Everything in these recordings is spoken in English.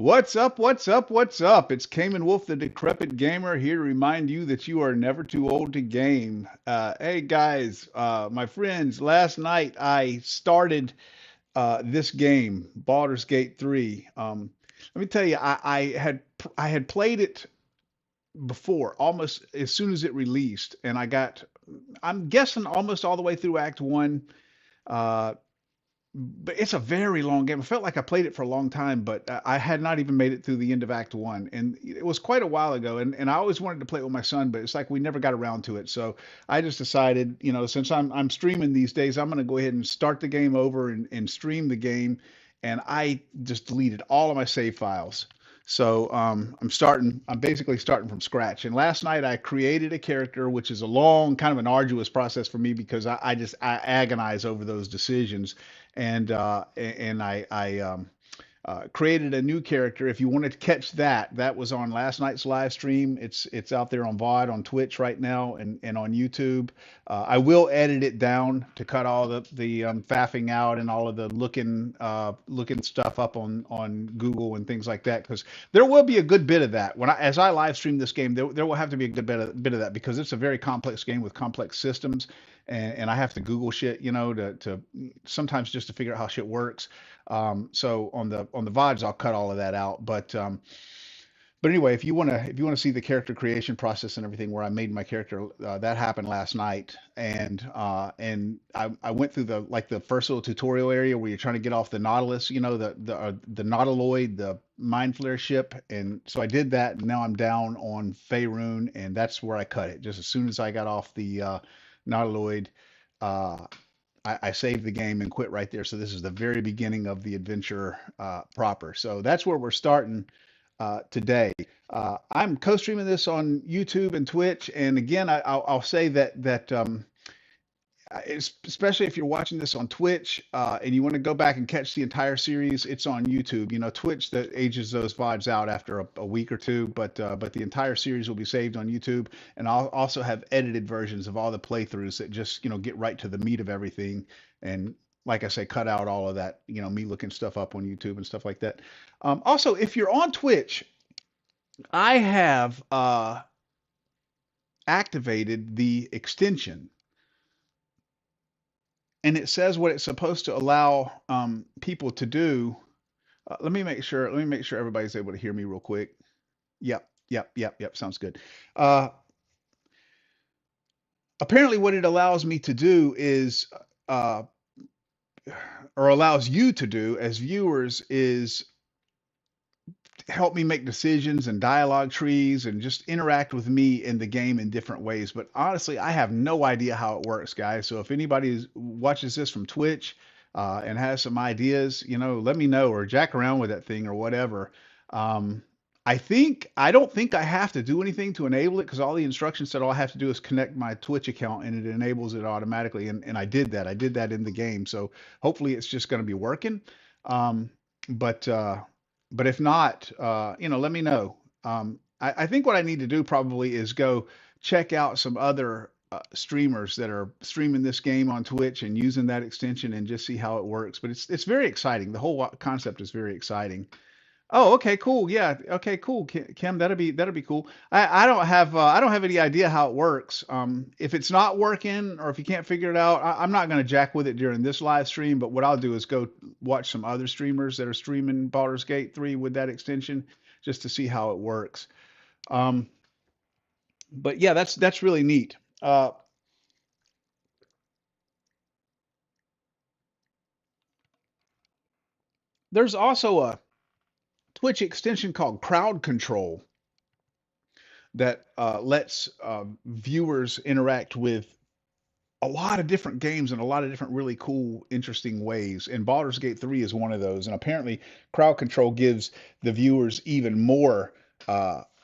What's up? What's up? What's up? It's Cayman Wolf, the Decrepit Gamer, here to remind you that you are never too old to game. Hey guys, my friends, last night I started this game, Baldur's Gate 3. Let me tell you, I had played it before, almost as soon as it released, and I'm guessing almost all the way through Act 1. Uh, but it's a very long game. I felt like I played it for a long time, but I had not even made it through the end of Act One, and it was quite a while ago. And I always wanted to play it with my son, but it's like we never got around to it. So I just decided, since I'm streaming these days, I'm going to go ahead and start the game over and stream the game. And I just deleted all of my save files. So I'm basically starting from scratch. And last night I created a character, which is a long, kind of an arduous process for me because I agonize over those decisions and I created a new character. If you wanted to catch that, that was on last night's live stream. It's out there on VOD on Twitch right now and on YouTube. I will edit it down to cut all the faffing out and all of the looking stuff up on Google and things like that because there will be a good bit of that as I live stream this game. There will have to be a good bit of that because it's a very complex game with complex systems and I have to Google shit, to sometimes just to figure out how shit works. So on the VODs, I'll cut all of that out. But anyway, if you wanna see the character creation process and everything, where I made my character, that happened last night, and I went through the first little tutorial area where you're trying to get off the Nautilus, the nautiloid, the mind flare ship, and so I did that, and now I'm down on Faerun, and that's where I cut it. Just as soon as I got off the nautiloid. Uh, I saved the game and quit right there. So this is the very beginning of the adventure proper. So that's where we're starting today. I'm co-streaming this on YouTube and Twitch, and again, I'll say especially if you're watching this on Twitch and you want to go back and catch the entire series, it's on YouTube. Twitch that ages those VODs out after a week or two, but the entire series will be saved on YouTube, and I'll also have edited versions of all the playthroughs that just get right to the meat of everything, and like I say, cut out all of that, me looking stuff up on YouTube and stuff like that. Also, if you're on Twitch, I have activated the extension and it says what it's supposed to allow people to do. Let me make sure. Let me make sure everybody's able to hear me real quick. Yep, yep, yep, yep. Sounds good. Uh, Apparently, what it allows me to do is, uh, or allows you to do as viewers, is help me make decisions and dialogue trees and just interact with me in the game in different ways. But honestly, I have no idea how it works, guys. So if anybody watches this from Twitch and has some ideas, let me know or jack around with that thing or whatever. Um, I don't think I have to do anything to enable it because all the instructions said all I have to do is connect my Twitch account and it enables it automatically. And I did that. I did that in the game. So hopefully it's just going to be working. Um, but uh, but if not, let me know. I think what I need to do probably is go check out some other streamers that are streaming this game on Twitch and using that extension and just see how it works. But it's very exciting. The whole concept is very exciting. Oh, okay, cool. Yeah, okay, cool. Kim, that'll be cool. I don't have any idea how it works. If it's not working or if you can't figure it out, I'm not gonna jack with it during this live stream. But what I'll do is go watch some other streamers that are streaming Baldur's Gate 3 with that extension, just to see how it works. Um, but yeah, that's really neat. There's also a Twitch extension called Crowd Control that lets viewers interact with a lot of different games in a lot of different really cool, interesting ways. And Baldur's Gate 3 is one of those. And apparently, crowd control gives the viewers even more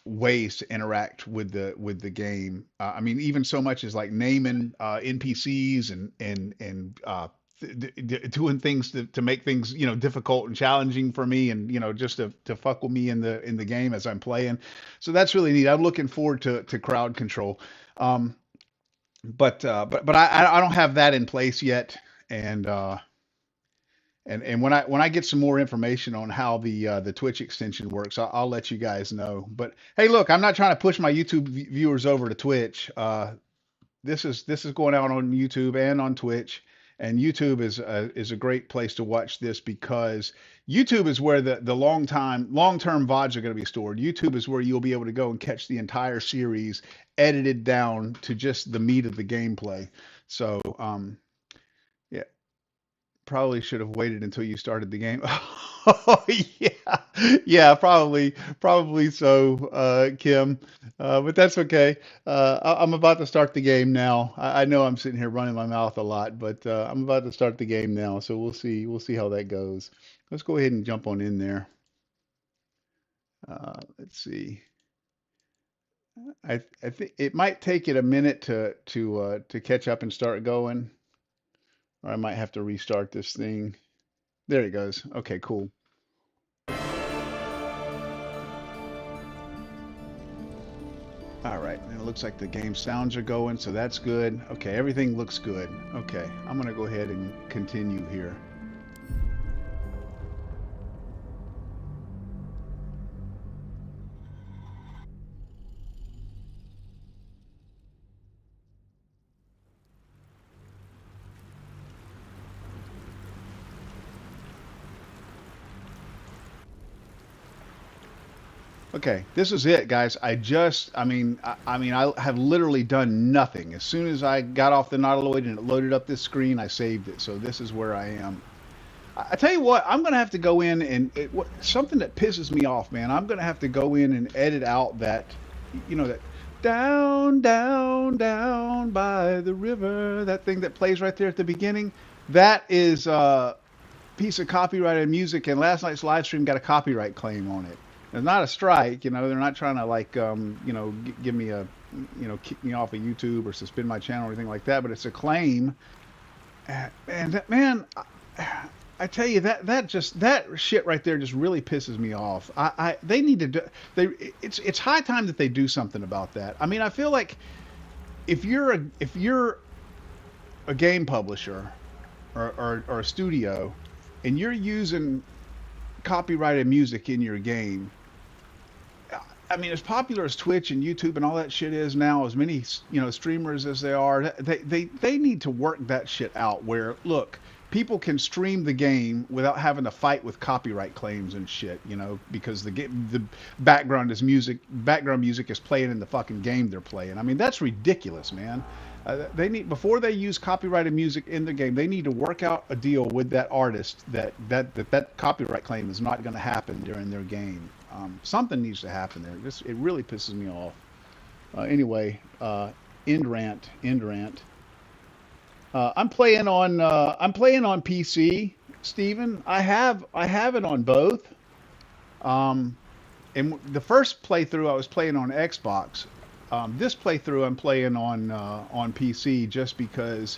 ways to interact with the game. I mean, even so much as like naming NPCs and doing things to make things difficult and challenging for me, and just to fuck with me in the game as I'm playing. So that's really neat. I'm looking forward to crowd control. Um, but I don't have that in place yet, and And when I get some more information on how the Twitch extension works, I'll let you guys know. But hey, look, I'm not trying to push my YouTube viewers over to Twitch. This is going out on YouTube and on Twitch, and YouTube is a great place to watch this because YouTube is where the long term VODs are going to be stored. YouTube is where you'll be able to go and catch the entire series edited down to just the meat of the gameplay. So yeah, probably should have waited until you started the game. Oh yeah, yeah, probably so, Kim. But that's okay. I'm about to start the game now. I know I'm sitting here running my mouth a lot, but I'm about to start the game now. So we'll see how that goes. Let's go ahead and jump on in there. Let's see. I think it might take it a minute to catch up and start going, or I might have to restart this thing. There it goes. Okay, cool. All right, and it looks like the game sounds are going, so that's good. Okay, everything looks good. Okay, I'm gonna go ahead and continue here. Okay, this is it, guys. I have literally done nothing. As soon as I got off the nautiloid and it loaded up this screen, I saved it. So this is where I am. I tell you what, I'm gonna have to go in and something that pisses me off, man. I'm gonna have to go in and edit out that, that down, down, down by the river, that thing that plays right there at the beginning. That is a piece of copyrighted music, and last night's live stream got a copyright claim on it. It's not a strike, they're not trying to like, give me a, kick me off of YouTube or suspend my channel or anything like that, but it's a claim. And that, man, I tell you that shit right there just really pisses me off. They need to do it's high time that they do something about that. I mean, I feel like if you're a game publisher or a studio and you're using copyrighted music in your game, I mean, as popular as Twitch and YouTube and all that shit is now, as many streamers as they are, they need to work that shit out. Where look, people can stream the game without having to fight with copyright claims and shit, because the background music is playing in the fucking game they're playing. I mean, that's ridiculous, man. They need, before they use copyrighted music in the game, they need to work out a deal with that artist that copyright claim is not going to happen during their game. Something needs to happen there. It really pisses me off. Anyway, end rant. I'm playing on PC, Steven. I have it on both. And the first playthrough I was playing on Xbox. This playthrough I'm playing on PC just because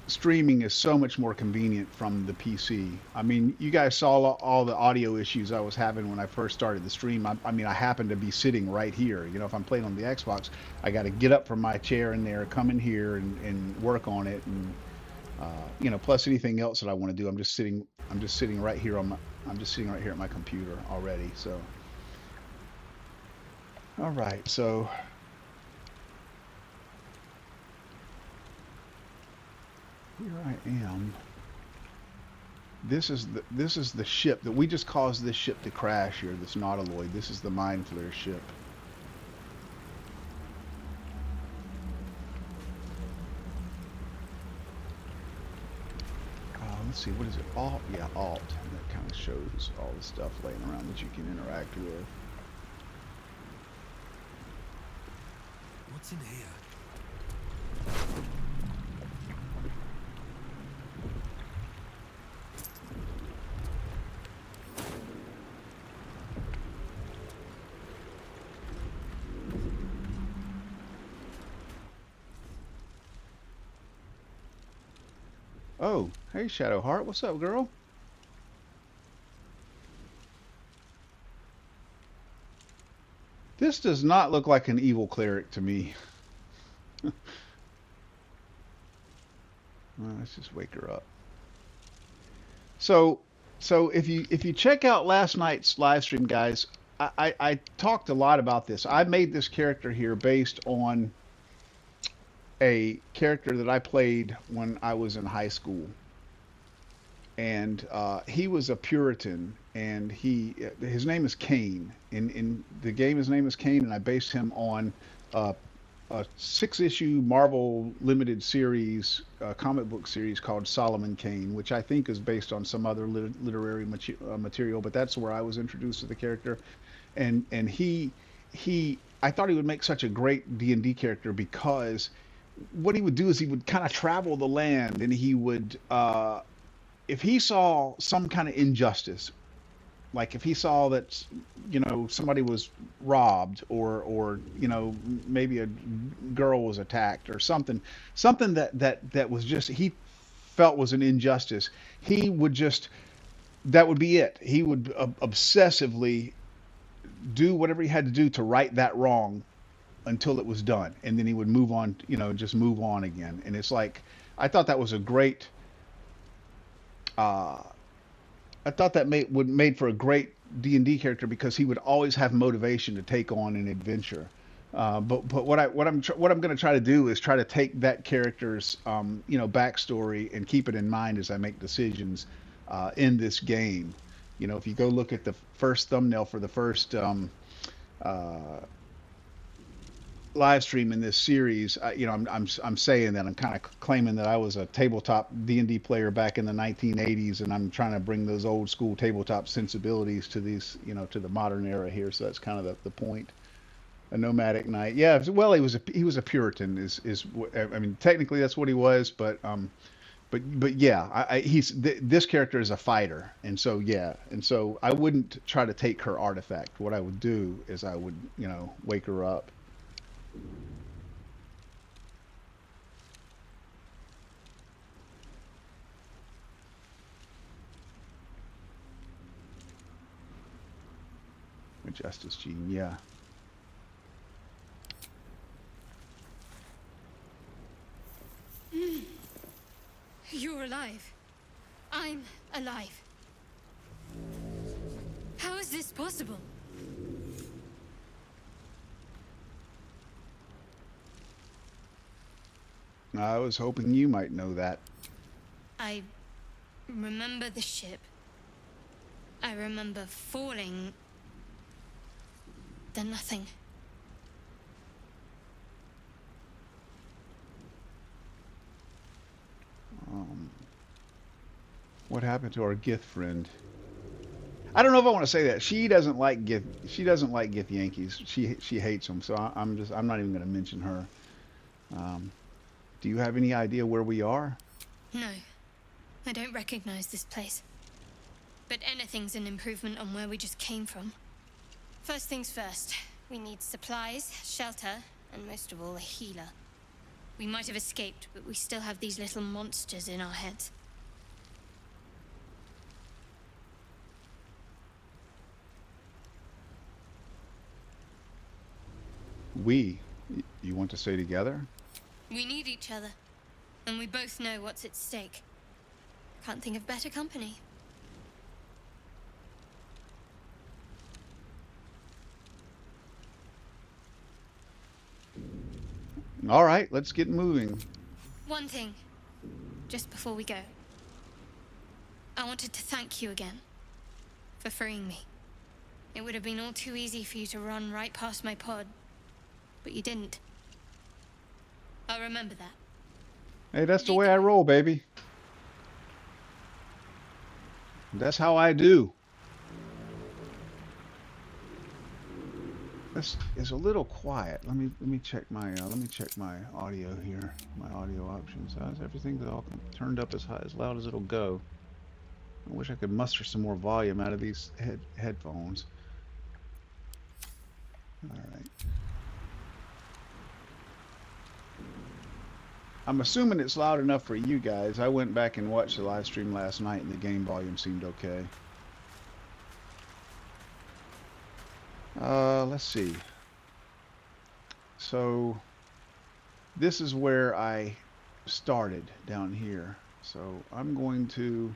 streaming is so much more convenient from the PC. I mean, you guys saw all the audio issues I was having when I first started the stream. I mean, I happen to be sitting right here. If I'm playing on the Xbox, I got to get up from my chair in there, come in here and work on it, and plus anything else that I want to do. I'm just sitting right here I'm just sitting right here at my computer already. So, all right, so. Here I am. This is the ship that we just caused this ship to crash here. This nautiloid. This is the Mind Flayer ship. Let's see. What is it? Alt. Yeah, Alt. And that kind of shows all the stuff laying around that you can interact with. What's in here? Oh, hey Shadowheart, what's up, girl? This does not look like an evil cleric to me. Well, let's just wake her up. So, so if you check out last night's live stream, guys, I talked a lot about this. I made this character here based on a character that I played when I was in high school, and he was a Puritan, and his name is Cain. In the game, his name is Cain, and I based him on uh, a six-issue Marvel limited series, comic book series called Solomon Kane, which I think is based on some other literary material, but that's where I was introduced to the character. And he I thought he would make such a great D&D character because what he would do is he would kind of travel the land, and he would if he saw some kind of injustice, like if he saw that somebody was robbed, or maybe a girl was attacked or something that was just he felt was an injustice, he would just that would be it. He would obsessively do whatever he had to do to right that wrong until it was done, and then he would move on, just move on again. And it's like I thought that was a great uh I thought that made for a great D&D character because he would always have motivation to take on an adventure. But what I'm going to try to do is try to take that character's backstory and keep it in mind as I make decisions in this game. If you go look at the first thumbnail for the first uh, live stream in this series, I'm saying that I'm kind of claiming that I was a tabletop D&D player back in the 1980s, and I'm trying to bring those old school tabletop sensibilities to to the modern era here. So that's kind of the point. A nomadic knight, yeah. Well, he was a Puritan, I mean, technically that's what he was, but yeah, this character is a fighter, and so yeah, and so I wouldn't try to take her artifact. What I would do is I would wake her up. A justice gene, yeah. You're alive. I'm alive. How is this possible? I was hoping you might know that. I remember the ship. I remember falling. Then nothing. Um, what happened to our Gith friend? I don't know if I want to say that. She doesn't like Gith. She doesn't like Gith Yankees. She hates them. So I'm not even going to mention her. Um, do you have any idea where we are? No, I don't recognize this place. But anything's an improvement on where we just came from. First things first, we need supplies, shelter, and most of all, a healer. We might have escaped, but we still have these little monsters in our heads. We? You want to say together? We need each other, and we both know what's at stake. Can't think of better company. All right, let's get moving. One thing, just before we go. I wanted to thank you again for freeing me. It would have been all too easy for you to run right past my pod, but you didn't. I'll remember that. Hey, that's the way I roll, baby. That's how I do. This is a little quiet. Let me check my audio here. My audio options. How's everything all turned up as loud as it'll go? I wish I could muster some more volume out of these headphones. All right. I'm assuming it's loud enough for you guys. I went back and watched the live stream last night, and the game volume seemed okay. Let's see. So this is where I started down here. So I'm going to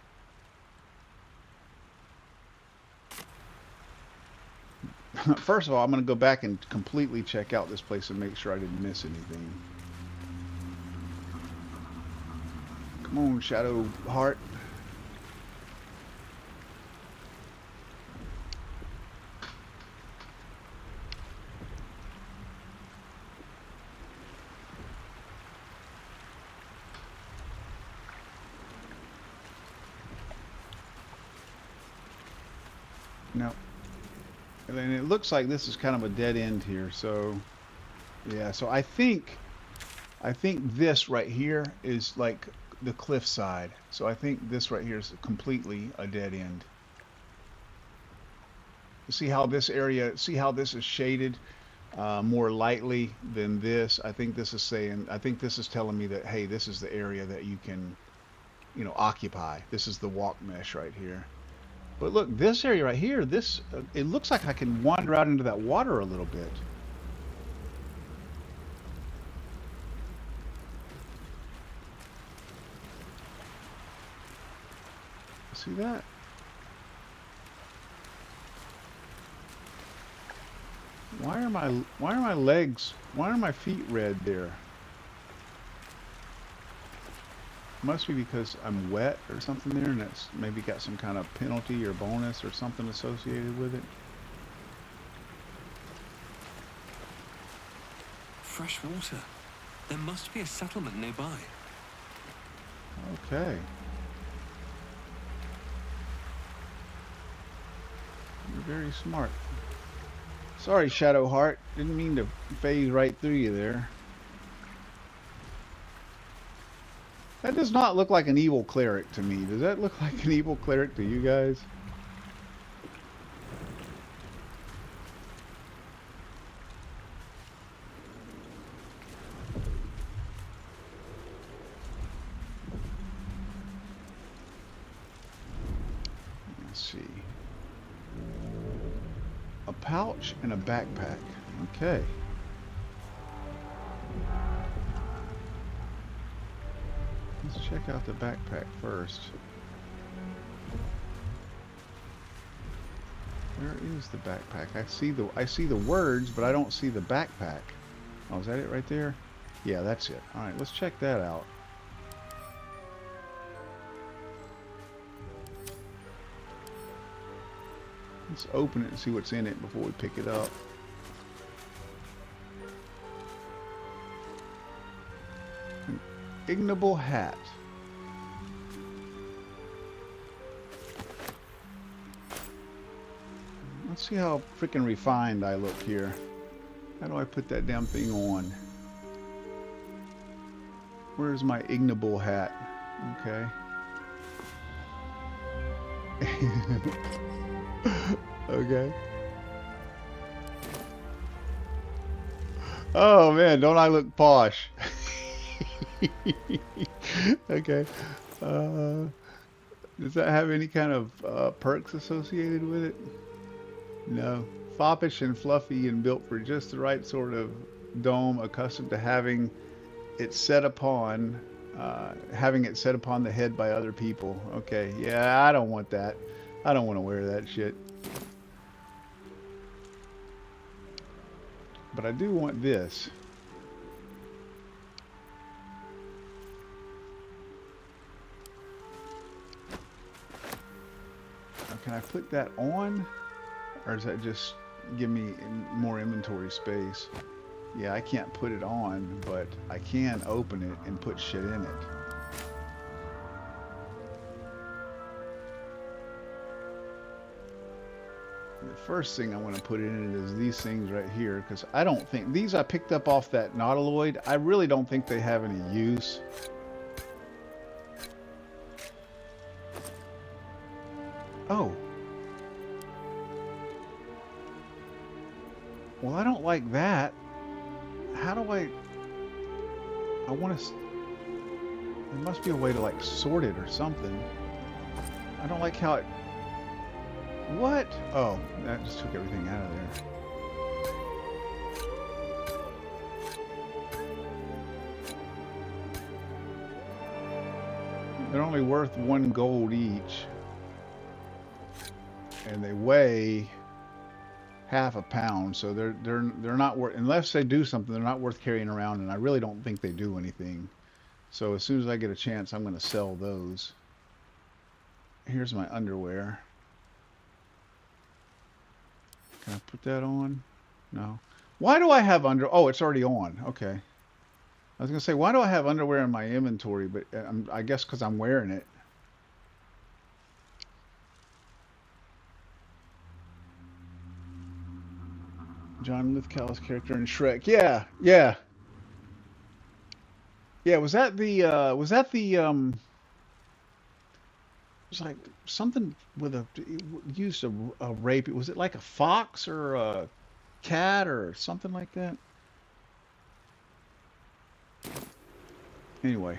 First of all, I'm going to go back and completely check out this place and make sure I didn't miss anything. Come on, Shadow Heart. No. And then it looks like this is kind of a dead end here. So, yeah. So I think this right here is like the cliff side. So I think this right here is completely a dead end. See how this area, see how this is shaded more lightly than this? I think this is saying, I think this is telling me that, hey, this is the area that you can, you know, occupy. This is the walk mesh right here. But look, this area right here, this, it looks like I can wander out into that water a little bit. See that? Why are my legs, why are my feet red there? Must be because I'm wet or something there, and it's maybe got some kind of penalty or bonus or something associated with it. Fresh water. There must be a settlement nearby. Okay. You're very smart. Sorry, Shadow Heart. Didn't mean to phase right through you there. That does not look like an evil cleric to me. Does that look like an evil cleric to you guys? Let's see. A pouch and a backpack. Okay. Let's check out the backpack first. Where is the backpack? I see the words, but I don't see the backpack. Oh, is that it right there? Yeah, that's it. All right, let's check that out. Let's open it and see what's in it before we pick it up. An ignoble hat. Let's see how freaking refined I look here. How do I put that damn thing on? Where's my ignoble hat? Okay. Okay. Oh man, don't I look posh? Okay. Does that have any kind of perks associated with it? No. Foppish and fluffy and built for just the right sort of dome, accustomed to having it set upon the head by other people. Okay, yeah, I don't want that. I don't want to wear that shit. But I do want this. Now, can I put that on? Or does that just give me more inventory space? Yeah, I can't put it on, but I can open it and put shit in it. The first thing I want to put in it is these things right here, because I don't think these I picked up off that nautiloid. I really don't think they have any use. Oh. Well, I don't like that. How do I want to... There must be a way to like sort it or something. I don't like how it... What? Oh, that just took everything out of there. They're only worth 1 gold each. And they weigh half a pound, so they're not worth, unless they do something, they're not worth carrying around, and I really don't think they do anything. So as soon as I get a chance, I'm going to sell those. Here's my underwear. Can I put that on? No. Why do I have Oh, it's already on. Okay. I was going to say, why do I have underwear in my inventory? But I guess because I'm wearing it. John Lithgow's character in Shrek. Yeah, yeah. Yeah, it was like something with used a rape. Was it like a fox or a cat or something like that? Anyway.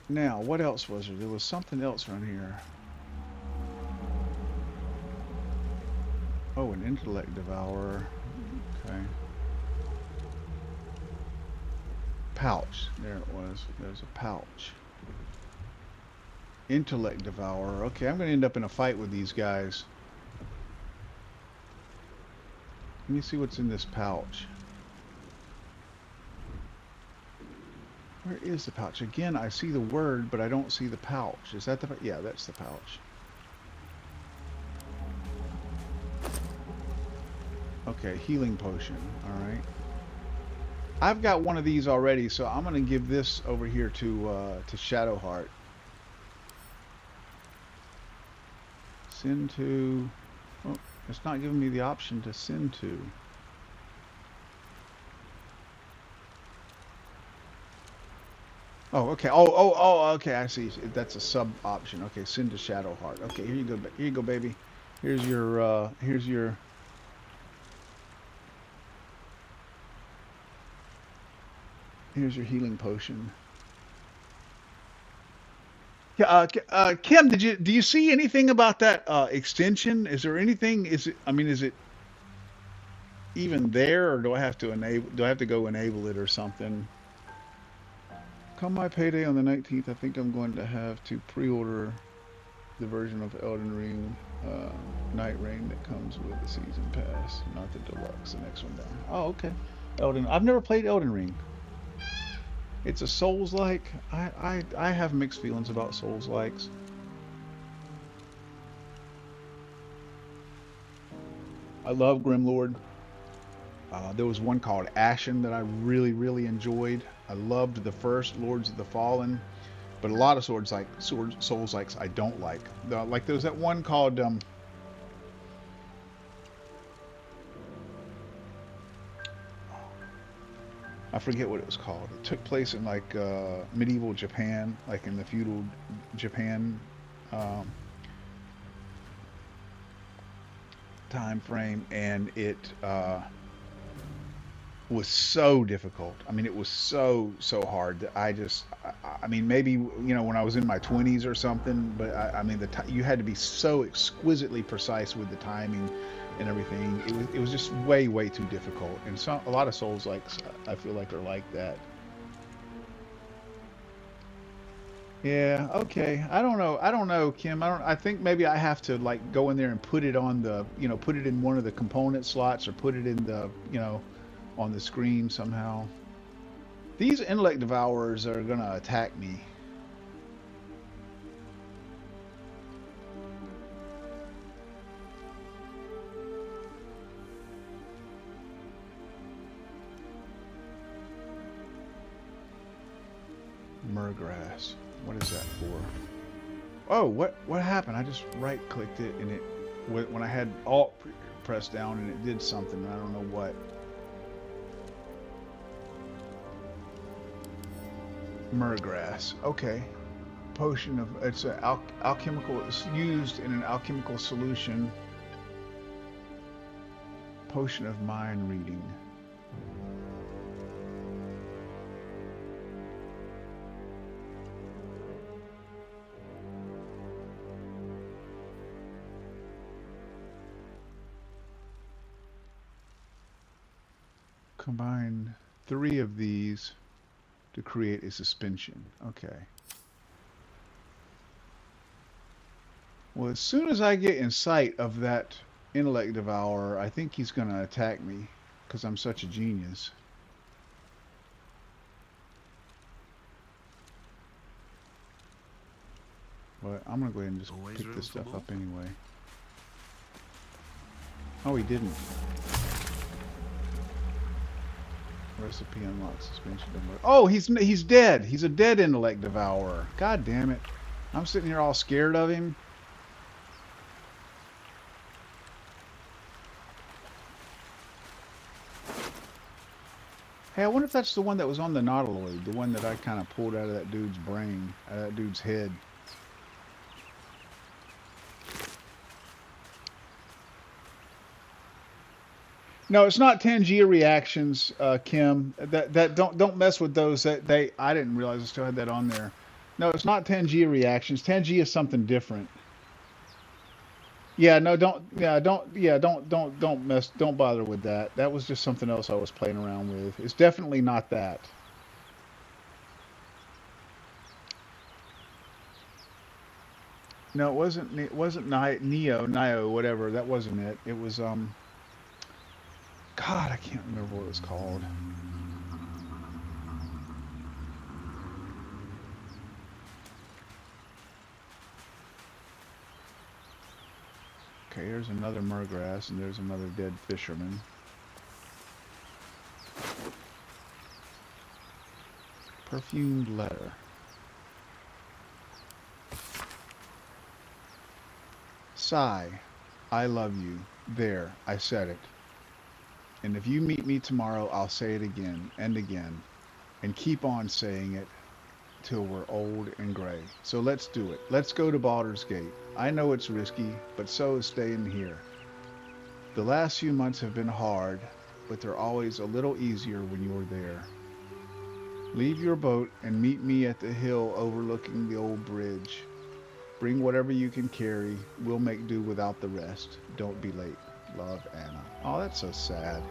Now, what else was there? There was something else around here. Oh, an intellect devourer. Okay. Pouch. There it was. There's a pouch. Intellect devourer. Okay, I'm going to end up in a fight with these guys. Let me see what's in this pouch. Where is the pouch? Again, I see the word, but I don't see the pouch. Is that the... Yeah, that's the pouch. Okay, healing potion. All right. I've got one of these already, so I'm going to give this over here to Shadowheart. Send to... Oh, it's not giving me the option to send to. Oh, okay. Oh, okay. I see. That's a sub option. Okay, send to Shadowheart. Okay, here you go. Here you go, baby. Here's your here's your healing potion. Yeah, Kim, do you see anything about that extension? Is there anything? Is it? I mean, is it even there, or do I have to enable? Do I have to go enable it or something? Come my payday on the 19th, I think I'm going to have to pre-order the version of Elden Ring Night Rain that comes with the season pass, not the deluxe. The next one down. Oh, okay. I've never played Elden Ring. It's a Souls-like. I have mixed feelings about Souls-likes. I love Grimlord. There was one called Ashen that I really enjoyed. I loved the first Lords of the Fallen, but a lot of Souls likes I don't like. Like there was that one called I forget what it was called. It took place in like medieval Japan, like in the feudal Japan um, time frame, and it was so difficult. I mean, it was so hard that I mean, maybe when I was in my 20s or something, but I mean, you had to be so exquisitely precise with the timing and everything. It was just way too difficult. And a lot of Souls likes I feel like are like that. Yeah, okay. I don't know, Kim. I think maybe I have to like go in there and put it on the, put it in one of the component slots or put it in the, on the screen somehow. These intellect devourers are gonna attack me. Murgrass. What is that for? Oh, what happened? I just right-clicked it and it when I had Alt pressed down and it did something. I don't know what. Murgrass. Okay. Potion of it's an alchemical. It's used in an alchemical solution. Potion of mind reading. Combine 3 of these to create a suspension. Okay. Well, as soon as I get in sight of that intellect devourer, I think he's going to attack me because I'm such a genius. But I'm going to go ahead and just Always pick room this for stuff more. up anyway. Oh, he didn't. Recipe unlocked suspension. Oh, he's dead. He's a dead intellect devourer. God damn it. I'm sitting here all scared of him. Hey, I wonder if that's the one that was on the nautiloid, the one that I kind of pulled out of that dude's brain, out of that dude's head. No, it's not Tangier reactions, Kim. That don't mess with those. I didn't realize I still had that on there. No, it's not Tangier reactions. Tangier is something different. Yeah, no, don't bother with that. That was just something else I was playing around with. It's definitely not that. No, it wasn't. It wasn't Neo, whatever. That wasn't it. It was God, I can't remember what it was called. Okay, here's another murgrass, and there's another dead fisherman. Perfumed letter. Sigh, I love you. There, I said it. And if you meet me tomorrow, I'll say it again and again, and keep on saying it till we're old and gray. So let's do it. Let's go to Baldur's Gate. I know it's risky, but so is staying here. The last few months have been hard, but they're always a little easier when you're there. Leave your boat and meet me at the hill overlooking the old bridge. Bring whatever you can carry. We'll make do without the rest. Don't be late. Love, Anna. Oh, that's so sad.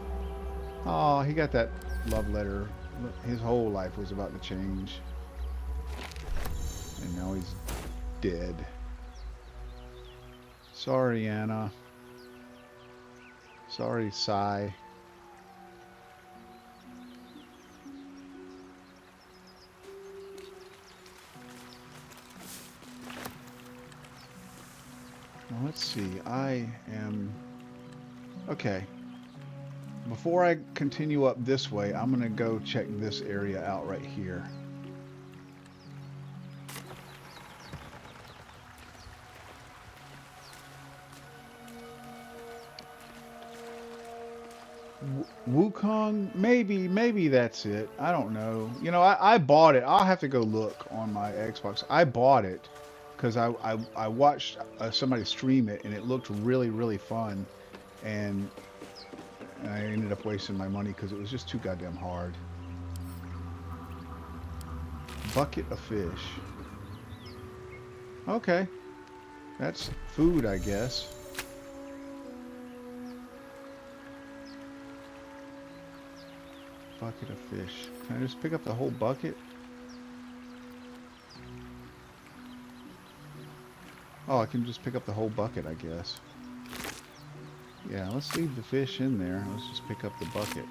Oh, he got that love letter. His whole life was about to change. And now he's dead. Sorry, Anna. Sorry, Sigh. Well, let's see. I am... Okay. Before I continue up this way, I'm going to go check this area out right here. Wukong? Maybe that's it. I don't know. You know, I bought it. I'll have to go look on my Xbox. I bought it because I watched somebody stream it, and it looked really fun. And I ended up wasting my money because it was just too goddamn hard. Bucket of fish. Okay. That's food, I guess. Bucket of fish. Can I just pick up the whole bucket? Oh, I can just pick up the whole bucket, I guess. Yeah, let's leave the fish in there. Let's just pick up the bucket.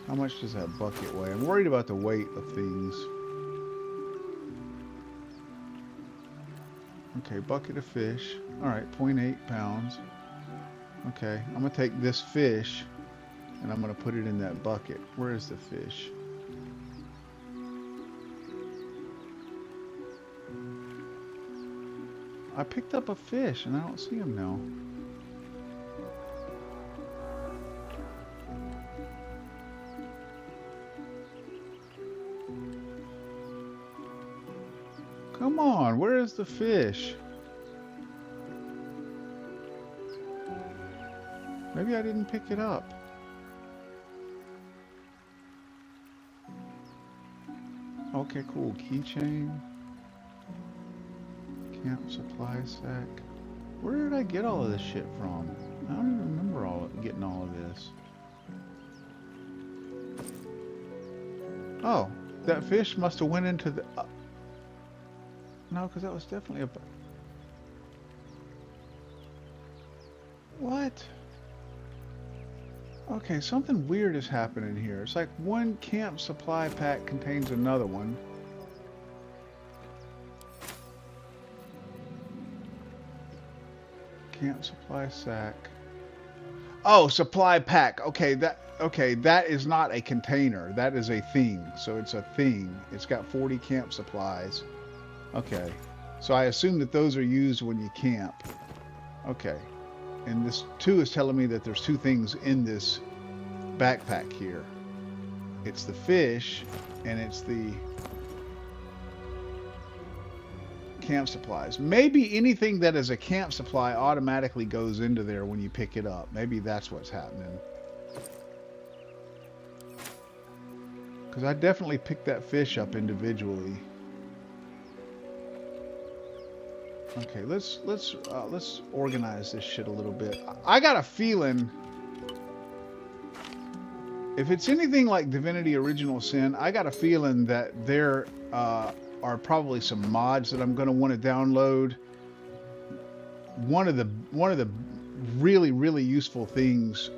How much does that bucket weigh? I'm worried about the weight of things. Okay, bucket of fish. Alright, 0.8 pounds. Okay, I'm going to take this fish and I'm going to put it in that bucket. Where is the fish? I picked up a fish and I don't see him now. Come on, where is the fish? Maybe I didn't pick it up. Okay, cool. Keychain. Camp supply sack. Where did I get all of this shit from? I don't even remember getting all of this. Oh, That fish must have went into the... no, because that was definitely a... What? Okay, something weird is happening here. It's like one camp supply pack contains another one. Camp supply sack. Oh, supply pack. Okay, that is not a container. That is a thing. So it's a thing. It's got 40 camp supplies. Okay. So I assume that those are used when you camp. Okay. And this 2 is telling me that there's 2 things in this backpack here. It's the fish and it's the camp supplies. Maybe anything that is a camp supply automatically goes into there when you pick it up. Maybe that's what's happening. Because I definitely picked that fish up individually. Okay, let's organize this shit a little bit. I got a feeling if it's anything like Divinity Original Sin, I got a feeling that there are probably some mods that I'm going to want to download. One of the really useful things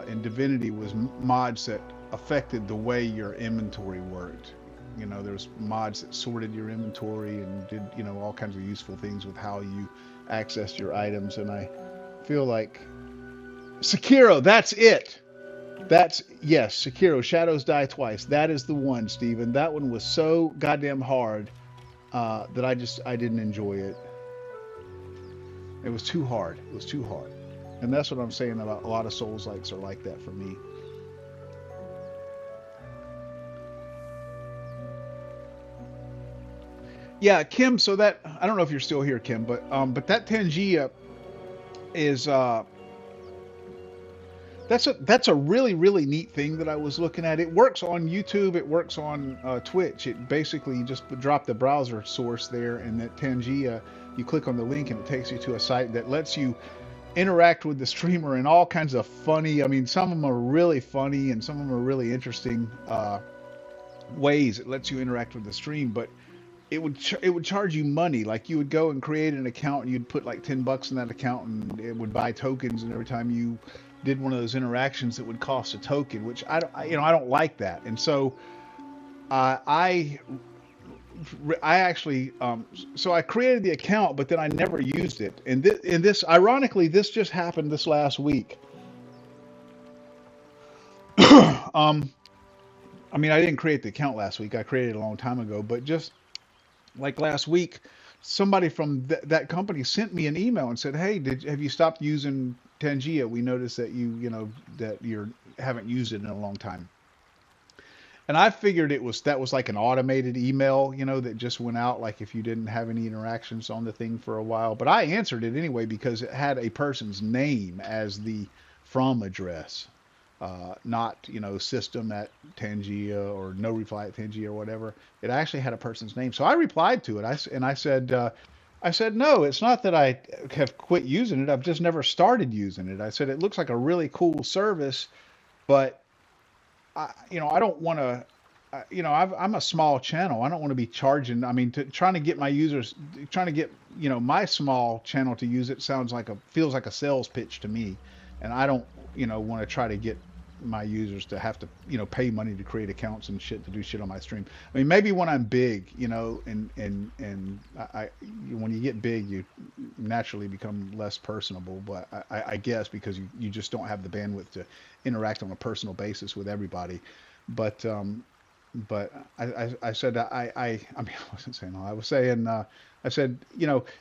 in Divinity was mods that affected the way your inventory worked. You know, there's mods that sorted your inventory and did, you know, all kinds of useful things with how you accessed your items. And I feel like Sekiro, that's it. Yes, Sekiro, Shadows Die Twice. That is the one, Steven. That one was so goddamn hard that I didn't enjoy it. It was too hard. It was too hard. And that's what I'm saying about a lot of Souls-likes are like that for me. Yeah, Kim, so that, I don't know if you're still here, Kim, but that Tangia is, that's a really neat thing that I was looking at. It works on YouTube, it works on Twitch. It basically, you just drop the browser source there, and that Tangia, you click on the link and it takes you to a site that lets you interact with the streamer in all kinds of funny, I mean, some of them are really funny and some of them are really interesting ways it lets you interact with the stream, but it would charge you money. Like you would go and create an account and you'd put like $10 in that account and it would buy tokens, and every time you did one of those interactions it would cost a token, which I don't like that. And so I actually so I created the account, but then I never used it. And this ironically, this just happened this last week. I mean, I didn't create the account last week. I created it a long time ago, but just like last week, somebody from that company sent me an email and said, "Hey, have you stopped using Tangia? We noticed that that you haven't used it in a long time." And I figured that was like an automated email, you know, that just went out like if you didn't have any interactions on the thing for a while. But I answered it anyway because it had a person's name as the from address. Not, you know, system at Tangia or no reply at Tangia or whatever. It actually had a person's name. So I replied to it. I said, no, it's not that I have quit using it. I've just never started using it. I said, it looks like a really cool service, but I don't want to, I'm a small channel. I don't want to be charging. I mean, trying to get my users, trying to get, my small channel to use it feels like a sales pitch to me. And I don't, want to try to get my users to have to, pay money to create accounts and shit to do shit on my stream. I mean, maybe when I'm big, and when you get big, you naturally become less personable. But I guess because you just don't have the bandwidth to interact on a personal basis with everybody. But I said I mean, I wasn't saying all. I was saying I said,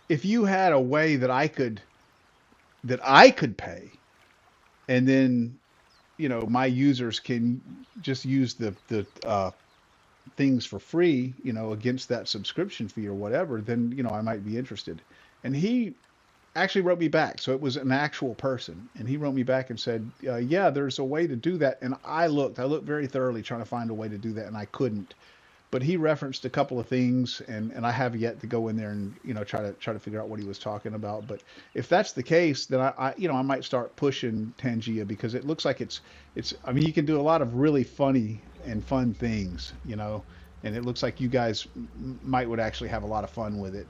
if you had a way that I could pay, and then my users can just use the things for free, against that subscription fee or whatever, then I might be interested. And he actually wrote me back. So it was an actual person, and he wrote me back and said, yeah, there's a way to do that. And I looked very thoroughly trying to find a way to do that, and I couldn't. But he referenced a couple of things, and I have yet to go in there and try to figure out what he was talking about. But if that's the case, then I might start pushing Tangia, because it looks like it's I mean, you can do a lot of really funny and fun things, and it looks like you guys would actually have a lot of fun with it.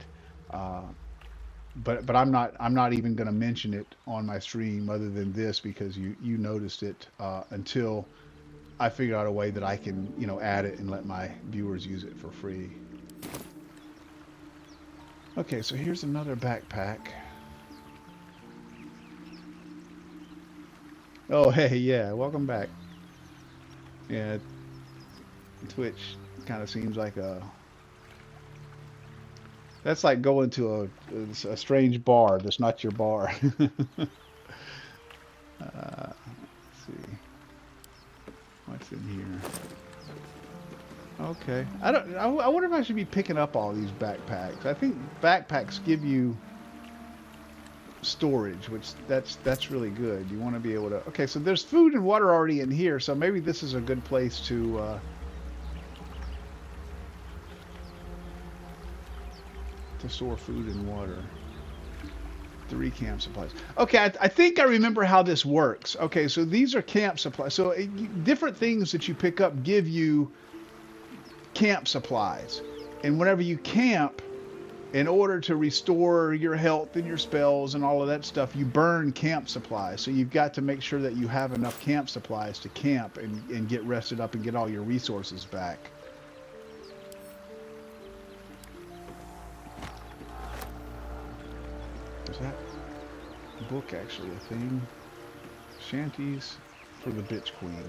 But I'm not even going to mention it on my stream other than this because you noticed it until I figure out a way that I can add it and let my viewers use it for free. Okay, so here's another backpack. Oh, hey, yeah, welcome back. Yeah, Twitch kind of seems like that's like going to a strange bar that's not your bar. Let's see. What's in here? Okay. I wonder if I should be picking up all these backpacks. I think backpacks give you storage, which that's really good. You want to be able to. Okay, so there's food and water already in here, so maybe this is a good place to store food and water. 3 camp supplies. Okay, I think I remember how this works. Okay, so these are camp supplies. So different things that you pick up give you camp supplies. And whenever you camp, in order to restore your health and your spells and all of that stuff, you burn camp supplies. So you've got to make sure that you have enough camp supplies to camp and get rested up and get all your resources back. Is that book actually a thing? Shanties for the Bitch Queen.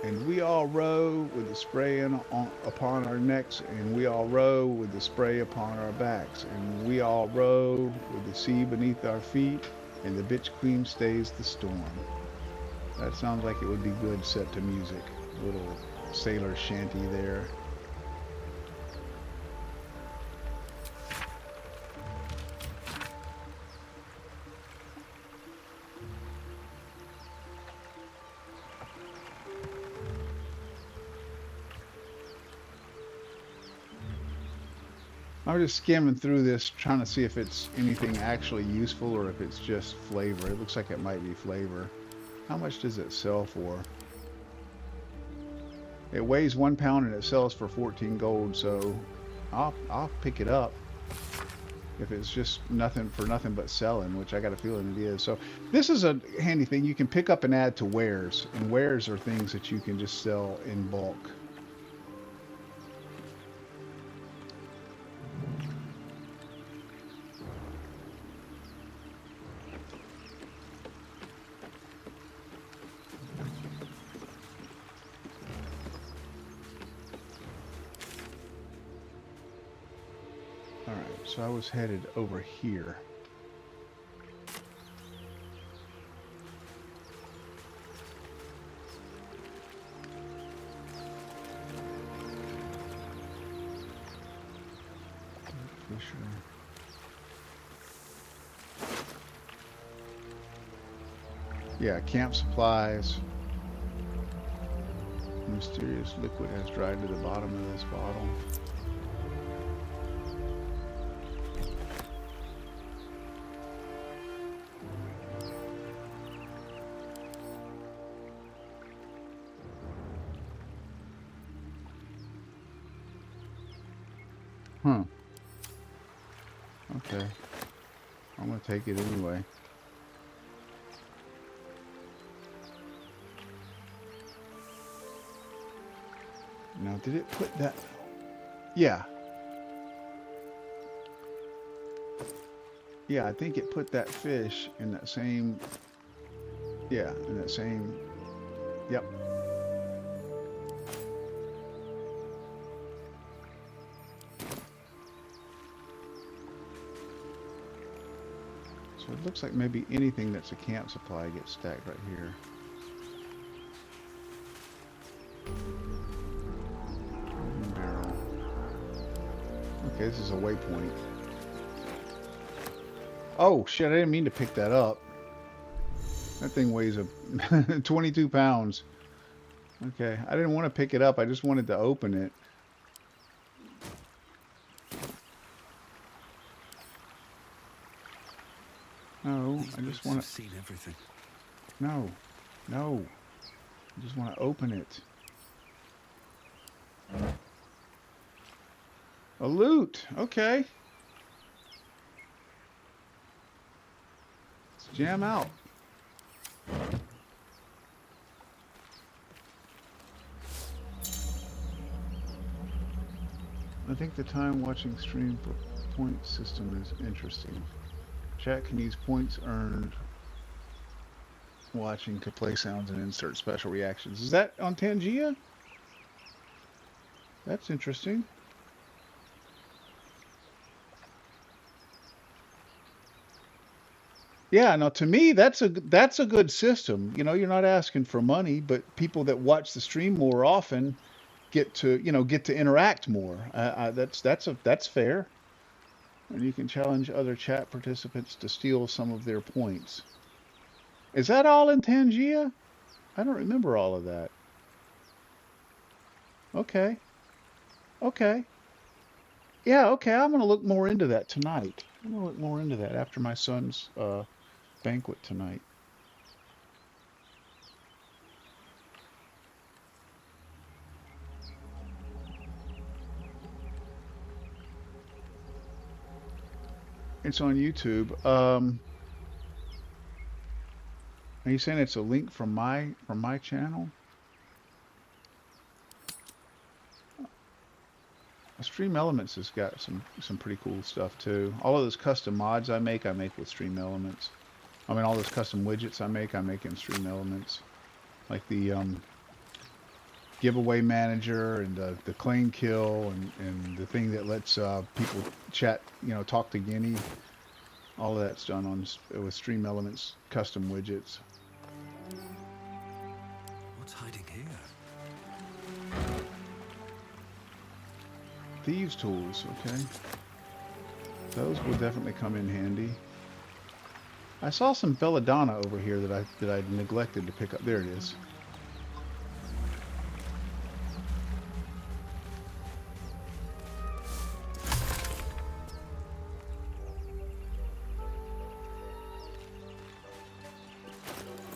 And we all row with the spray upon our necks, and we all row with the spray upon our backs, and we all row with the sea beneath our feet, and the Bitch Queen stays the storm. That sounds like it would be good set to music. A little sailor shanty there. I'm just skimming through this, trying to see if it's anything actually useful or if it's just flavor. It looks like it might be flavor. How much does it sell for? It weighs 1 pound and it sells for 14 gold, so I'll pick it up if it's just nothing but selling, which I got a feeling it is. So this is a handy thing you can pick up and add to wares, and wares are things that you can just sell in bulk. So I was headed over here. Fisher. Yeah, camp supplies. Mysterious liquid has dried to the bottom of this bottle. Huh. Okay. I'm gonna take it anyway. Now, did it put that? Yeah. Yeah, I think it put that fish in that same... Yeah, in that same... Yep. So it looks like maybe anything that's a camp supply gets stacked right here. Barrel. Okay, this is a waypoint. Oh shit, I didn't mean to pick that up. That thing weighs 22 pounds. Okay, I didn't want to pick it up, I just wanted to open it. No, I just want to... Seen everything. No. No. I just want to open it. A loot. Okay. Let's jam out. I think the time watching stream for point system is interesting. Chat can use points earned watching to play sounds and insert special reactions. Is that on Tangia? That's interesting. Yeah, no, to me that's a good system. You know, you're not asking for money, but people that watch the stream more often get to, get to interact more. That's fair. And you can challenge other chat participants to steal some of their points. Is that all in Tangia? I don't remember all of that. Okay. Okay. Yeah, okay. I'm going to look more into that tonight. I'm going to look more into that after my son's banquet tonight. It's on YouTube. Are you saying it's a link from my channel? Stream Elements has got some pretty cool stuff too. All of those custom mods I make with Stream Elements. I mean, all those custom widgets I make in Stream Elements, like the giveaway manager and the claim kill and the thing that lets people chat, talk to Guinea. All of that's done with Stream Elements custom widgets. What's hiding here? Thieves tools, okay. Those will definitely come in handy. I saw some belladonna over here that I neglected to pick up. There it is.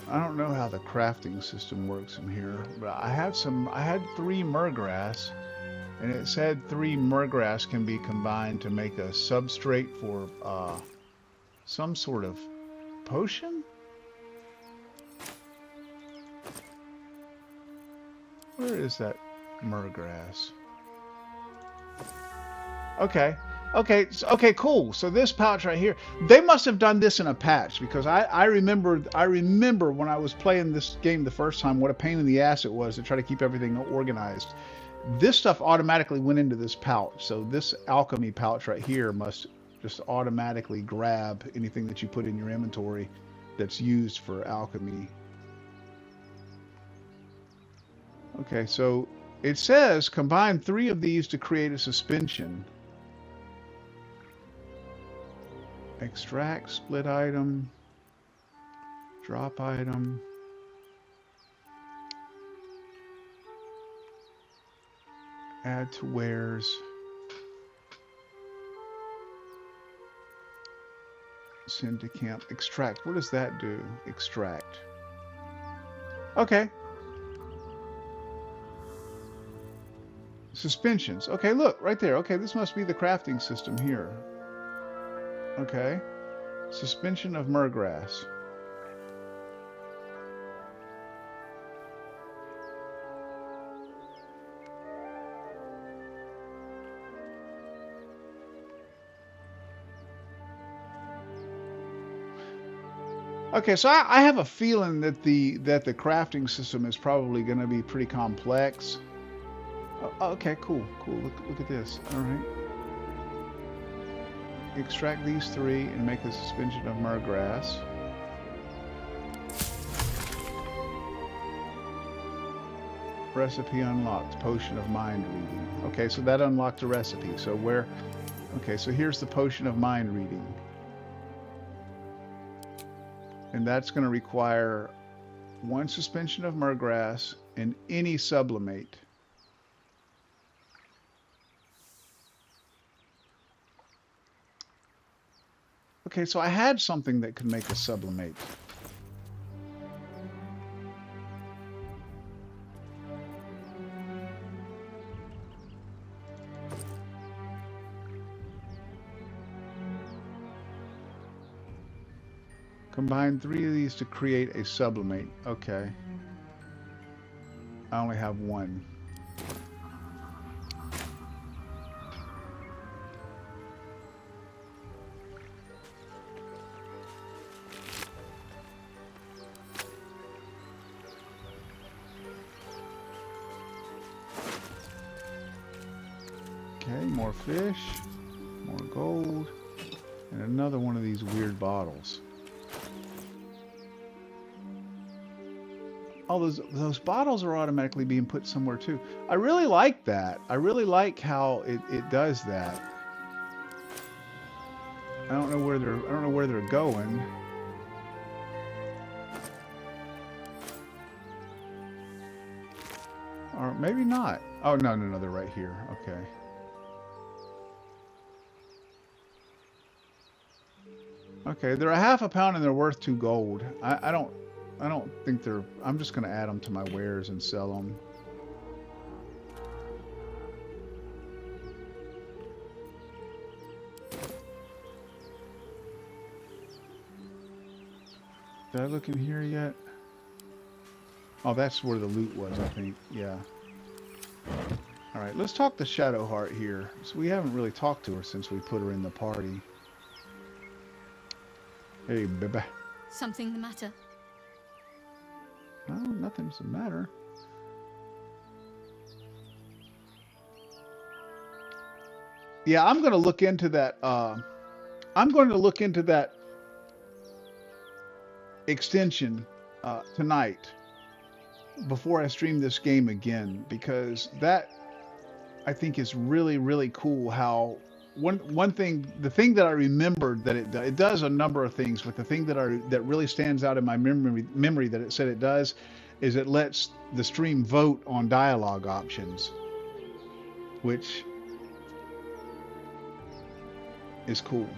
I don't know how the crafting system works in here, but I had 3 murgrass, and it said 3 murgrass can be combined to make a substrate for some sort of potion? Where is that murgrass? Okay. Okay, cool. So this pouch right here, they must have done this in a patch, because I remember when I was playing this game the first time, what a pain in the ass it was to try to keep everything organized. This stuff automatically went into this pouch. So this alchemy pouch right here must just automatically grab anything that you put in your inventory that's used for alchemy. Okay, so it says combine 3 of these to create a suspension. Extract, split item, drop item. Add to wares. Send to camp. Extract. What does that do? Extract. Okay. Suspensions. Okay, look, right there. Okay, this must be the crafting system here. Okay. Suspension of murgrass. Okay, so I have a feeling that the crafting system is probably going to be pretty complex. Oh, okay, cool. Look at this. All right. Extract these 3 and make a suspension of murgrass. Recipe unlocked. Potion of mind reading. Okay, so that unlocked a recipe. So where? Okay, so here's the potion of mind reading. And that's going to require 1 suspension of murgrass and any sublimate. Okay, so I had something that could make a sublimate. Combine 3 of these to create a sublimate. Okay. I only have 1. Okay, more fish, more gold, and another one of these weird bottles. Oh, those bottles are automatically being put somewhere too. I really like that. I really like how it does that. I don't know where they're going. Or maybe not. Oh no, they're right here. Okay. Okay, they're a half a pound and they're worth 2 gold. I don't think they're. I'm just gonna add them to my wares and sell them. Did I look in here yet? Oh, that's where the loot was, I think. Yeah. All right, let's talk to Shadowheart here. So we haven't really talked to her since we put her in the party. Hey, baby. Something the matter? No, nothing's the matter. Yeah, I'm going to look into that. I'm going to look into that extension tonight before I stream this game again, because that I think is really, really cool. How one thing, the thing that I remembered that it does a number of things, but the thing that really stands out in my memory that it said it does is it lets the stream vote on dialogue options, which is cool.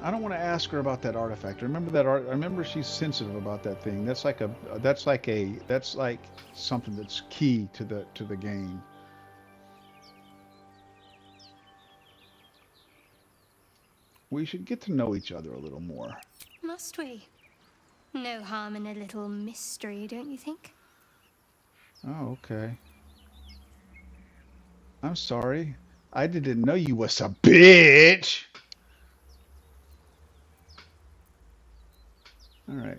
I don't want to ask her about that artifact. I remember that art. I remember she's sensitive about that thing. That's like something that's key to the game. We should get to know each other a little more. Must we? No harm in a little mystery, don't you think? Oh, okay. I'm sorry. I didn't know you was a bitch. All right.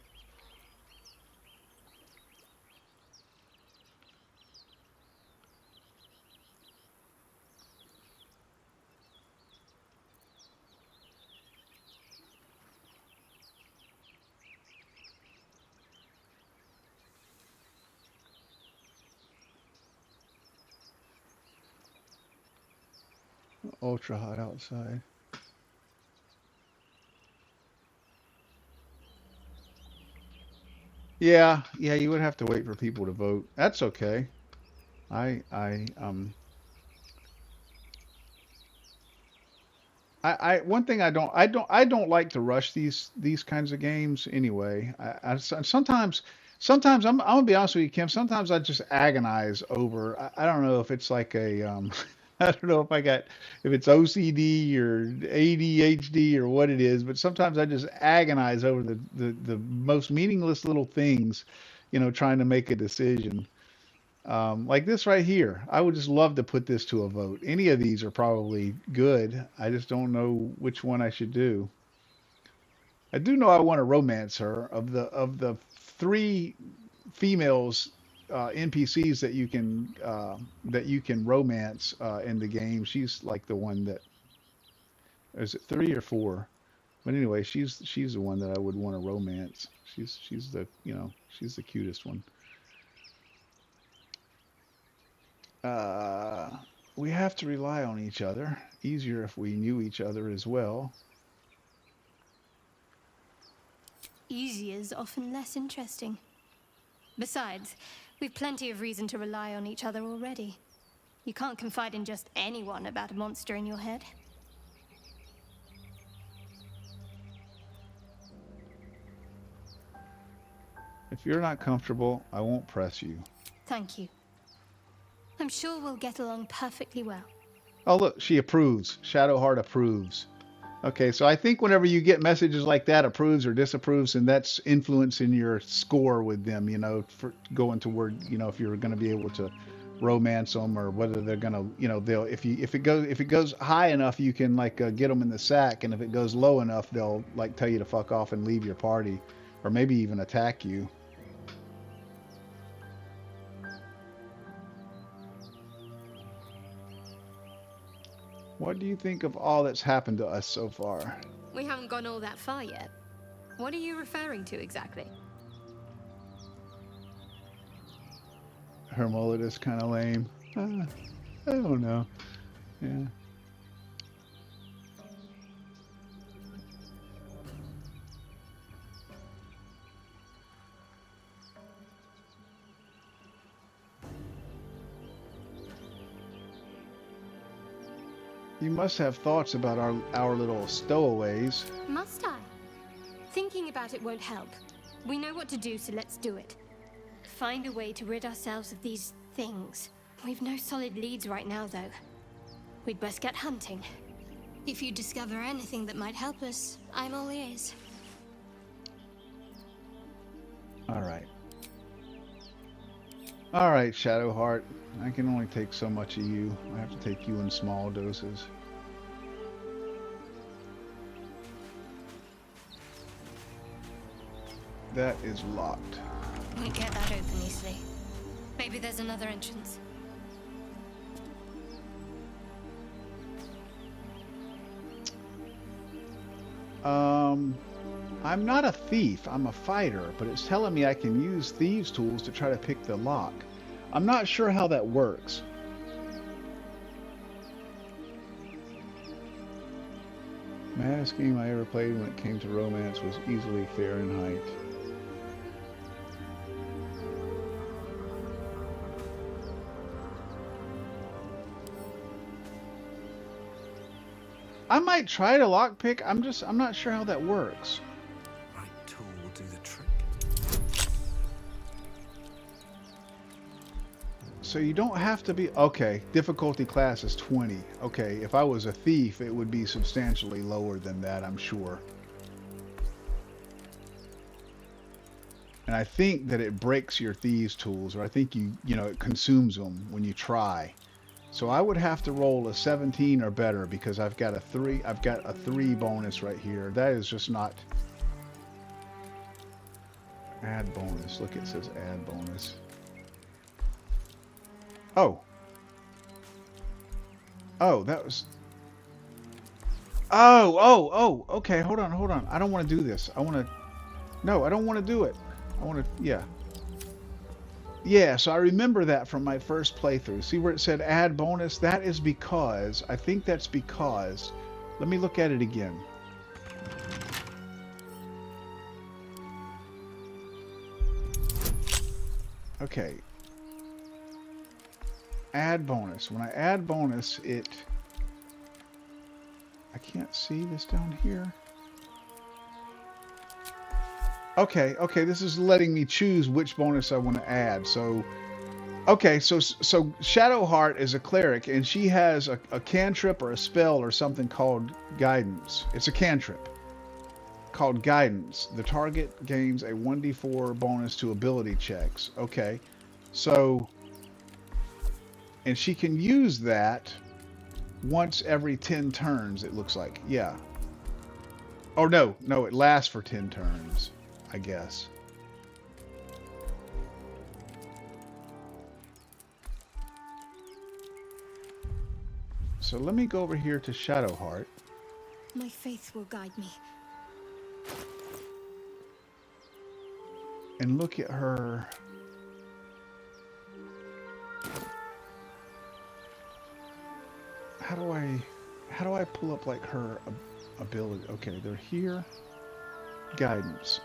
Ultra hot outside. Yeah, you would have to wait for people to vote. That's okay. I I um one thing I don't like to rush these kinds of games anyway. Sometimes I'm gonna be honest with you, Kim. Sometimes I just agonize over. I don't know if it's like a I don't know if it's OCD or ADHD or what it is, but sometimes I just agonize over the most meaningless little things, trying to make a decision. Like this right here. I would just love to put this to a vote. Any of these are probably good. I just don't know which one I should do. I do know I want to romance her. Of the 3 females NPCs that you can romance in the game, she's like the one that is it 3 or 4? But anyway, she's the one that I would want to romance. She's the cutest one. Uh, we have to rely on each other. Easier if we knew each other as well. Easy is often less interesting. Besides, we've plenty of reason to rely on each other already. You can't confide in just anyone about a monster in your head. If you're not comfortable, I won't press you. Thank you. I'm sure we'll get along perfectly well. Oh, look, she approves. Shadowheart approves. Okay, so I think whenever you get messages like that, approves or disapproves, and that's influencing your score with them, you know, for going toward, you know, if you're going to be able to romance them or whether they're going to, you know, they'll if it goes high enough, you can like get them in the sack, and if it goes low enough, they'll like tell you to fuck off and leave your party, or maybe even attack you. What do you think of all that's happened to us so far? We haven't gone all that far yet. What are you referring to exactly? Her mullet is kind of lame. I don't know. Yeah. You must have thoughts about our little stowaways. Must I? Thinking about it won't help. We know what to do, so let's do it. Find a way to rid ourselves of these things. We've no solid leads right now, though. We'd best get hunting. If you discover anything that might help us, I'm all ears. All right. All right, Shadowheart. I can only take so much of you. I have to take you in small doses. That is locked. Won't get that open easily. Maybe there's another entrance. I'm not a thief. I'm a fighter, but it's telling me I can use thieves' tools to try to pick the lock. I'm not sure how that works. Maddest game I ever played when it came to romance was easily Fahrenheit. I might try to lockpick. I'm not sure how that works. Right tool will do the trick. So you don't have to be... Okay, difficulty class is 20. Okay, if I was a thief, it would be substantially lower than that, I'm sure. And I think that it breaks your thieves' tools, or I think you know, it consumes them when you try. So I would have to roll a 17 or better because I've got a 3 bonus right here. That is just not... Add bonus. Look, it says add bonus. Oh. Oh, that was... Oh, okay, hold on. I don't want to do this. No, I don't want to do it. Yeah. Yeah, so I remember that from my first playthrough. See where it said add bonus? That is because, I think that's because, let me look at it again. Okay. Add bonus. When I add bonus, I can't see this down here. Okay, this is letting me choose which bonus I want to add. So, okay, so Shadowheart is a cleric, and she has a cantrip or a spell or something called guidance. It's a cantrip called guidance. The target gains a 1d4 bonus to ability checks. Okay, so, and she can use that once every 10 turns, it looks like. Yeah. Oh, no, it lasts for 10 turns. I guess. So let me go over here to Shadowheart. My faith will guide me. And look at her. How do I pull up like her ability? Okay, they're here. Guidance.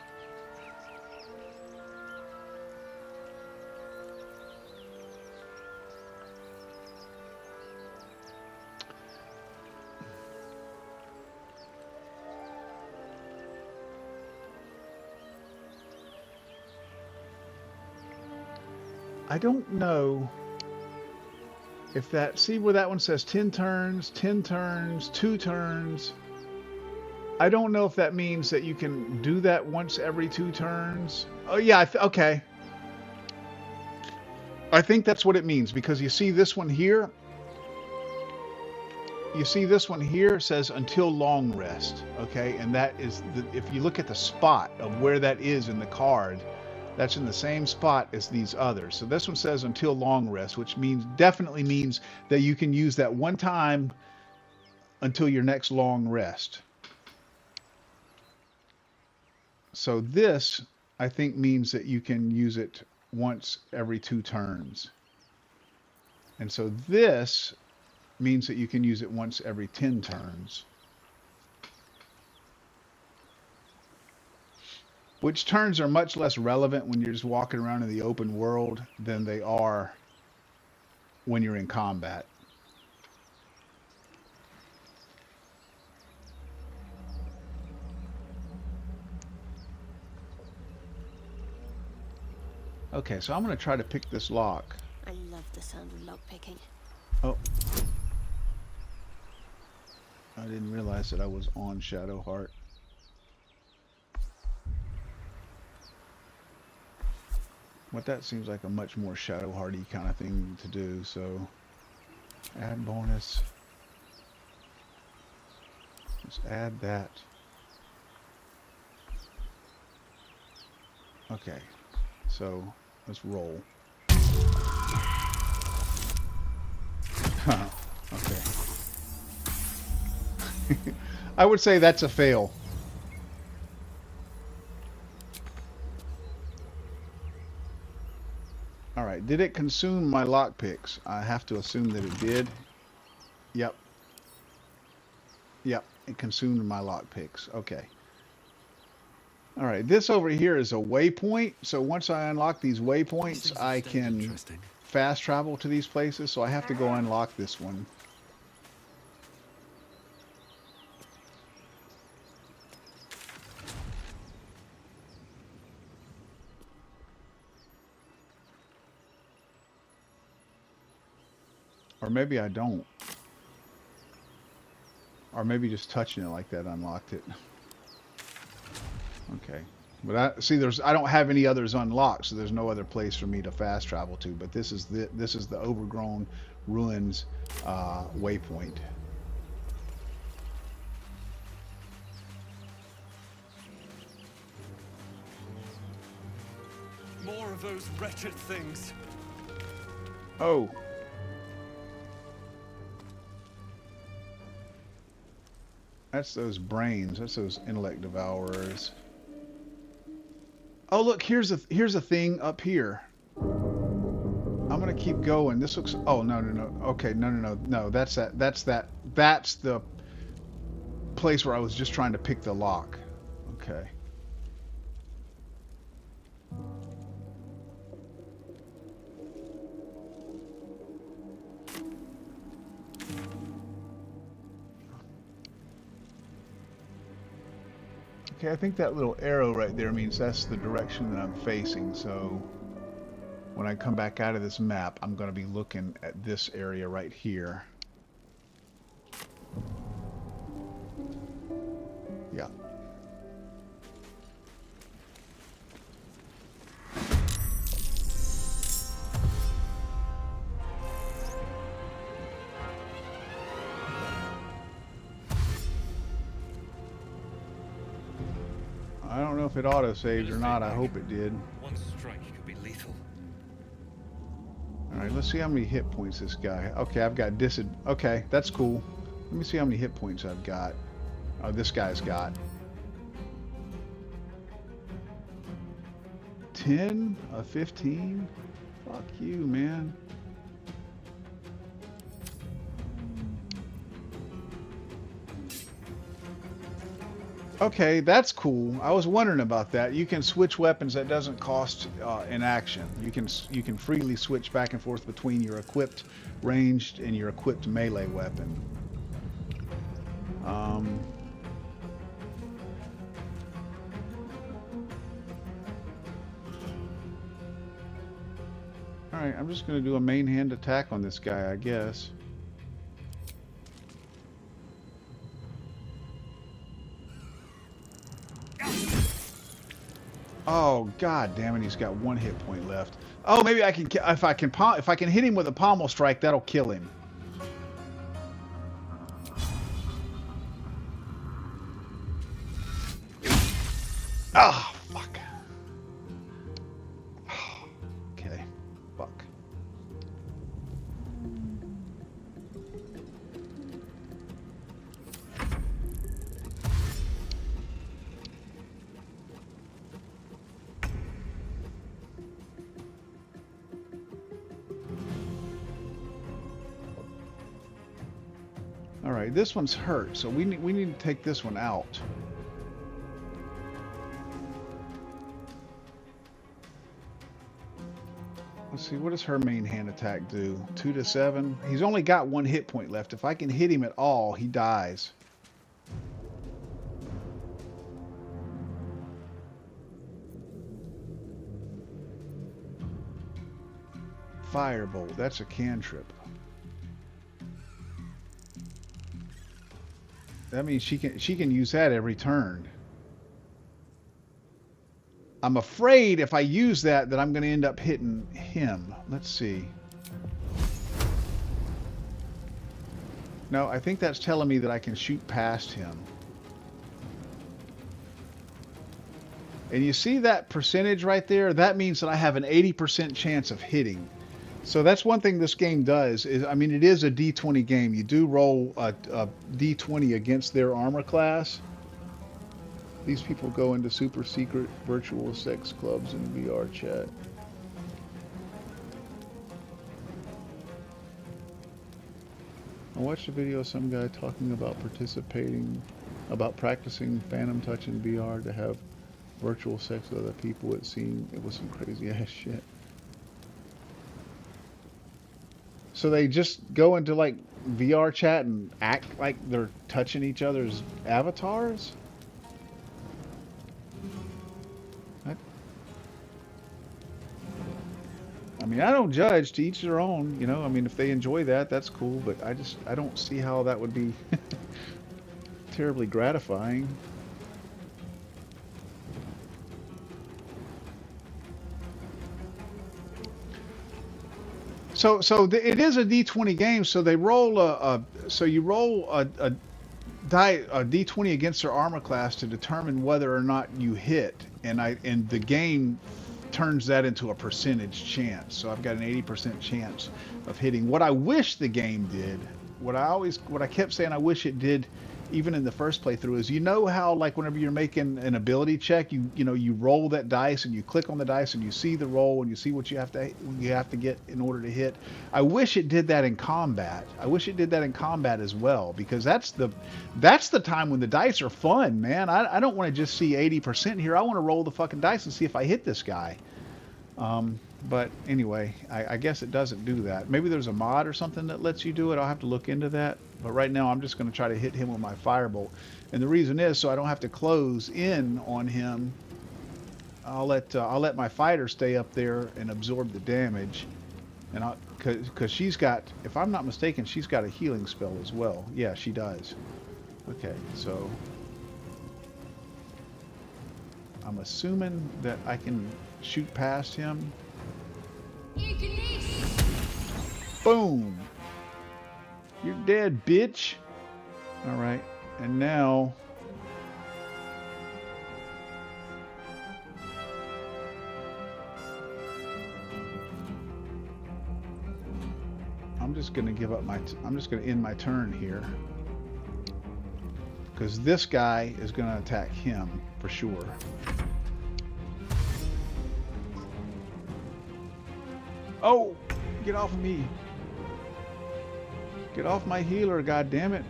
I don't know. If that, see where that one says 10 turns, 10 turns, 2 turns. I don't know if that means that you can do that once every 2 turns. Oh yeah, okay. I think that's what it means, because you see this one here. You see this one here says until long rest, okay? And that is, if you look at the spot of where that is in the card, that's in the same spot as these others. So this one says until long rest, which means, definitely means that you can use that one time until your next long rest. So this, I think, means that you can use it once every 2 turns. And so this means that you can use it once every 10 turns. Which turns are much less relevant when you're just walking around in the open world than they are when you're in combat. Okay, so I'm going to try to pick this lock. I love the sound of lockpicking. Oh. I didn't realize that I was on Shadowheart. But that seems like a much more Shadowhearty kind of thing to do, so add bonus. Let's add that. Okay, so let's roll. Okay. I would say that's a fail. Alright, did it consume my lockpicks? I have to assume that it did. Yep. Yep, it consumed my lockpicks. Okay. Alright, this over here is a waypoint. So once I unlock these waypoints, I can fast travel to these places. So I have to go unlock this one. Or maybe I don't. Or maybe just touching it like that unlocked it. Okay. But I don't have any others unlocked, so there's no other place for me to fast travel to. But this is the overgrown ruins waypoint. More of those wretched things. Oh. That's those brains. That's those intellect devourers. Oh, look, here's a thing up here. I'm gonna keep going. This looks. Oh no. Okay, no. That's the place where I was just trying to pick the lock. Okay. Okay, I think that little arrow right there means that's the direction that I'm facing, so when I come back out of this map, I'm going to be looking at this area right here. Yeah. I don't know if it auto-saved or not. I hope it did. One strike could be lethal. Alright, let's see how many hit points this guy... Okay, I've got Okay, that's cool. Let me see how many hit points I've got. Oh, this guy's got 10 of 15? Fuck you, man. Okay, that's cool. I was wondering about that. You can switch weapons that doesn't cost an action. You can freely switch back and forth between your equipped ranged and your equipped melee weapon. Alright, I'm just going to do a main hand attack on this guy, I guess. Oh, god damn it, he's got 1 hit point left. Oh, maybe I can, if I can hit him with a pommel strike, that'll kill him. Ah, fuck. Okay, fuck. All right, this one's hurt, so we need to take this one out. Let's see, what does her main hand attack do? 2 to 7. He's only got 1 hit point left. If I can hit him at all, he dies. Firebolt, that's a cantrip. That means she can use that every turn. I'm afraid if I use that I'm going to end up hitting him. Let's see. No, I think that's telling me that I can shoot past him. And you see that percentage right there? That means that I have an 80% chance of hitting. So that's one thing this game does. Is, I mean, it is a D20 game. You do roll a D20 against their armor class. These people go into super secret virtual sex clubs and VR chat. I watched a video of some guy talking about practicing phantom touch in VR to have virtual sex with other people. It was some crazy ass shit. So they just go into like VR chat and act like they're touching each other's avatars? I mean, I don't judge, to each their own, you know. I mean, if they enjoy that, that's cool, but I don't see how that would be terribly gratifying. So it is a D20 game, so they roll you roll a D20 against their armor class to determine whether or not you hit, and the game turns that into a percentage chance. So I've got an 80% chance of hitting. What I wish the game did, what I kept saying I wish it did even in the first playthrough, is, you know how like whenever you're making an ability check, you roll that dice and you click on the dice and you see the roll and you see what you have to get in order to hit. I wish it did that in combat. I wish it did that in combat as well, because that's the time when the dice are fun, man. I don't want to just see 80% here. I want to roll the fucking dice and see if I hit this guy. But anyway, I guess it doesn't do that. Maybe there's a mod or something that lets you do it. I'll have to look into that. But right now, I'm just going to try to hit him with my firebolt. And the reason is so I don't have to close in on him. I'll let my fighter stay up there and absorb the damage. And because she's got, if I'm not mistaken, she's got a healing spell as well. Yeah, she does. Okay, so I'm assuming that I can shoot past him. Boom! You're dead, bitch! Alright, and now I'm just gonna give up I'm just gonna end my turn here, because this guy is gonna attack him for sure. Oh, get off of me. Get off my healer, goddammit.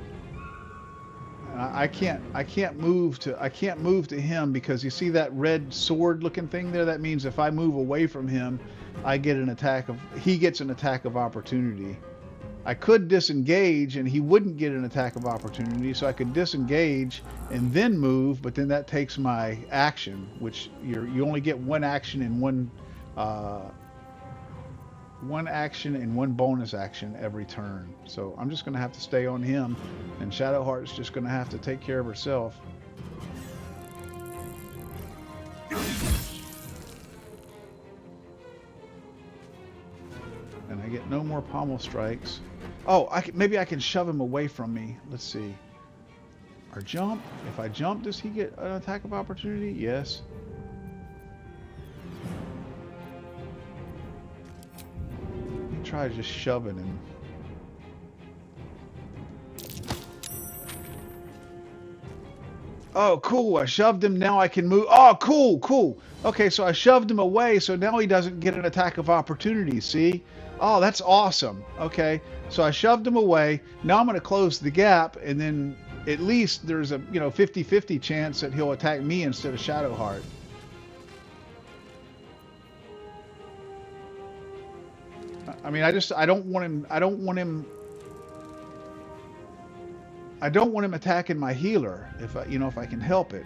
I can't move to him, because you see that red sword looking thing there? That means if I move away from him, he gets an attack of opportunity. I could disengage and he wouldn't get an attack of opportunity, so I could disengage and then move, but then that takes my action, which you only get one action in one one action and one bonus action every turn. So I'm just going to have to stay on him, and Shadowheart's just going to have to take care of herself. And I get no more pommel strikes. Oh, maybe I can shove him away from me. Let's see. Or jump. If I jump, does he get an attack of opportunity? Yes. Try just shoving him. Oh, cool. I shoved him. Now I can move. Oh, cool, cool. Okay, so I shoved him away, so now he doesn't get an attack of opportunity, see? Oh, that's awesome. Okay, so I shoved him away. Now I'm going to close the gap, and then at least there's a 50-50 chance that he'll attack me instead of Shadowheart. I mean, I don't want him attacking my healer if I can help it.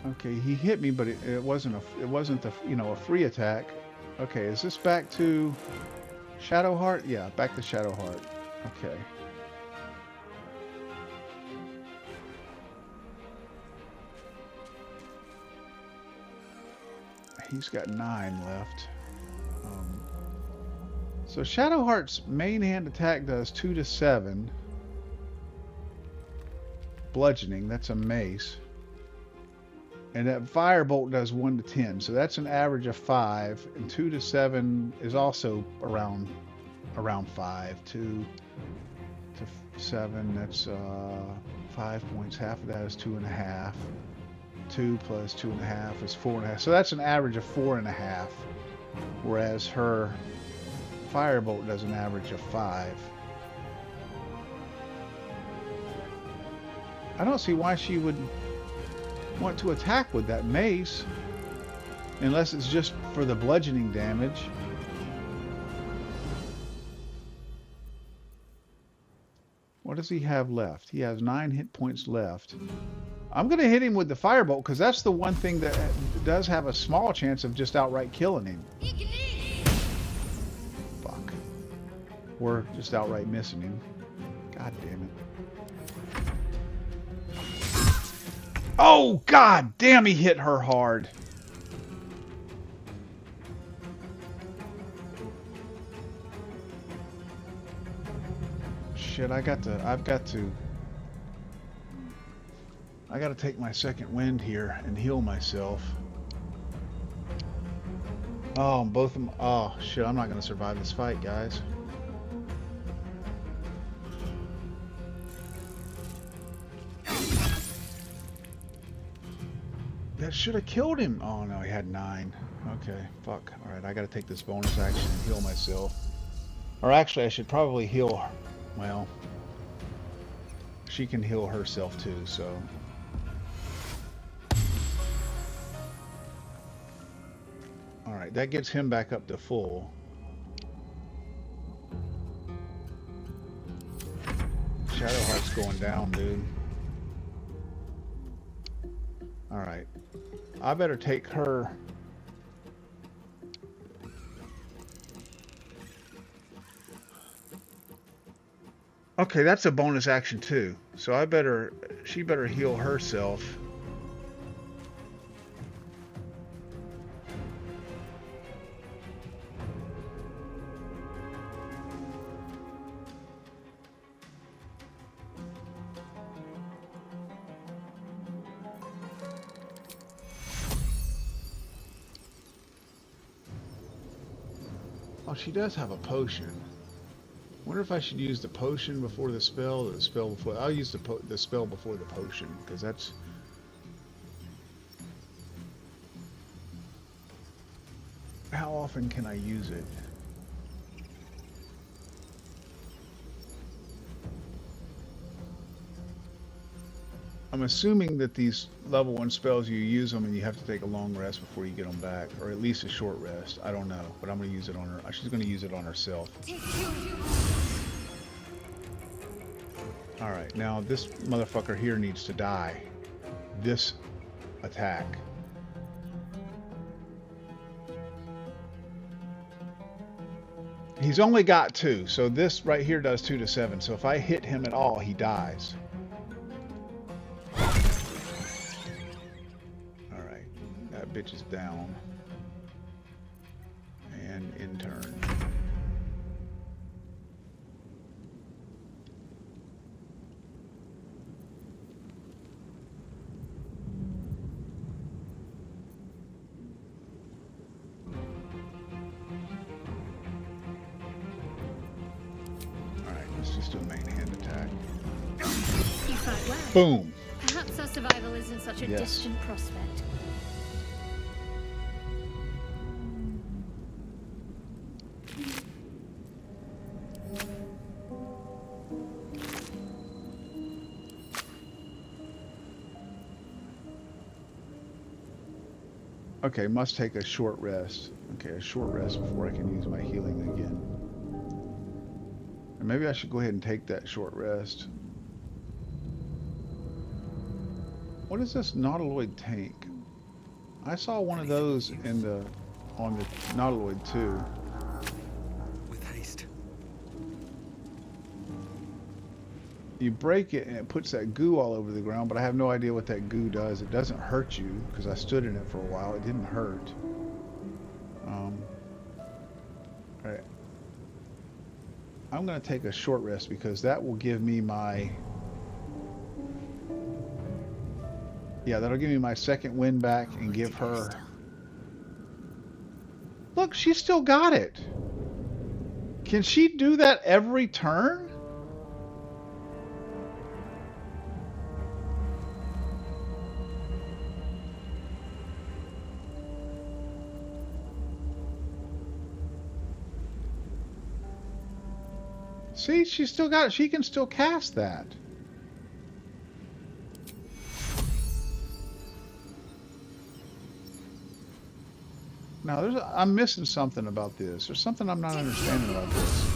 Okay, he hit me, but it wasn't a free attack. Okay, is this back to Shadowheart? Yeah, back to Shadowheart. Okay. He's got 9 left. So Shadowheart's main hand attack does 2 to 7. Bludgeoning, that's a mace. And that firebolt does 1 to 10. So that's an average of 5. And 2 to 7 is also around 5. 2 to 7, that's 5 points. Half of that is 2.5. 2 plus 2.5 is 4.5. So that's an average of 4.5. Whereas her firebolt does an average of 5. I don't see why she would want to attack with that mace. Unless it's just for the bludgeoning damage. What does he have left? He has 9 hit points left. I'm going to hit him with the firebolt because that's the one thing that does have a small chance of just outright killing him. Fuck. Or just outright missing him. God damn it. Oh, god damn, he hit her hard. Shit, I've got to take my second wind here and heal myself. Oh, both of them. Oh, shit, I'm not going to survive this fight, guys. That should have killed him. Oh, no, he had 9. Okay, fuck. Alright, I got to take this bonus action and heal myself. Or actually, I should probably heal her. Well, she can heal herself too, so... Alright, that gets him back up to full. Shadowheart's going down, dude. Alright. I better take her... Okay, that's a bonus action too. So she better heal herself. Oh, she does have a potion. Wonder if I should use the potion before the spell, or the spell before... I'll use the spell before the potion, because that's... How often can I use it? I'm assuming that these level 1 spells, you use them and you have to take a long rest before you get them back, or at least a short rest. I don't know, but I'm going to use it on her. She's going to use it on herself. Alright, now this motherfucker here needs to die. This attack. He's only got 2, so this right here does 2 to 7. So if I hit him at all, he dies. Alright, that bitch is down. And in turn. Just do a main hand attack. You fight well. Boom. Perhaps our survival isn't such a distant prospect. Okay, must take a short rest. Okay, a short rest before I can use my healing again. And maybe I should go ahead and take that short rest. What is this nautiloid tank? I saw one of those in the on the nautiloid too. With haste. You break it and it puts that goo all over the ground, but I have no idea what that goo does. It doesn't hurt you because I stood in it for a while. It didn't hurt. Alright. I'm going to take a short rest because that will give me my... Yeah, that'll give me my second wind back and give her... Look, she still got it. Can she do that every turn? See, she still got it. She can still cast that. Now, I'm missing something about this. There's something I'm not understanding about this.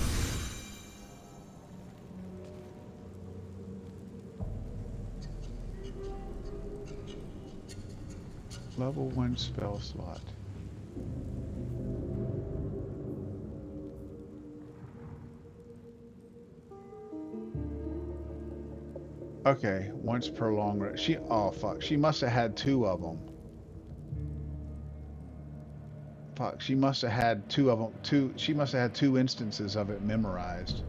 Level 1 spell slot. Okay, once per long rest. Oh fuck, she must have had 2 of them. Fuck, she must have had 2 of them. She must have had 2 instances of it memorized.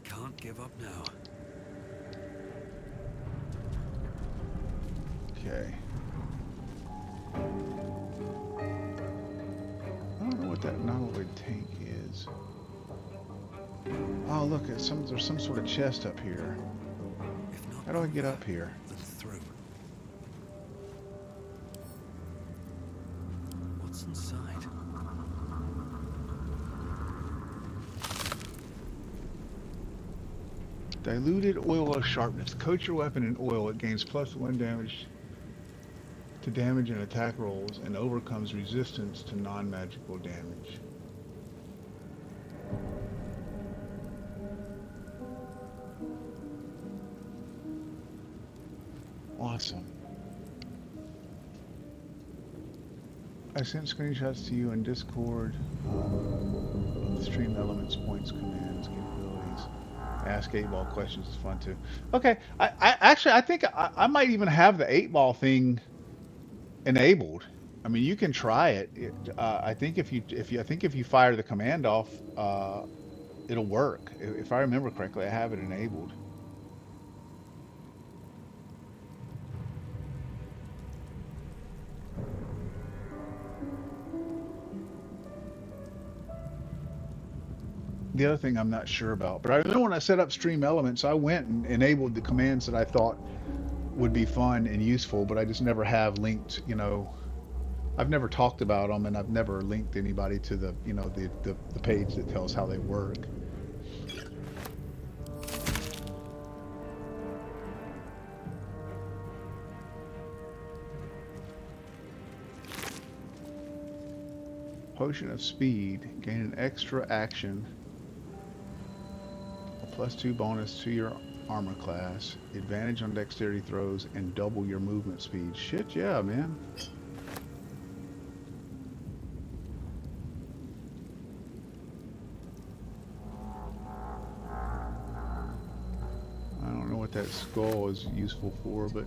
Can't give up now. Okay. I don't know what that nautiloid tank is. Oh, look, there's some sort of chest up here. If not, How do I get up here? then through. What's inside? Diluted oil of sharpness. Coat your weapon in oil. It gains +1 damage to damage and attack rolls and overcomes resistance to non-magical damage. Awesome. I sent screenshots to you in Discord of the Stream Elements, points, commands, capabilities. Ask 8-ball questions is fun too. Okay, I actually I think I might even have the 8-ball thing enabled. I mean, you can try it. I think if you fire the command off, it'll work. If I remember correctly, I have it enabled. The other thing I'm not sure about, but I know when I set up Stream Elements, I went and enabled the commands that I thought would be fun and useful, but I just never have linked, you know, I've never talked about them, and I've never linked anybody to the, you know, the page that tells how they work. Potion of speed. Gain an extra action. A +2 bonus to your armor class. Advantage on dexterity throws and double your movement speed. Shit, yeah, man. I don't know what that skull is useful for, but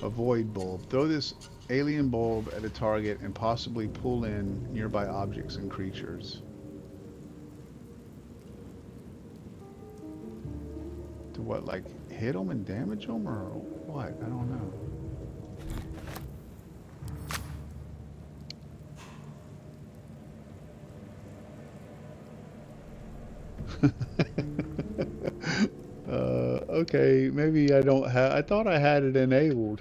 a void bulb. Throw this alien bulb at a target and possibly pull in nearby objects and creatures. To what, like hit them and damage them, or what? I don't know. Okay, maybe I don't have. I thought I had it enabled.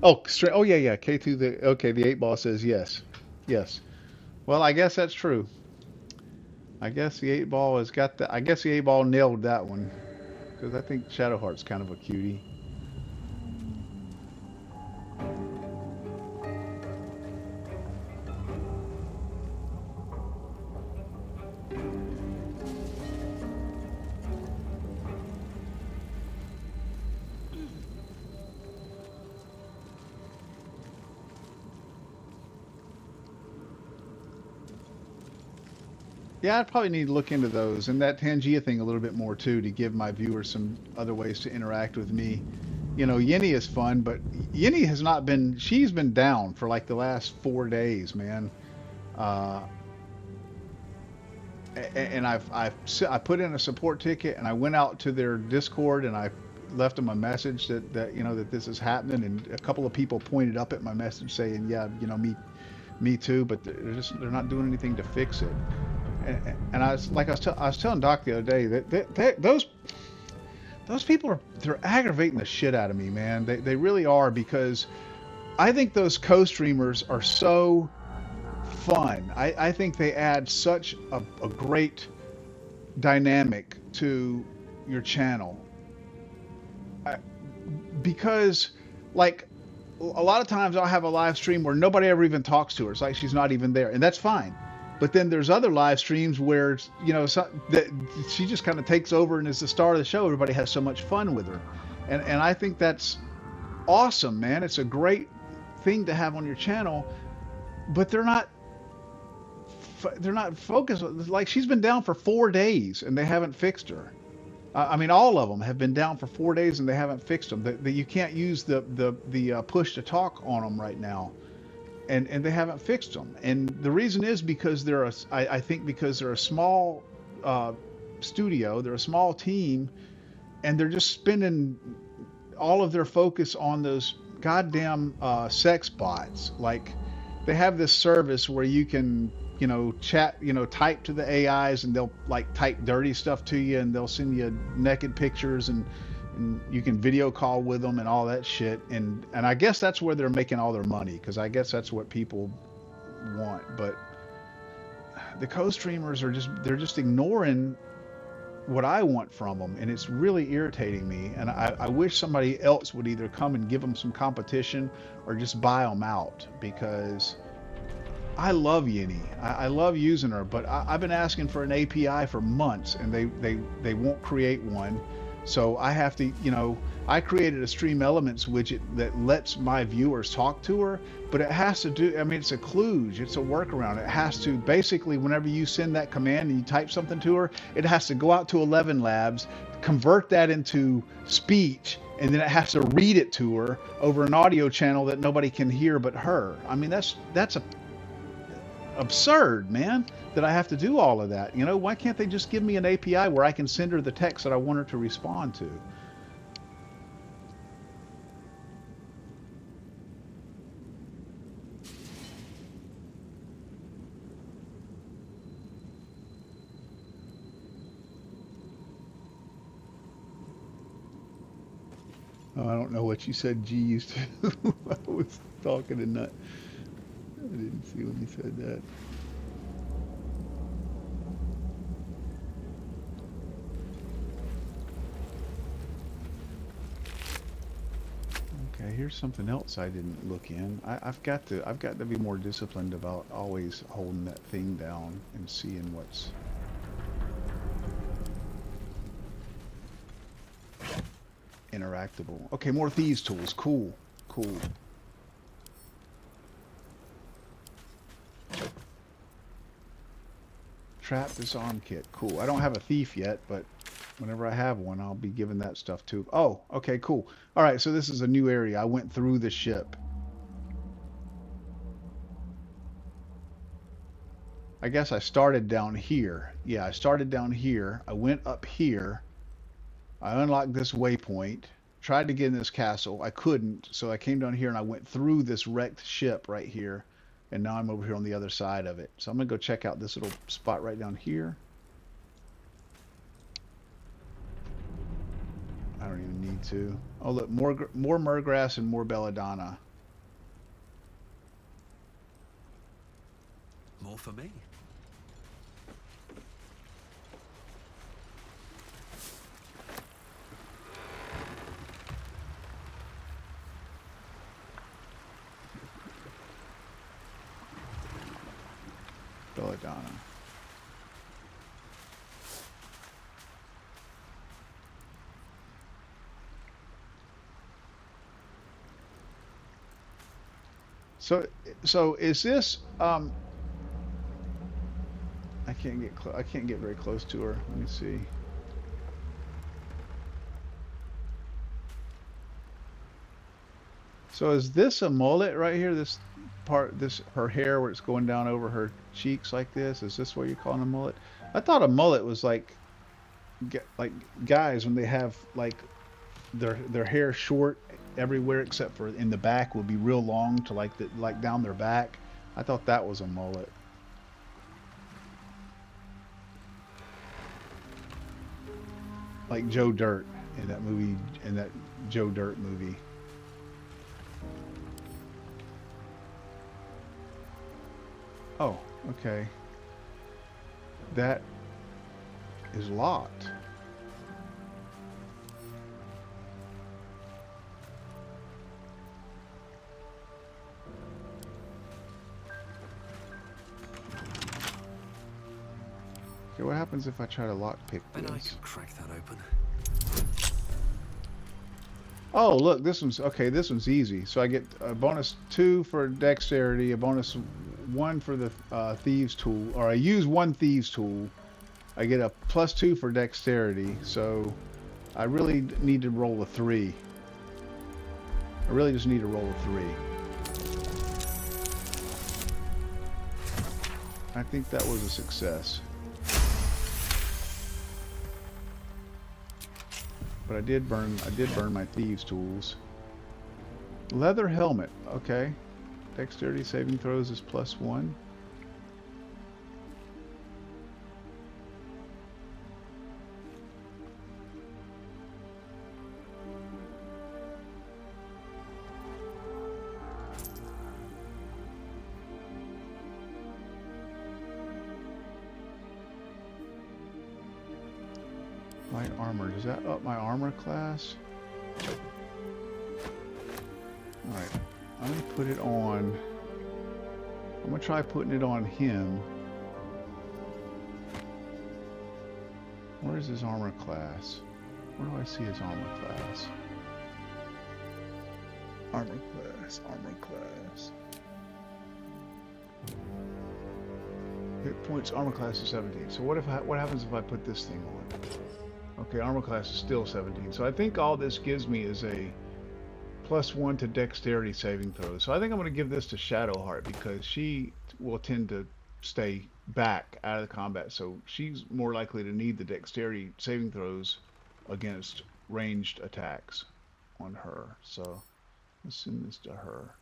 Oh, oh yeah, yeah. K2 the okay. The 8-ball says yes, yes. Well, I guess that's true. I guess the 8-ball has got the. I guess the 8-ball nailed that one, because I think Shadowheart's kind of a cutie. Yeah, I'd probably need to look into those and that Tangia thing a little bit more too, to give my viewers some other ways to interact with me. You know, Yenny is fun, but Yenny has not been, she's been down for like the last 4 days, man. And I put in a support ticket, and I went out to their Discord and I left them a message that you know that this is happening, and a couple of people pointed up at my message saying, yeah, you know, me too, but they're not doing anything to fix it. And I was telling Doc the other day that those people they're aggravating the shit out of me, man. They really are, because I think those co-streamers are so fun. I think they add such a great dynamic to your channel. Because like a lot of times I'll have a live stream where nobody ever even talks to her. It's like she's not even there, and that's fine. But then there's other live streams where, you know, that she just kind of takes over and is the star of the show. Everybody has so much fun with her. And I think that's awesome, man. It's a great thing to have on your channel, but they're not focused. Like, she's been down for 4 days and they haven't fixed her. I mean, all of them have been down for 4 days and they haven't fixed them. You can't use the push to talk on them right now. And they haven't fixed them, and the reason is because I think because they're a small studio, they're a small team, and they're just spending all of their focus on those goddamn sex bots. Like, they have this service where you can, you know, chat, you know, type to the AIs, and they'll like type dirty stuff to you, and they'll send you naked pictures, and you can video call with them and all that shit, and I guess that's where they're making all their money, because I guess that's what people want. But the co-streamers are just ignoring what I want from them, and it's really irritating me. And I wish somebody else would either come and give them some competition or just buy them out, because I love Yenny. I love using her, but I've been asking for an API for months, and they won't create one. So I have to, you know, I created a Stream Elements widget that lets my viewers talk to her, but it has to do, I mean, it's a kludge, it's a workaround. It has to, basically, whenever you send that command and you type something to her, it has to go out to 11 Labs, convert that into speech, and then it has to read it to her over an audio channel that nobody can hear but her. I mean, that's absurd, man, that I have to do all of that. You know, why can't they just give me an API where I can send her the text that I want her to respond to? Oh, I don't know what you said, G used to. I was talking and not. I didn't see when you said that. Okay, here's something else I didn't look in. I've got to be more disciplined about always holding that thing down and seeing what's interactable. Okay, more thieves tools. Cool. Cool. Trap disarm kit. Cool. I don't have a thief yet, but whenever I have one, I'll be giving that stuff too. Oh, okay, cool. All right, so this is a new area. I went through the ship. I guess I started down here. Yeah, I started down here. I went up here. I unlocked this waypoint. Tried to get in this castle. I couldn't, so I came down here and I went through this wrecked ship right here. And now I'm over here on the other side of it. So I'm going to go check out this little spot right down here. I don't even need to. Oh, look, more murgrass and more belladonna. More for me. Belladonna. So is this I can't get very close to her. Let me see. So is this a mullet right here? This part, this her hair where it's going down over her cheeks like this? Is this what you're calling a mullet? I thought a mullet was like guys when they have like their hair short everywhere except for in the back would be real long to like down their back. I thought that was a mullet. Like Joe Dirt in that movie, in that Joe Dirt movie. Oh, okay. That is locked. Okay, what happens if I try to lockpick Bet I this? can crack that open. Oh, look, this one's okay. This one's easy. So I get a bonus 2 for dexterity, a bonus 1 for the thieves tool, or I use 1 thieves tool. I get a +2 for dexterity. So I really need to roll a 3. I really just need to roll a 3. I think that was a success. But I did burn my thieves tools. Leather helmet, okay. Dexterity saving throws is +1. Light armor, does that up my armor class? Alright, I'm gonna put it on. I'm gonna try putting it on him. Where's his armor class? Where do I see his armor class? Armor class, armor class. Hit points, armor class is 17. So what happens if I put this thing on? Okay, armor class is still 17. So I think all this gives me is a +1 to dexterity saving throws. So I think I'm going to give this to Shadowheart because she will tend to stay back out of the combat. So she's more likely to need the dexterity saving throws against ranged attacks on her. So let's send this to her.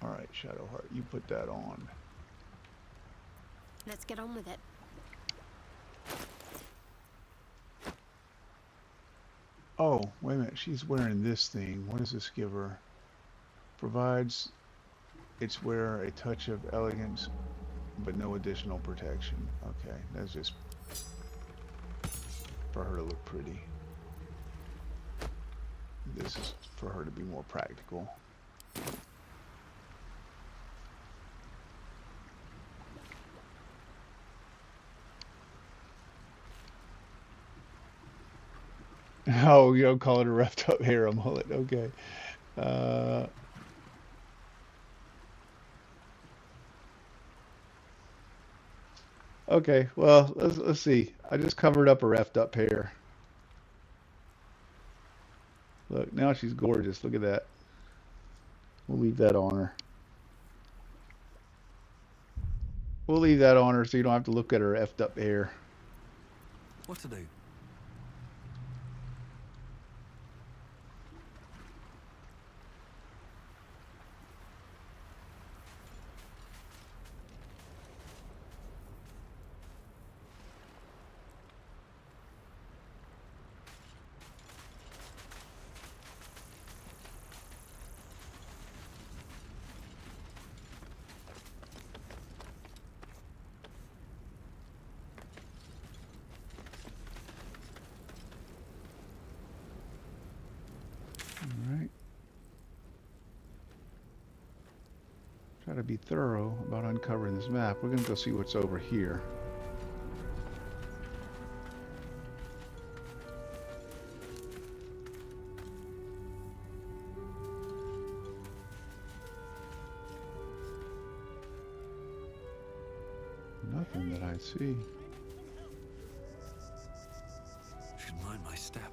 Alright, Shadowheart, you put that on. Let's get on with it. Oh, wait a minute, she's wearing this thing. What does this give her? Provides its wearer a touch of elegance, but no additional protection. Okay, that's just for her to look pretty. This is for her to be more practical. Oh, you don't call it a roughed up hair, a mullet. Okay. Uh, okay. Well, let's see. I just covered up a roughed up hair. Look, now she's gorgeous. Look at that. We'll leave that on her. We'll leave that on her so you don't have to look at her effed up hair. What to do? All right. Try to be thorough about uncovering this map. We're going to go see what's over here. Nothing that I see. Should mind my step.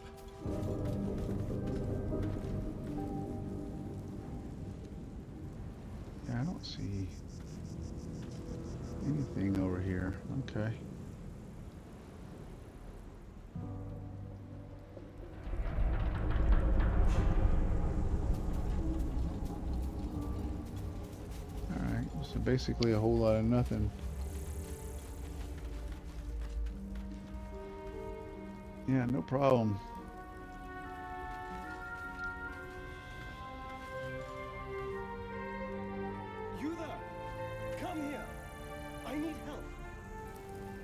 Yeah, I don't see anything over here. Okay. Alright, so basically a whole lot of nothing. Yeah, no problem. You there? Come here. I need help.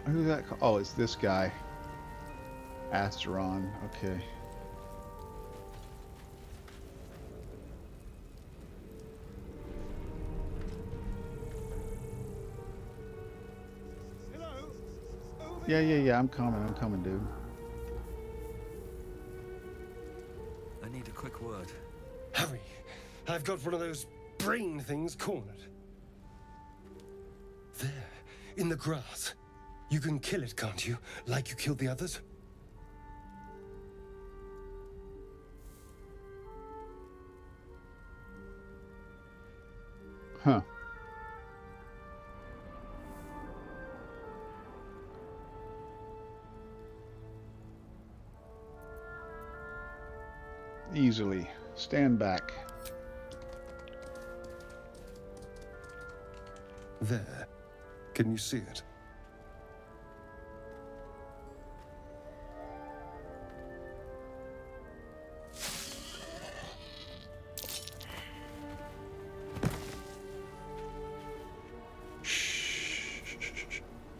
Who's that? Oh, it's this guy. Asteron. Okay. Hello? Over Yeah. I'm coming, dude. I need a quick word. Hurry. I've got one of those brain things cornered. There, in the grass. You can kill it, can't you? Like you killed the others? Huh. Easily. Stand back. There. Can you see it?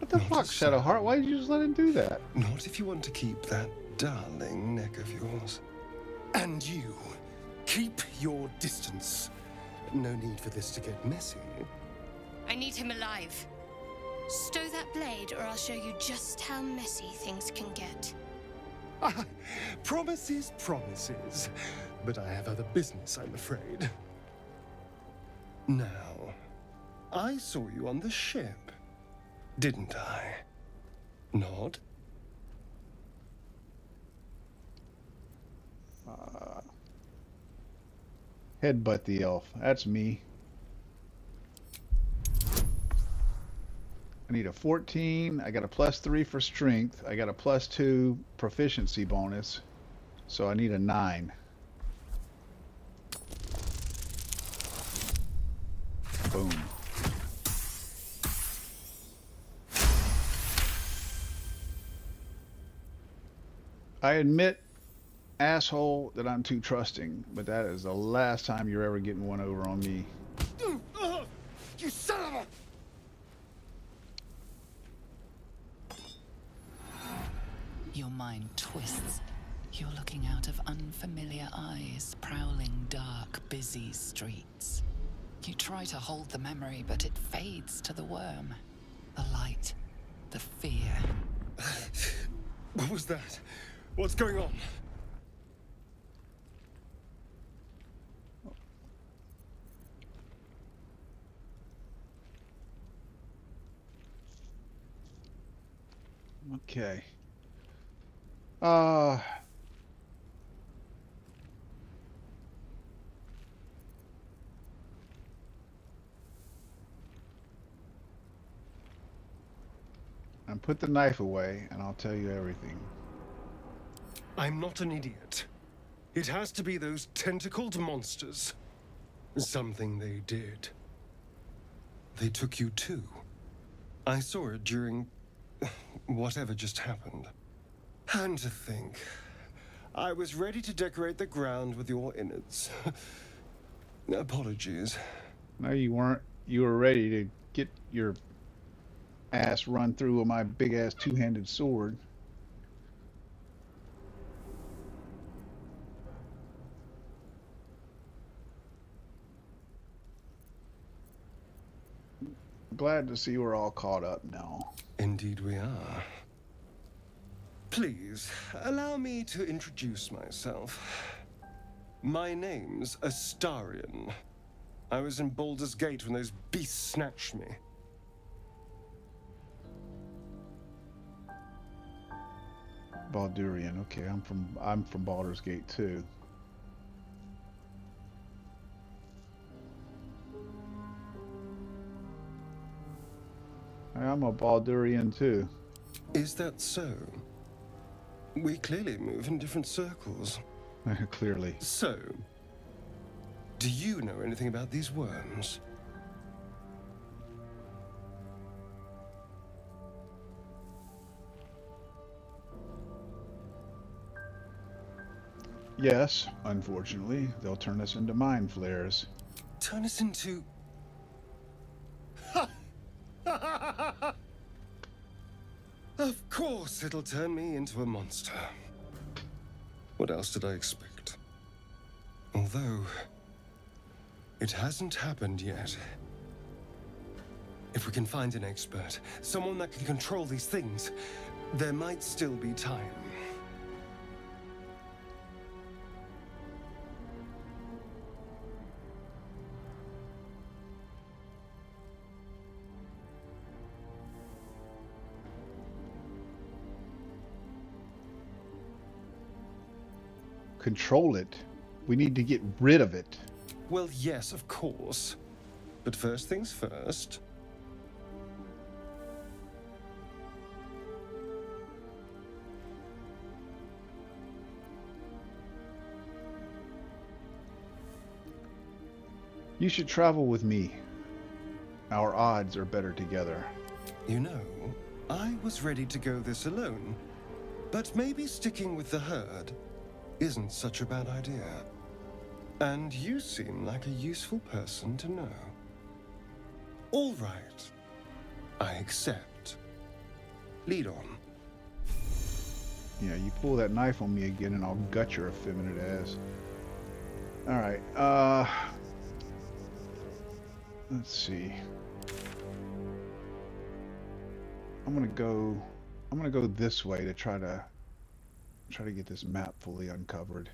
What the fuck, Shadowheart? Why did you just let him do that? Not if you want to keep that darling neck of yours. And you, keep your distance. No need for this to get messy. I need him alive. Stow that blade, or I'll show you just how messy things can get. Promises, promises. But I have other business, I'm afraid. Now, I saw you on the ship, didn't I? Nod? Headbutt the elf. That's me. I need a 14. I got a +3 for strength. I got a +2 proficiency bonus. So I need a 9. Boom. I admit, asshole, that I'm too trusting, but that is the last time you're ever getting one over on me. You son of a... Your mind twists. You're looking out of unfamiliar eyes, prowling dark, busy streets. You try to hold the memory, but it fades to the worm. The light, the fear. What was that? What's going on? Okay. And put the knife away, and I'll tell you everything. I'm not an idiot. It has to be those tentacled monsters. Something they did. They took you too. I saw it during whatever just happened. And to think, I was ready to decorate the ground with your innards. Apologies. No, you weren't. You were ready to get your ass run through with my big ass two-handed sword. Glad to see we're all caught up now. Indeed we are. Please, allow me to introduce myself. My name's Astarion. I was in Baldur's Gate when those beasts snatched me. Baldurian. Okay, I'm from Baldur's Gate too. I'm a Baldurian too. Is that so? We clearly move in different circles. Clearly. So, do you know anything about these worms? Yes, unfortunately, they'll turn us into mind flares. Turn us into... Of course it'll turn me into a monster. What else did I expect? Although, it hasn't happened yet. If we can find an expert, someone that can control these things, there might still be time. Control it. We need to get rid of it. Well, yes, of course. But first things first. You should travel with me. Our odds are better together. You know, I was ready to go this alone. But maybe sticking with the herd isn't such a bad idea. And you seem like a useful person to know. All right. I accept. Lead on. Yeah, you pull that knife on me again and I'll gut your effeminate ass. Alright, let's see. I'm gonna go this way to try to get this map fully uncovered.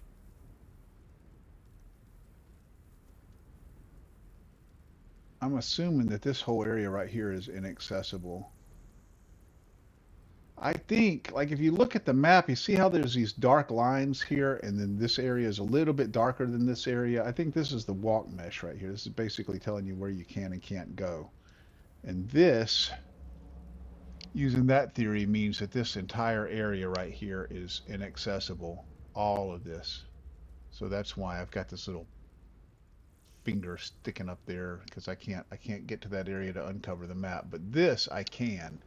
I'm assuming that this whole area right here is inaccessible. I think, like, if you look at the map, you see how there's these dark lines here, and then this area is a little bit darker than this area. I think this is the walk mesh right here. This is basically telling you where you can and can't go. And this, using that theory, means that this entire area right here is inaccessible. All of this. So that's why I've got this little finger sticking up there, because I can't get to that area to uncover the map. But this I can.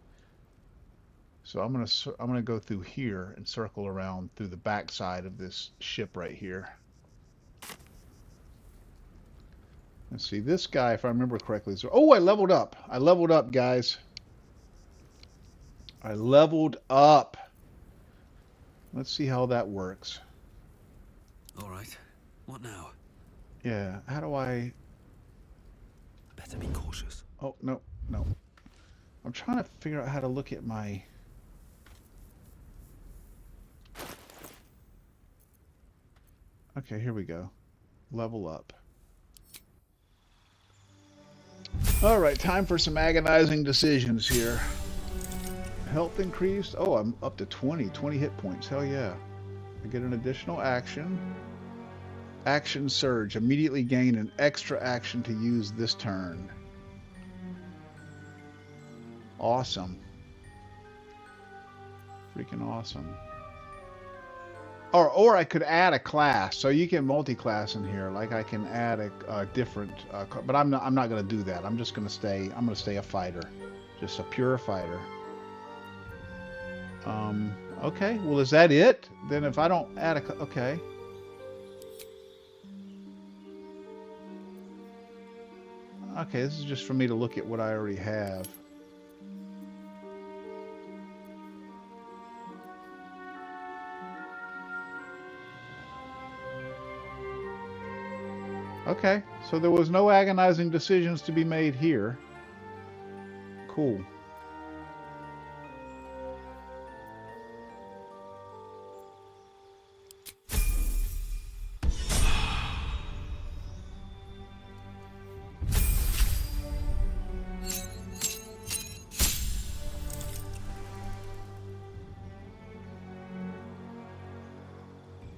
So I'm gonna go through here and circle around through the back side of this ship right here. Let's see, this guy, if I remember correctly, is... Oh, I leveled up. I leveled up, guys. I leveled up. Let's see how that works. All right. What now? Yeah, how do I... Better be cautious. Oh, no, no. I'm trying to figure out how to look at my... Okay, here we go. Level up. All right, time for some agonizing decisions here. Health increased. Oh, I'm up to 20 hit points. Hell yeah. I get an additional action. Action surge. Immediately gain an extra action to use this turn. Awesome. Freaking awesome. Or I could add a class. So you can multi-class in here. Like I can add a different. But I'm not going to do that. I'm just going to stay. I'm going to stay a fighter, just a pure fighter. Okay. Well, is that it? Then if I don't add a. Okay. Okay. This is just for me to look at what I already have. Okay, so there was no agonizing decisions to be made here. Cool.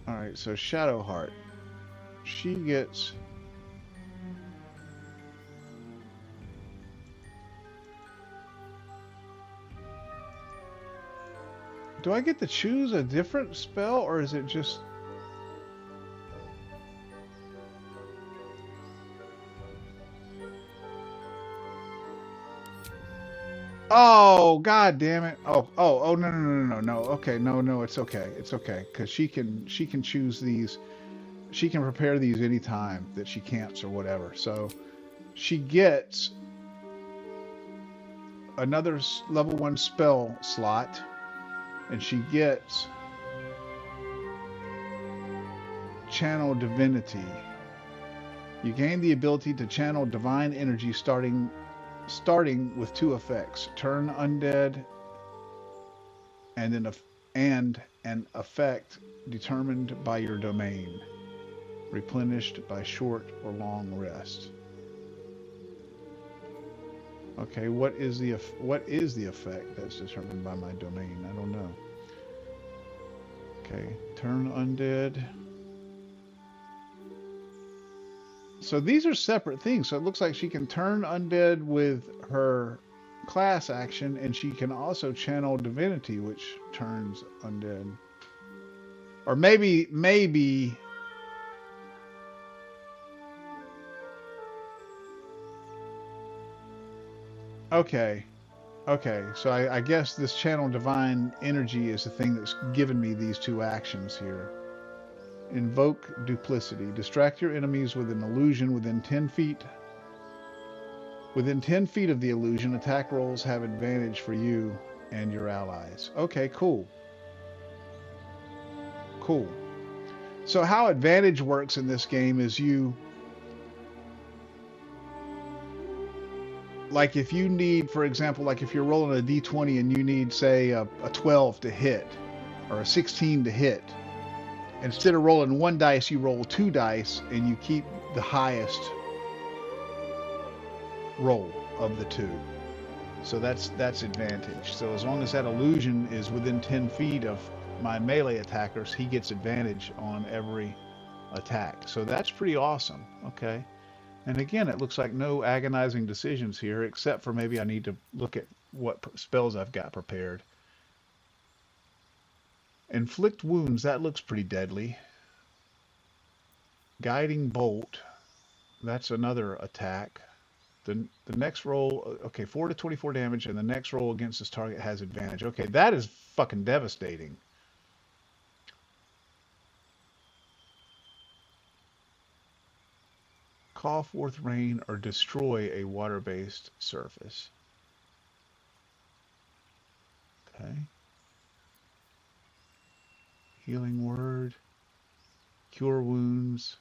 All right, so Shadowheart. She gets... Do I get to choose a different spell, or is it just... Oh, god damn it. Oh, no. Okay, no, it's okay. It's okay, because she can choose these. She can prepare these anytime that she camps or whatever. So she gets another level 1 spell slot. And she gets Channel Divinity. You gain the ability to channel divine energy starting with 2 effects. Turn undead and an effect determined by your domain. Replenished by short or long rest. Okay, what is the effect that's determined by my domain? I don't know. Okay, turn undead. So these are separate things. So it looks like she can turn undead with her class action, and she can also channel divinity, which turns undead. Or maybe okay, so I guess this channel divine energy is the thing that's given me these 2 actions here. Invoke duplicity. Distract your enemies with an illusion within 10 feet. Within 10 feet of the illusion, attack rolls have advantage for you and your allies. Okay, cool. Cool. So how advantage works in this game is like if you need, for example, like if you're rolling a d20 and you need, say, a 12 to hit or a 16 to hit, instead of rolling 1 dice, you roll 2 dice and you keep the highest roll of the 2. So that's advantage. So as long as that illusion is within 10 feet of my melee attackers, he gets advantage on every attack. So that's pretty awesome. Okay. And again, it looks like no agonizing decisions here, except for maybe I need to look at what spells I've got prepared. Inflict wounds, that looks pretty deadly. Guiding bolt, that's another attack. The next roll, okay, 4 to 24 damage, and the next roll against this target has advantage. Okay, that is fucking devastating. Call forth rain or destroy a water-based surface. Okay. Healing word. Cure wounds.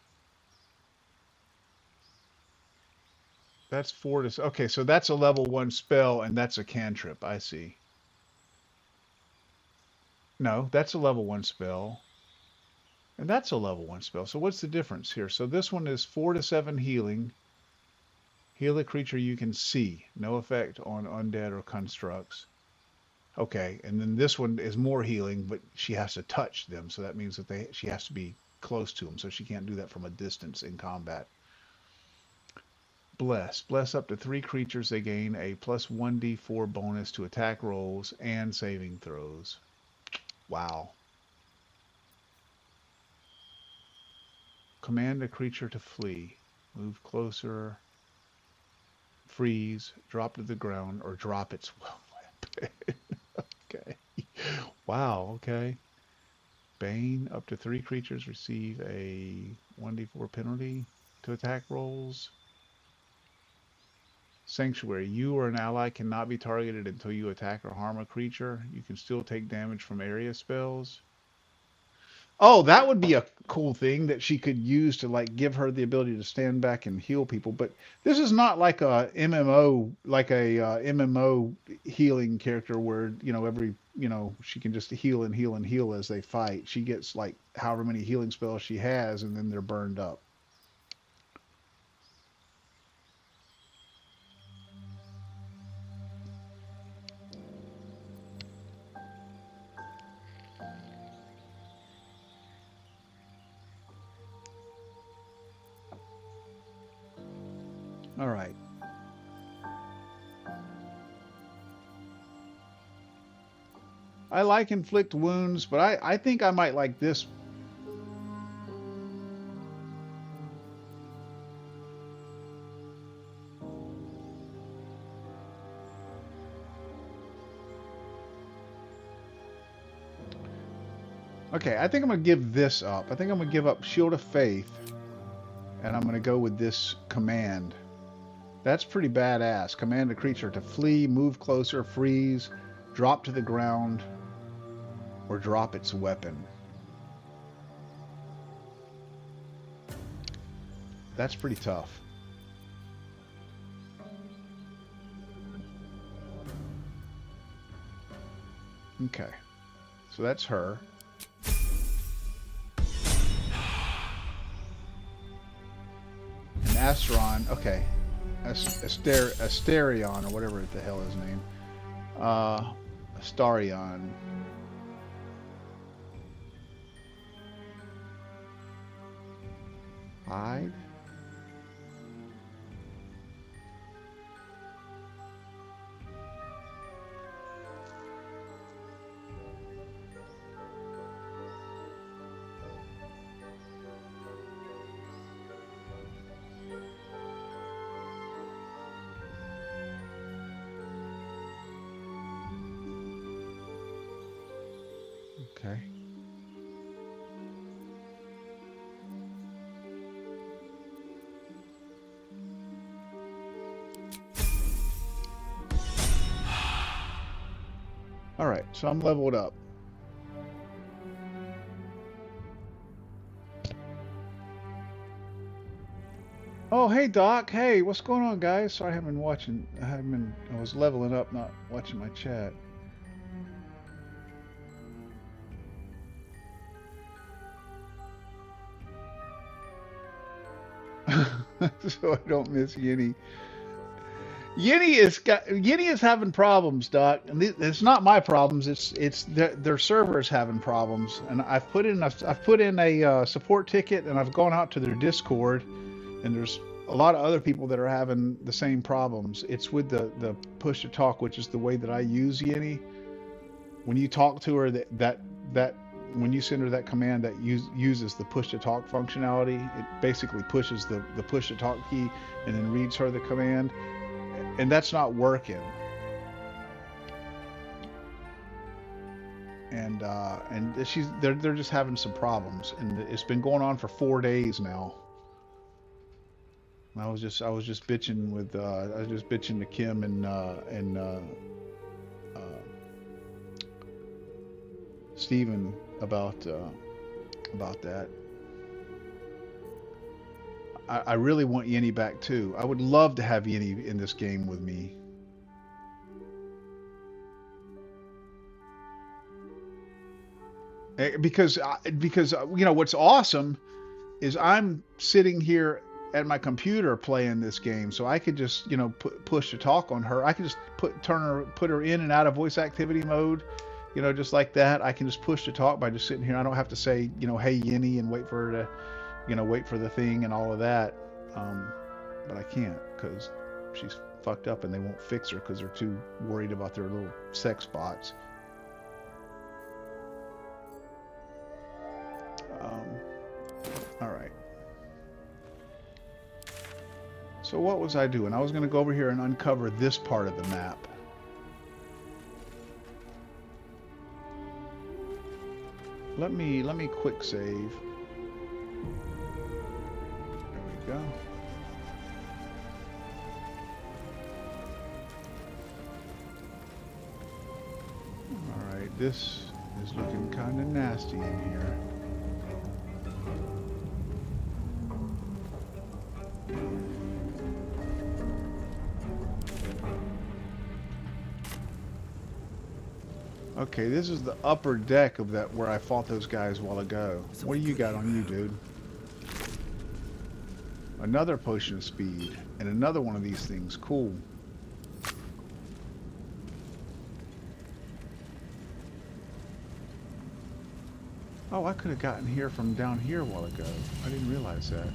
That's 4 to... Okay, so that's a level 1 spell, and that's a cantrip. I see. No, that's a level 1 spell. And that's a level 1 spell. So what's the difference here? So this one is 4 to 7 healing. Heal a creature you can see. No effect on undead or constructs. Okay, and then this one is more healing, but she has to touch them. So that means that she has to be close to them. So she can't do that from a distance in combat. Bless. Bless up to 3 creatures. They gain a plus 1d4 bonus to attack rolls and saving throws. Wow. Command a creature to flee. Move closer. Freeze. Drop to the ground or drop its weapon. Okay. Wow. Okay. Bane. Up to 3 creatures receive a 1d4 penalty to attack rolls. Sanctuary. You or an ally cannot be targeted until you attack or harm a creature. You can still take damage from area spells. Oh, that would be a cool thing that she could use to like give her the ability to stand back and heal people. But this is not like a MMO, like a MMO healing character where, you know, she can just heal and heal and heal as they fight. She gets like however many healing spells she has, and then they're burned up. All right. I like inflict wounds, but I think I might like this. Okay, I think I'm going to give this up. I think I'm going to give up Shield of Faith, and I'm going to go with this command. That's pretty badass. Command a creature to flee, move closer, freeze, drop to the ground, or drop its weapon. That's pretty tough. Okay. So that's her. And Asteron, okay. Asterion, or whatever the hell his name. Astarion. Hide. Okay. All right, so I'm leveled up. Oh, hey Doc. Hey, what's going on, guys? Sorry, I haven't been watching. I was leveling up, not watching my chat. So I don't miss Yinny. Yinny is having problems, Doc. And it's not my problems. It's their servers having problems. And I've put in a support ticket, and I've gone out to their Discord, and there's a lot of other people that are having the same problems. It's with the push to talk, which is the way that I use Yinny. When you talk to her, that when you send her that command that uses the push to talk functionality, it basically pushes the push to talk key and then reads her the command, and that's not working. And they're just having some problems, and it's been going on for 4 days now. I was just bitching with I was just bitching to Kim and Steven about that. I really want Yenny back too. I would love to have Yenny in this game with me. Because you know what's awesome is I'm sitting here at my computer playing this game, so I could just push to talk on her. I can just put her in and out of voice activity mode, just like that. I can just push to talk by just sitting here. I don't have to say hey Yenny and wait for her to wait for the thing and all of that. But I can't because she's fucked up and they won't fix her because they're too worried about their little sex bots. All right. So what was I doing? I was going to go over here and uncover this part of the map. Let me quick save. There we go. All right, this is looking kind of nasty in here. Okay, this is the upper deck of that where I fought those guys a while ago. What do you got on you, dude? Another potion of speed and another one of these things. Cool. Oh, I could have gotten here from down here a while ago. I didn't realize that.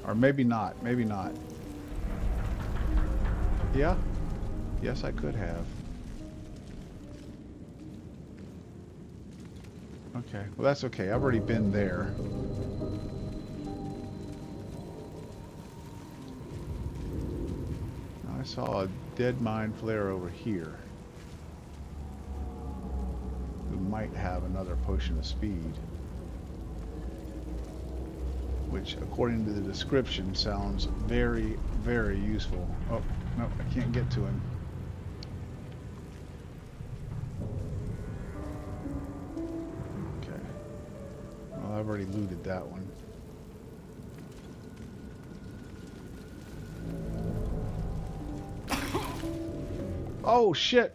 Or maybe not. Maybe not. Yeah? Yes, I could have. Okay, well that's okay. I've already been there. I saw a dead mine flare over here. Who might have another potion of speed. Which, according to the description, sounds very, very useful. Oh, no, I can't get to him. I've already looted that one. Oh shit!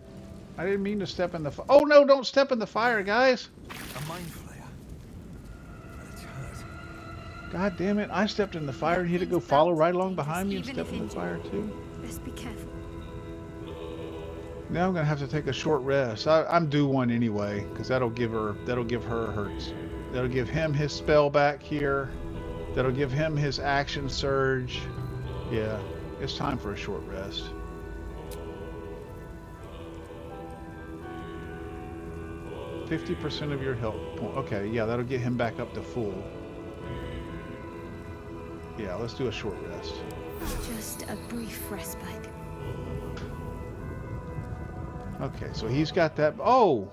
I didn't mean to step in the fire. Oh no! Don't step in the fire, guys! A mind flayer. It's hurt. God damn it! I stepped in the fire, and he had to go follow right along behind me and step in the fire too. Best be careful. Now I'm gonna have to take a short rest. I'm due one anyway, because that'll give her hers. That'll give him his spell back here. That'll give him his action surge. Yeah, it's time for a short rest. %50 of your health point. Okay, yeah, that'll get him back up to full. Yeah, let's do a short rest. Just a brief respite. Okay, so he's got that. Oh!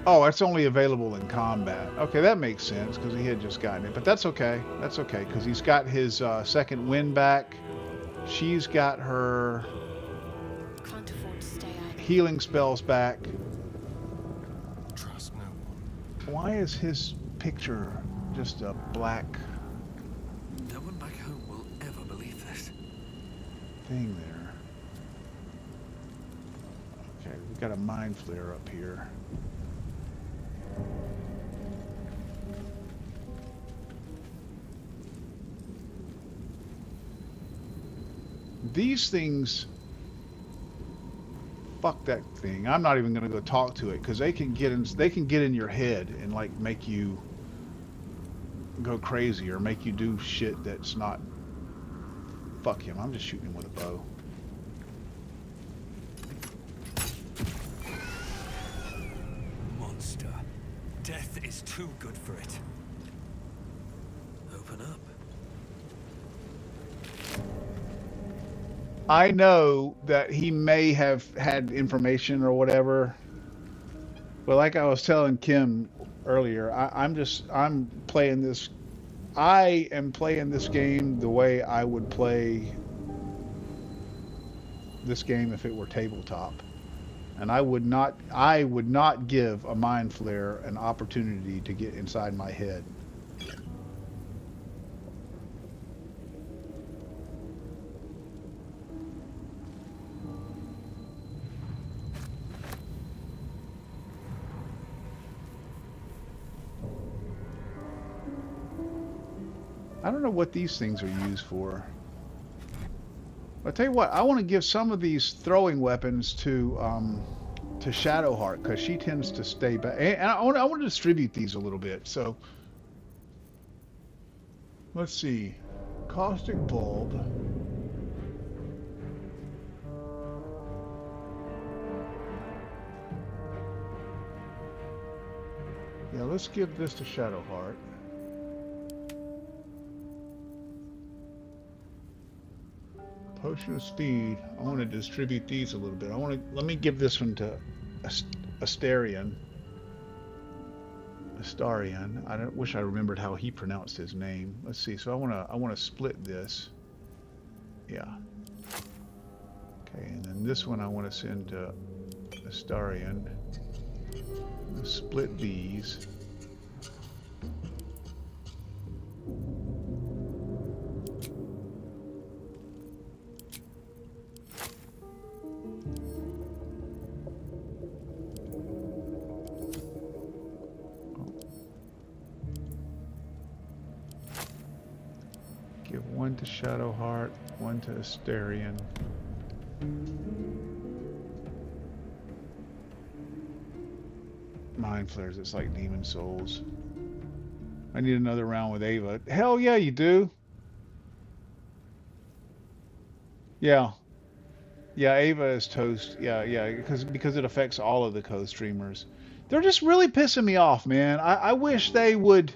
Oh, it's only available in combat. Okay, that makes sense because he had just gotten it. But that's okay. That's okay because he's got his second wind back. She's got her Can't afford to stay idle. healing spells back. Trust no one. Why is his picture just a black No one back home will ever believe this. thing there? Okay, we've got a mind flare up here. These things, fuck that thing. I'm not even gonna go talk to it because they can get in your head and like make you go crazy or make you do shit that's not. Fuck him. I'm just shooting him with a bow. Monster. Death is too good for it. Open up. I know that he may have had information or whatever, but like I was telling Kim earlier, I'm playing this. I am playing this game the way I would play this game if it were tabletop. And I would not give a mind flare an opportunity to get inside my head. I don't know what these things are used for. I'll tell you what, I want to give some of these throwing weapons to Shadowheart, because she tends to stay back. And I want to distribute these a little bit. So let's see. Caustic bulb. Yeah, let's give this to Shadowheart. Potion of speed. I want to distribute these a little bit. Let me give this one to Astarion. I wish I remembered how he pronounced his name. Let's see. So I want to split this. Yeah. Okay, and then this one I want to send to Astarion. Let's split these. Give one to Shadowheart, one to Astarion. Mind flares, it's like demon souls. I need another round with Ava. Hell yeah, you do. Yeah. Yeah, Ava is toast. Yeah, because it affects all of the co-streamers. They're just really pissing me off, man. I wish they would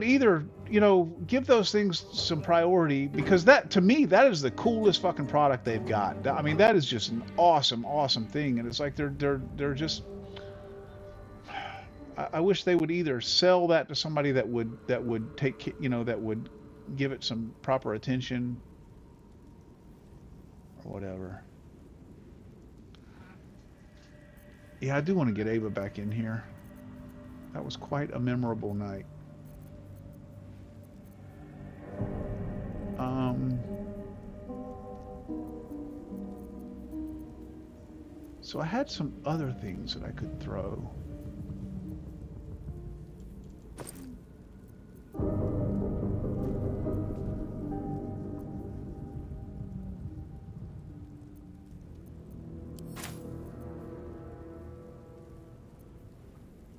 either, you know, give those things some priority, because that, to me, that is the coolest fucking product they've got. I mean, that is just an awesome thing, and it's like they're just. I wish they would either sell that to somebody that would take, you know, that would give it some proper attention, or whatever. Yeah, I do want to get Ava back in here. That was quite a memorable night. So I had some other things that I could throw.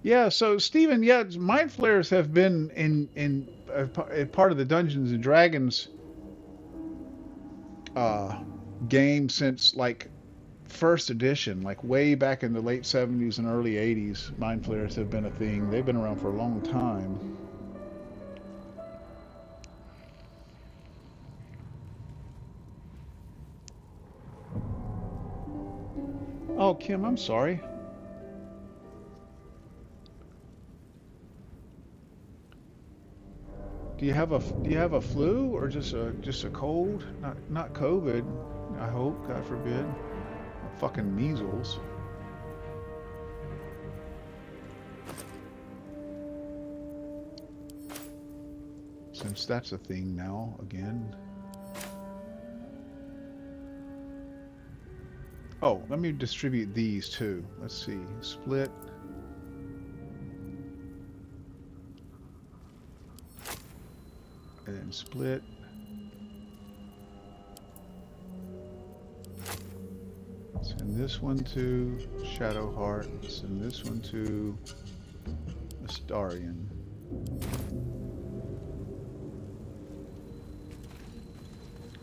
Yeah, so Stephen, yeah, mind flares have been in part of the Dungeons and Dragons game since like first edition, like way back in the late 70s and early 80s. Mind flares have been a thing. They've been around for a long time. Oh, Kim, I'm sorry. Do you have a flu or just a cold? Not COVID, I hope, God forbid. Fucking measles. Since that's a thing now again. Oh, let me distribute these too. Let's see. Split. And then split. Send this one to Shadowheart. Send this one to Astarion.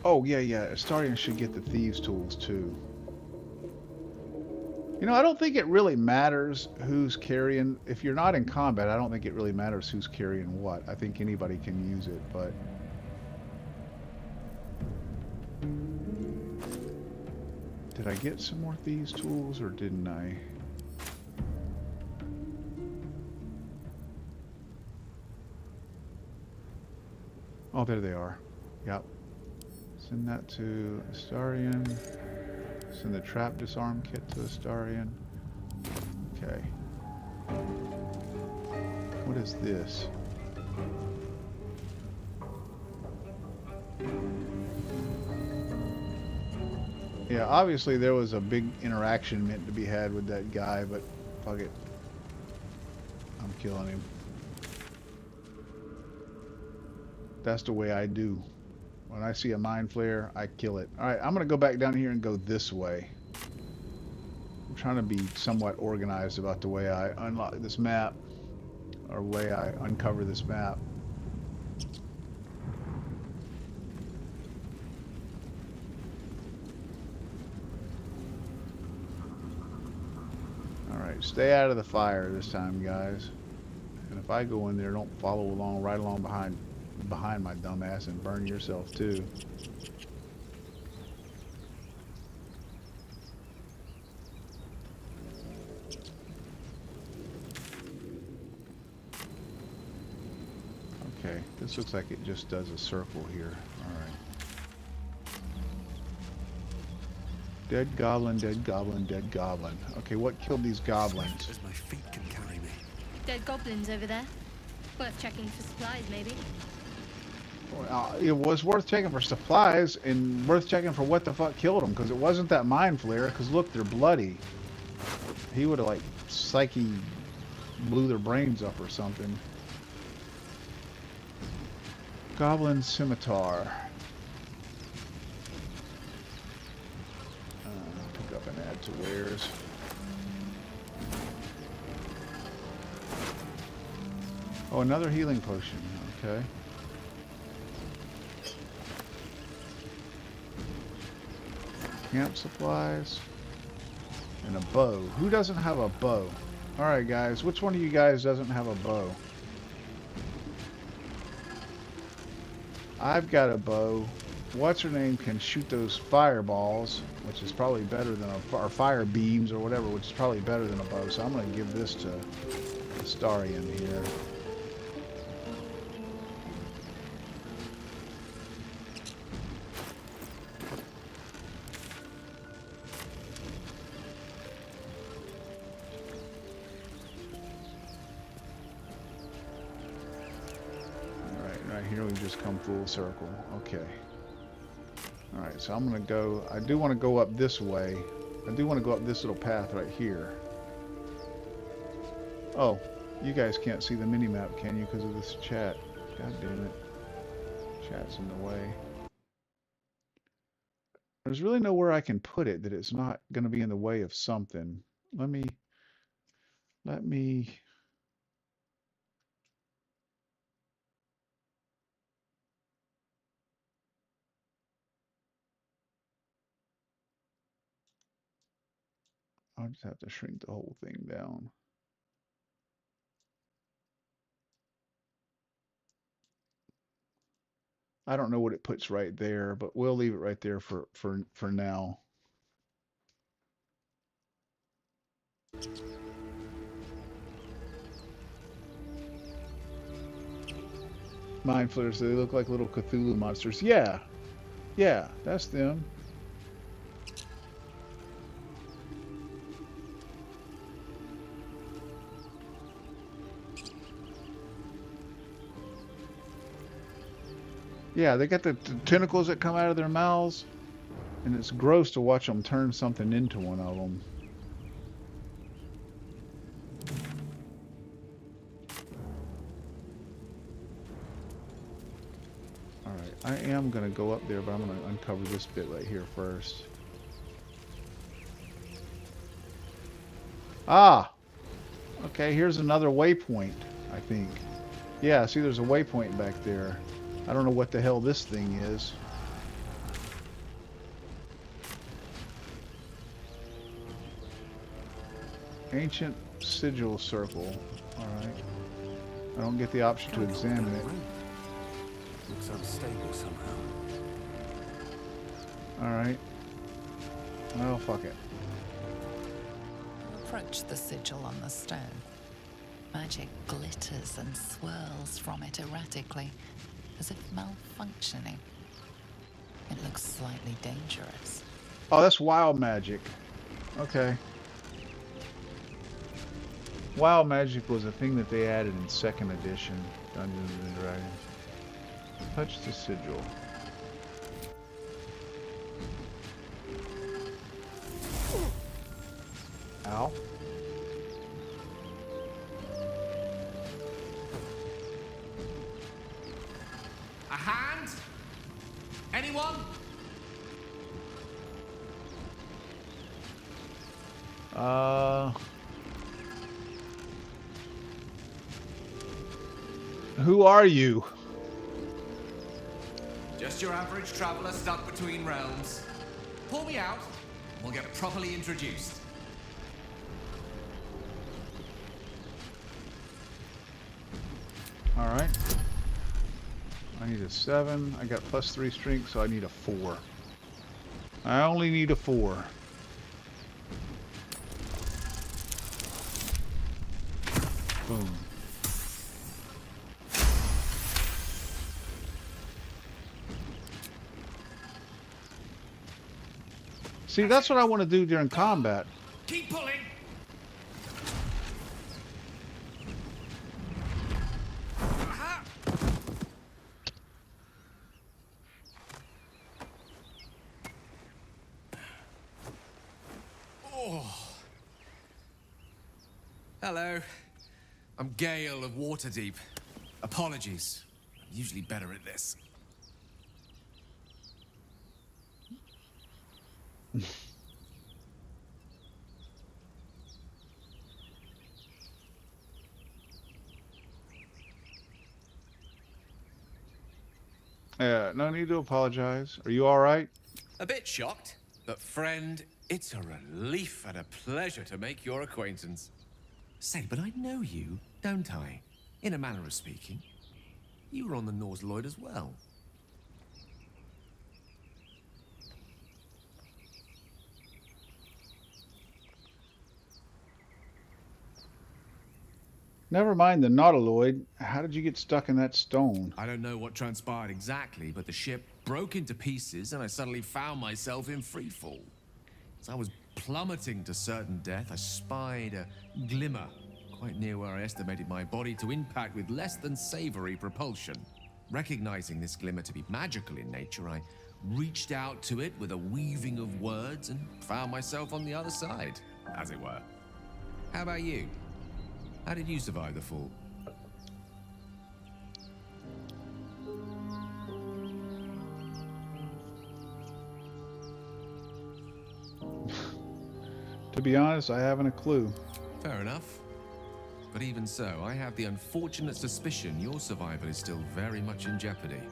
Oh, yeah. Astarion should get the Thieves' Tools too. You know, I don't think it really matters who's carrying. If you're not in combat, I don't think it really matters who's carrying what. I think anybody can use it, but. Did I get some more Thieves' Tools or didn't I? Oh, there they are. Yep. Send that to Astarion. Send the trap disarm kit to Astarion. Okay. What is this? Yeah, obviously there was a big interaction meant to be had with that guy, but fuck it. I'm killing him. That's the way I do. When I see a mind flare, I kill it. Alright, I'm going to go back down here and go this way. I'm trying to be somewhat organized about the way I unlock this map, or way I uncover this map. Alright, stay out of the fire this time, guys. And if I go in there, don't follow along, right along behind my dumb ass and burn yourself too. Okay, this looks like it just does a circle here. Alright. Dead goblin, dead goblin, dead goblin. Okay, what killed these goblins? As my feet can carry me. Dead goblins over there. Worth checking for supplies, maybe. It was worth checking for supplies and worth checking for what the fuck killed them, because it wasn't that mind flare, because look, they're bloody. He would have like psyche blew their brains up or something. Goblin scimitar. Pick up and add to wares. Oh, another healing potion. Okay. Camp supplies. And a bow. Who doesn't have a bow? Alright guys, which one of you guys doesn't have a bow? I've got a bow. What's her name can shoot those fireballs, which is probably better than or fire beams or whatever, which is probably better than a bow. So I'm going to give this to Astarion here. Here we just come full circle. Okay. Alright, so I'm going to go... I do want to go up this way. I do want to go up this little path right here. Oh, you guys can't see the mini-map, can you, because of this chat? God damn it. Chat's in the way. There's really nowhere I can put it that it's not going to be in the way of something. Let me... I'll just have to shrink the whole thing down. I don't know what it puts right there, but we'll leave it right there for now. Mind flares, they look like little Cthulhu monsters. Yeah. Yeah, that's them. Yeah, they got the tentacles that come out of their mouths, and it's gross to watch them turn something into one of them. Alright, I am going to go up there, but I'm going to uncover this bit right here first. Ah! Okay, here's another waypoint, I think. Yeah, see there's a waypoint back there. I don't know what the hell this thing is. Ancient sigil circle. Alright. I don't get the option to examine it. Looks unstable somehow. Alright. Well, fuck it. Approach the sigil on the stone. Magic glitters and swirls from it erratically, as if malfunctioning. It looks slightly dangerous. Oh, that's wild magic. Okay. Wild magic was a thing that they added in 2nd edition Dungeons and Dragons. Touch the sigil. Ow. A hand? Anyone? Who are you? Just your average traveler stuck between realms. Pull me out, and we'll get properly introduced. Alright. I need a 7. I got +3 strength, so I need a 4. I only need a 4. Boom. See, that's what I want to do during combat. Keep pulling! Hello. I'm Gale of Waterdeep. Apologies. I'm usually better at this. No need to apologize. Are you alright? A bit shocked, but friend, it's a relief and a pleasure to make your acquaintance. Say, but I know you, don't I? In a manner of speaking. You were on the nautiloid as well. Never mind the nautiloid. How did you get stuck in that stone? I don't know what transpired exactly, but the ship broke into pieces and I suddenly found myself in freefall. As I was plummeting to certain death, I spied a glimmer quite near where I estimated my body to impact with less than savory propulsion. Recognizing this glimmer to be magical in nature, I reached out to it with a weaving of words and found myself on the other side, as it were. How about you? How did you survive the fall? To be honest, I haven't a clue. Fair enough. But even so, I have the unfortunate suspicion your survival is still very much in jeopardy.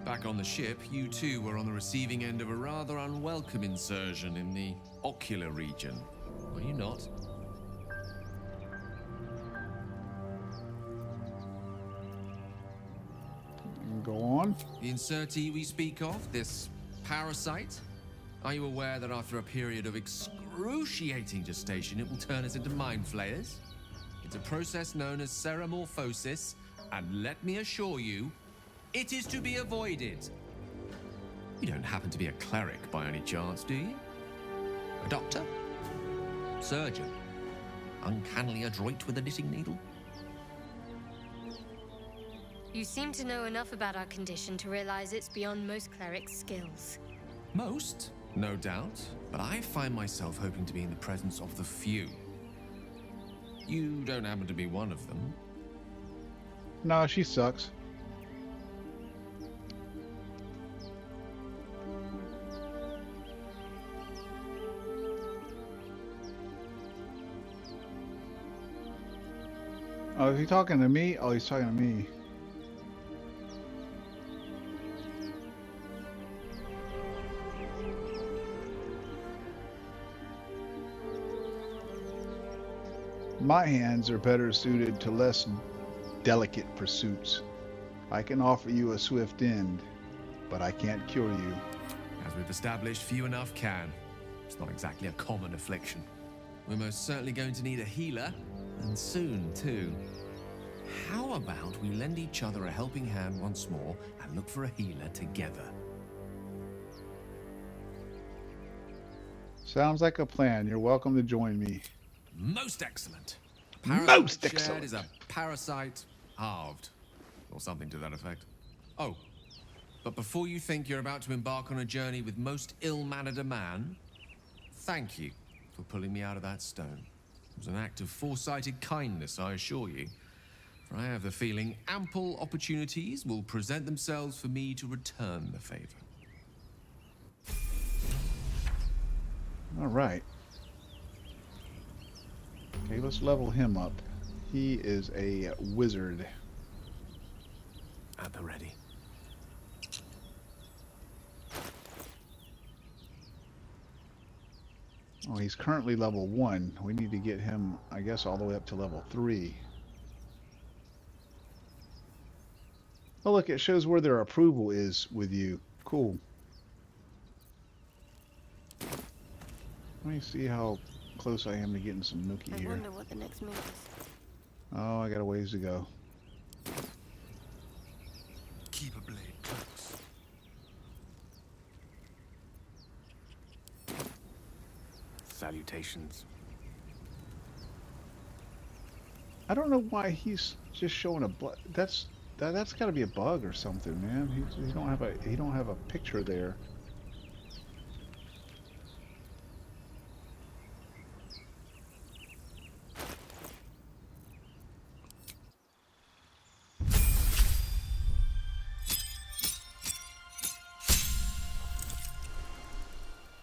Back on the ship, you too were on the receiving end of a rather unwelcome insertion in the ocular region. Were you not? Go on. The insertee we speak of, this parasite, are you aware that after a period of excruciating gestation, it will turn us into mind flayers? It's a process known as ceramorphosis, and let me assure you, it is to be avoided. You don't happen to be a cleric by any chance, do you? A doctor? Surgeon? Uncannily adroit with a knitting needle? You seem to know enough about our condition to realize it's beyond most clerics' skills. Most, no doubt, but I find myself hoping to be in the presence of the few. You don't happen to be one of them. No, she sucks. Oh, is he talking to me? Oh, he's talking to me. My hands are better suited to less delicate pursuits. I can offer you a swift end, but I can't cure you. As we've established, few enough can. It's not exactly a common affliction. We're most certainly going to need a healer, and soon too. How about we lend each other a helping hand once more and look for a healer together? Sounds like a plan. You're welcome to join me. Most excellent. Most Parasite shared excellent. is a parasite halved, or something to that effect. Oh, but before you think you're about to embark on a journey with most ill-mannered a man, thank you for pulling me out of that stone. It was an act of foresighted kindness, I assure you. For I have the feeling ample opportunities will present themselves for me to return the favor. All right. Okay, let's level him up. He is a wizard. At the ready. Oh, he's currently level 1. We need to get him, I guess, all the way up to level 3. Oh, look, it shows where their approval is with you. Cool. Let me see how close I am to getting some nookie I here. wonder what the next move is. Oh, I got a ways to go. Keep a blade close. Salutations. I don't know why he's just showing a that's got to be a bug or something, man. He don't have a picture there.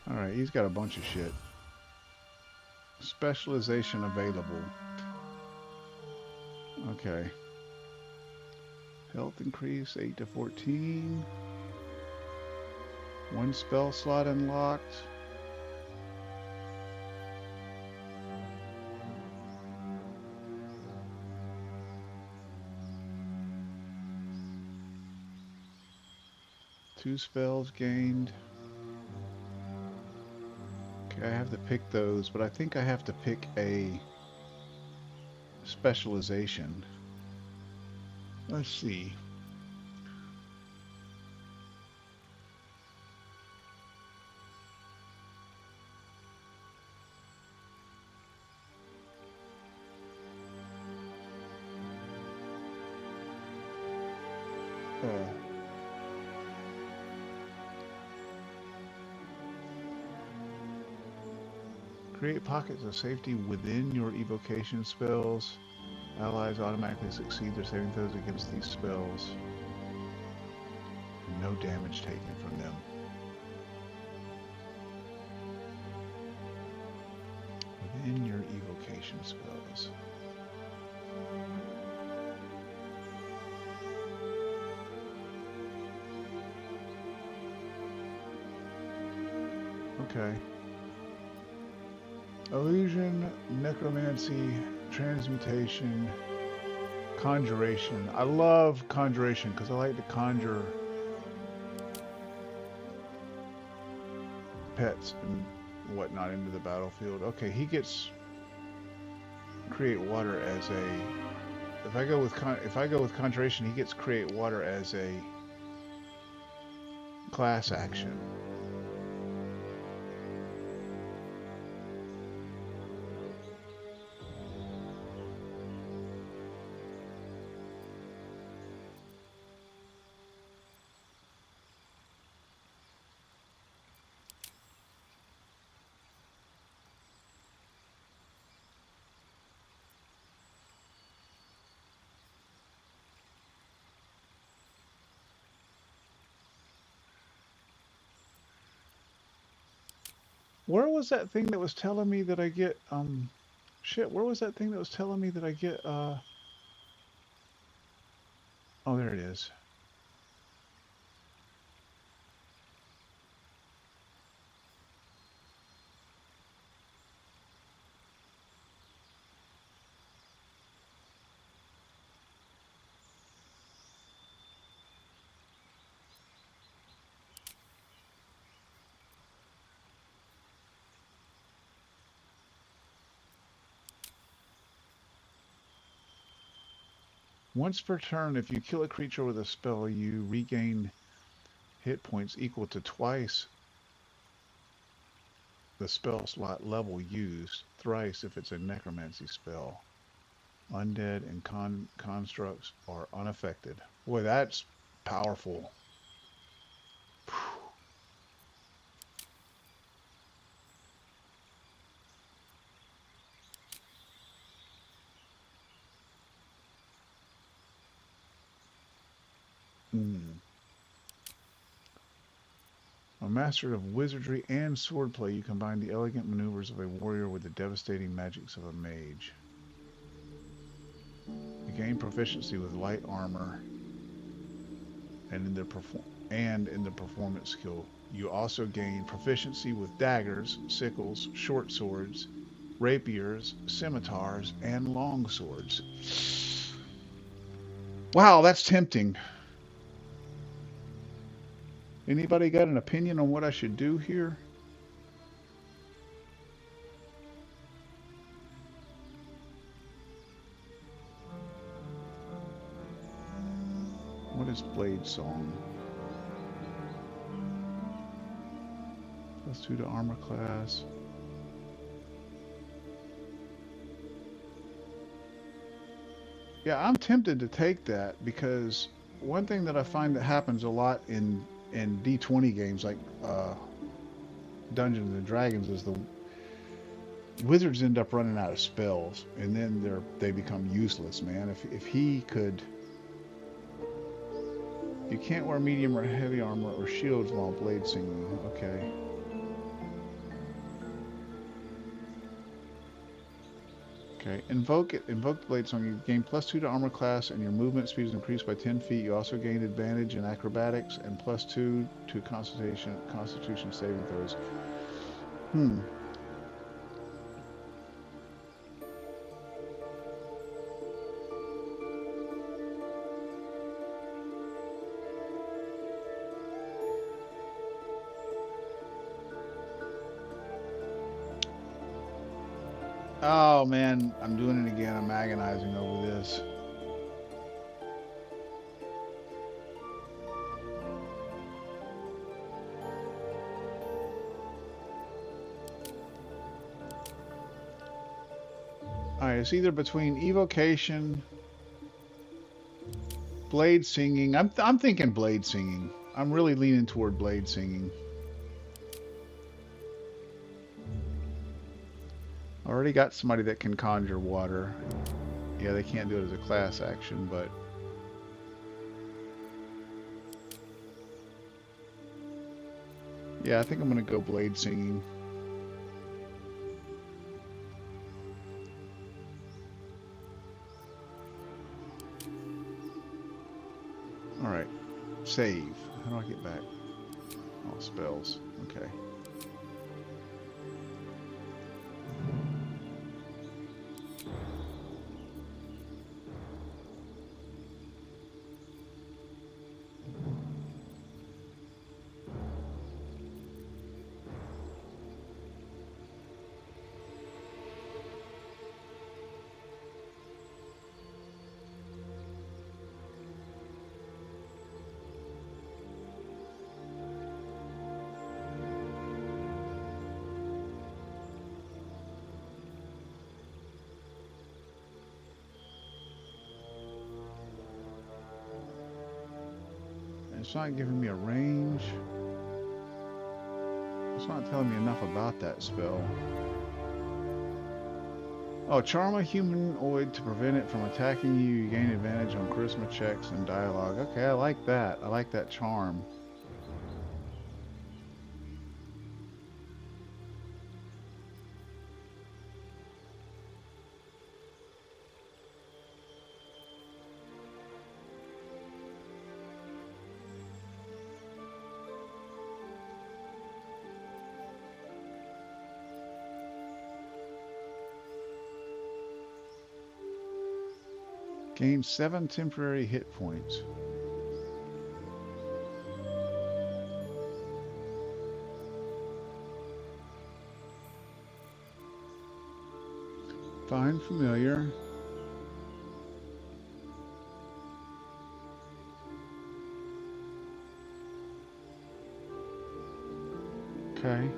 All right, he's got a bunch of shit. Specialization available. Okay. Health increase 8 to 14. 1 spell slot unlocked. Two spells gained. Okay, I have to pick those, but I think I have to pick a specialization. Let's see. Create pockets of safety within your evocation spells. Allies automatically succeed their saving throws against these spells. No damage taken from them. Within your evocation spells. Okay. Illusion, necromancy, transmutation, conjuration. I love conjuration because I like to conjure pets and whatnot into the battlefield. Okay, he gets create water as a. If I go with conjuration, he gets create water as a class action. Where was that thing that was telling me that I get, shit, where was that thing that was telling me that I get, oh, there it is. Once per turn, if you kill a creature with a spell, you regain hit points equal to twice the spell slot level used, thrice if it's a necromancy spell. Undead and constructs are unaffected. Boy, that's powerful. Hmm. A master of wizardry and swordplay, you combine the elegant maneuvers of a warrior with the devastating magics of a mage. You gain proficiency with light armor and in the performance skill. You also gain proficiency with daggers, sickles, short swords, rapiers, scimitars, and long swords. Wow, that's tempting. Anybody got an opinion on what I should do here? What is Blade Song? +2 to armor class. Yeah, I'm tempted to take that because one thing that I find that happens a lot in D20 games like Dungeons and Dragons is the wizards end up running out of spells, and then they become useless, man. If he could, you can't wear medium or heavy armor or shields while blade singing. Okay. Okay, invoke the blade song. You gain +2 to armor class, and your movement speed is increased by 10 feet. You also gain advantage in acrobatics and +2 to Constitution saving throws. Oh man, I'm doing it again. I'm agonizing over this. Alright, it's either between evocation, blade singing. I'm thinking blade singing. I'm really leaning toward blade singing. I already got somebody that can conjure water. Yeah, they can't do it as a class action, but yeah, I think I'm gonna go blade singing. Alright. Save. How do I get back? Oh, spells. Okay. It's not giving me a range. It's not telling me enough about that spell. Oh, charm a humanoid to prevent it from attacking you. You gain advantage on charisma checks and dialogue. Okay, I like that. I like that charm. Gain 7 temporary hit points. Find familiar. Okay.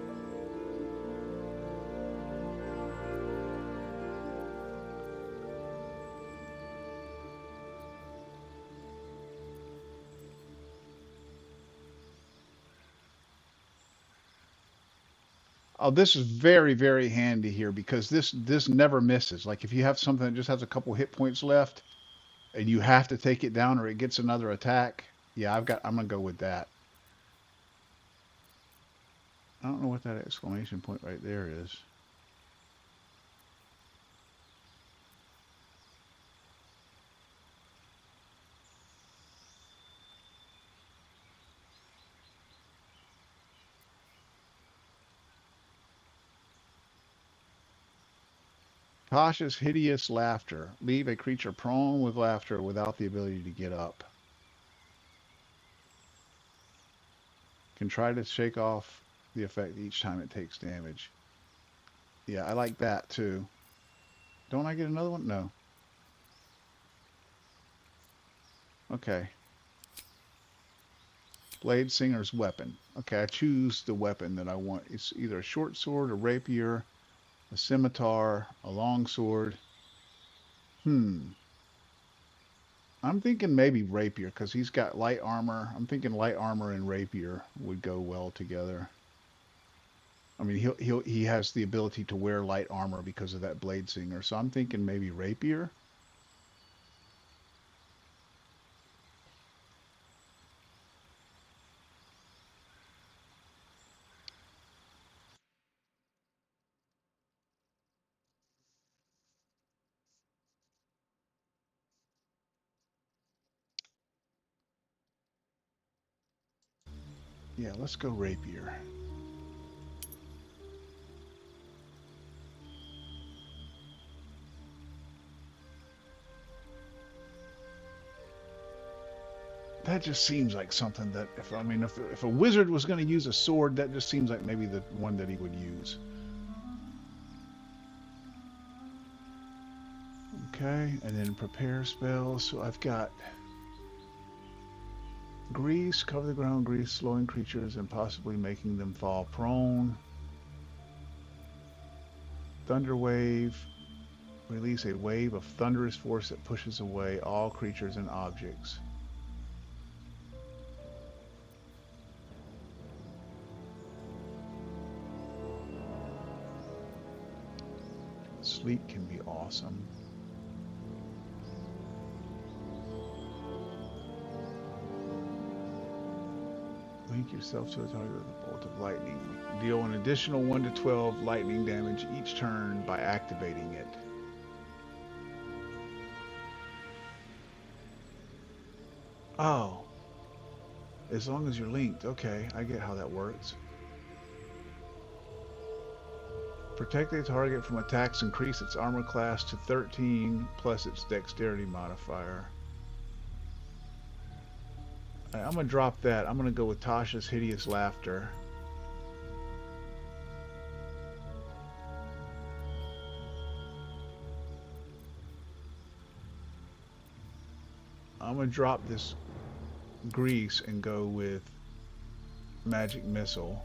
Oh, this is very, very handy here because this never misses. Like if you have something that just has a couple hit points left and you have to take it down or it gets another attack, yeah, I'm gonna go with that. I don't know what that exclamation point right there is. Tasha's hideous laughter. Leave a creature prone with laughter without the ability to get up. Can try to shake off the effect each time it takes damage. Yeah, I like that too. Don't I get another one? No. Okay. Blade Singer's weapon. Okay, I choose the weapon that I want. It's either a short sword, a rapier, a scimitar, a long sword. I'm thinking maybe rapier because he's got light armor. I'm thinking light armor and rapier would go well together. I mean, he has the ability to wear light armor because of that Blade Singer. So I'm thinking maybe rapier. Yeah, let's go rapier. That just seems like something that if a wizard was going to use a sword, that just seems like maybe the one that he would use. Okay, and then prepare spells. So I've got grease, cover the ground, grease, slowing creatures and possibly making them fall prone. Thunder wave, release a wave of thunderous force that pushes away all creatures and objects. Sleep can be awesome. Link yourself to a target with a bolt of lightning. Deal an additional 1 to 12 lightning damage each turn by activating it. Oh. As long as you're linked. Okay, I get how that works. Protect a target from attacks. Increase its armor class to 13 plus its dexterity modifier. Right, I'm going to drop that. I'm going to go with Tasha's Hideous Laughter. I'm going to drop this grease and go with Magic Missile.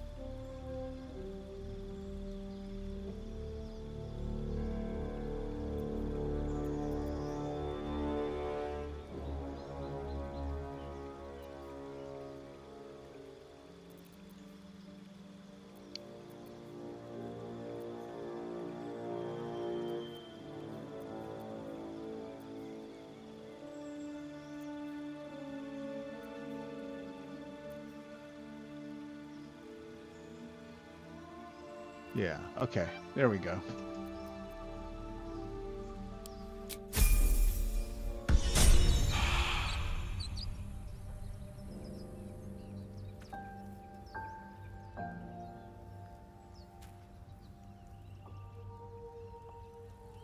Yeah, okay, there we go.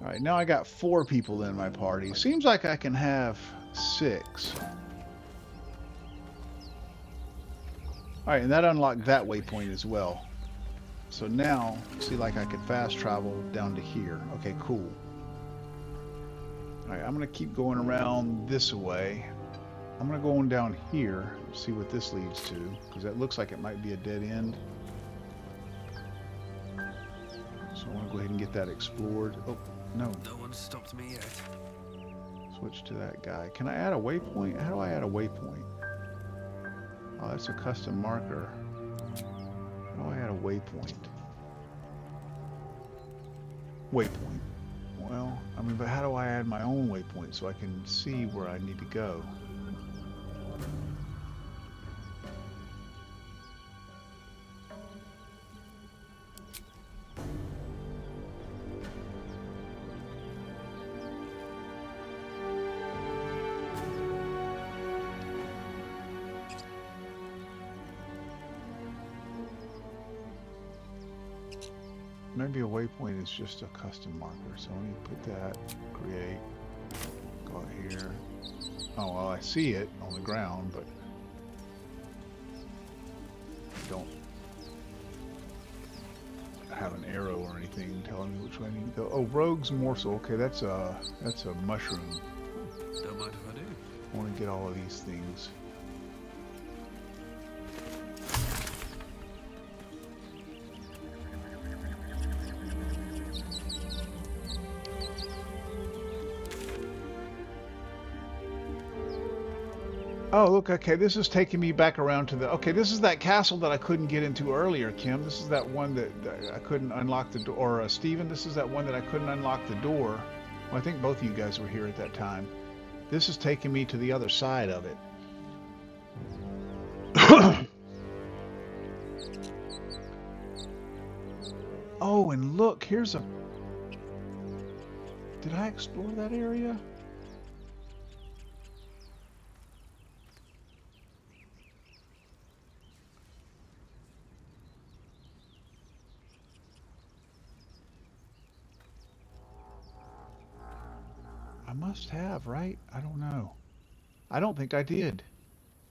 All right, now I got 4 people in my party. Seems like I can have 6. All right, and that unlocked that waypoint as well. So now, see, like I could fast travel down to here. Okay, cool. All right, I'm gonna keep going around this way. I'm gonna go on down here, see what this leads to, because that looks like it might be a dead end. So I want to go ahead and get that explored. Oh, no. No one stopped me yet. Switch to that guy. Can I add a waypoint? How do I add a waypoint? Oh, that's a custom marker. How do I add a waypoint? Waypoint. Well, I mean, but how do I add my own waypoint so I can see where I need to go? Maybe a waypoint is just a custom marker, so let me put that, create, go out here. Oh, well, I see it on the ground, but I don't have an arrow or anything telling me which way I need to go. Oh, Rogue's Morsel. Okay, that's a mushroom. Don't mind if I do. I want to get all of these things. Oh, look, okay, this is taking me back around to the... Okay, this is that castle that I couldn't get into earlier, Kim. This is that one that I couldn't unlock the door. Or, Steven, this is that one that I couldn't unlock the door. Well, I think both of you guys were here at that time. This is taking me to the other side of it. Oh, and look, here's a... Did I explore that area? I must have, right? I don't know. I don't think I did.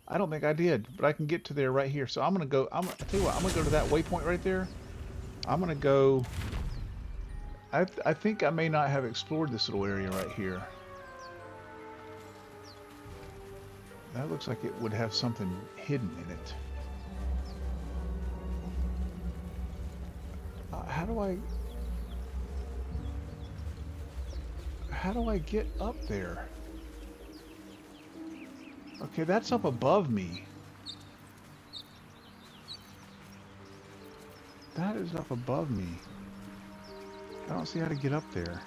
I don't think I did, but I can get to there right here. So I'm gonna go. I'll tell you what. I'm gonna go to that waypoint right there. I'm gonna go. I think I may not have explored this little area right here. That looks like it would have something hidden in it. How do I get up there? Okay, that's up above me. That is up above me. I don't see how to get up there.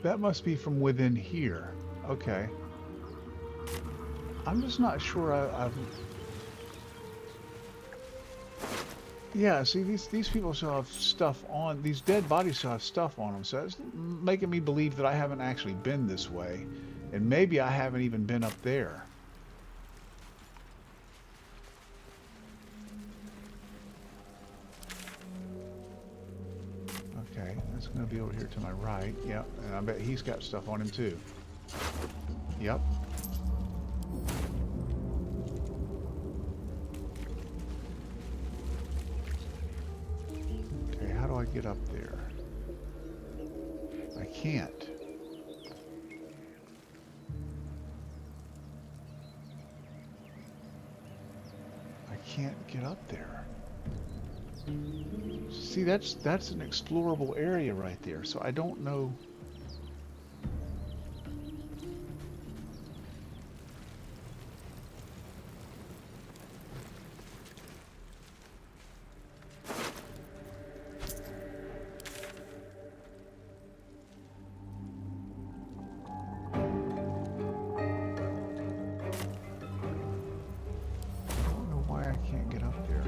That must be from within here. Okay. I'm just not sure I've... Yeah, see, these people still have stuff on... These dead bodies still have stuff on them, so that's making me believe that I haven't actually been this way. And maybe I haven't even been up there. Okay, that's going to be over here to my right. Yep, and I bet he's got stuff on him too. Yep. Okay, how do I get up there? I can't. I can't get up there. See, that's an explorable area right there, so I don't know. I don't know why I can't get up there.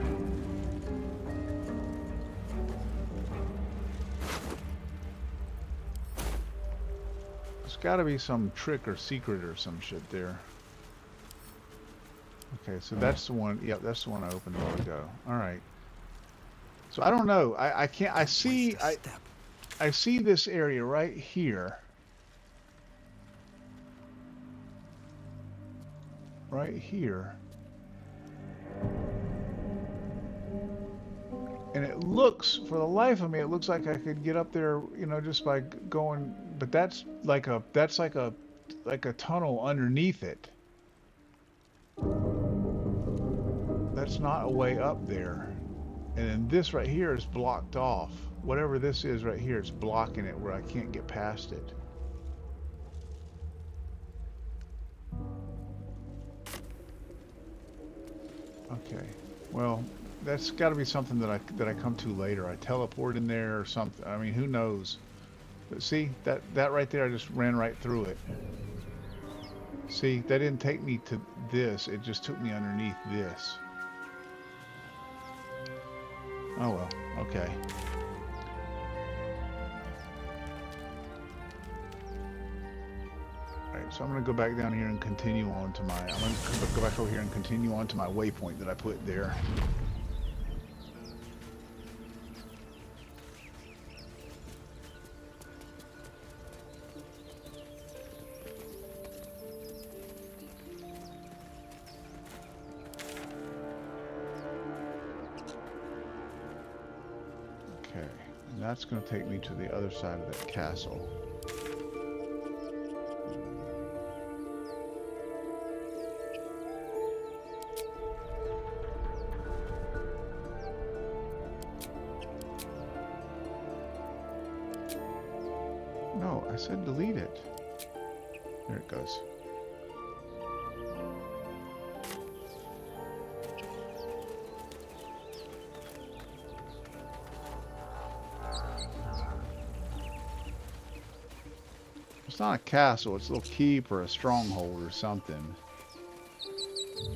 There's got to be some trick or secret or some shit there. Okay, so that's the one. Yep, that's the one I opened a while ago. All right. So I don't know. I can't. I see this area right here. Right here. And it looks, for the life of me, it looks like I could get up there, you know, just by going. But that's like a like a tunnel underneath it. That's not a way up there. And then this right here is blocked off. Whatever this is right here, it's blocking it where I can't get past it. Okay. Well, that's got to be something that I come to later. I teleport in there or something. I mean, who knows? But see, that right there, I just ran right through it. See, that didn't take me to this. It just took me underneath this. Oh well, okay. Alright, so I'm going to go back down here and continue on to my... I'm going to go back over here and continue on to my waypoint that I put there. Okay, and that's going to take me to the other side of that castle. No, I said delete it. There it goes. It's not a castle, it's a little keep or a stronghold or something.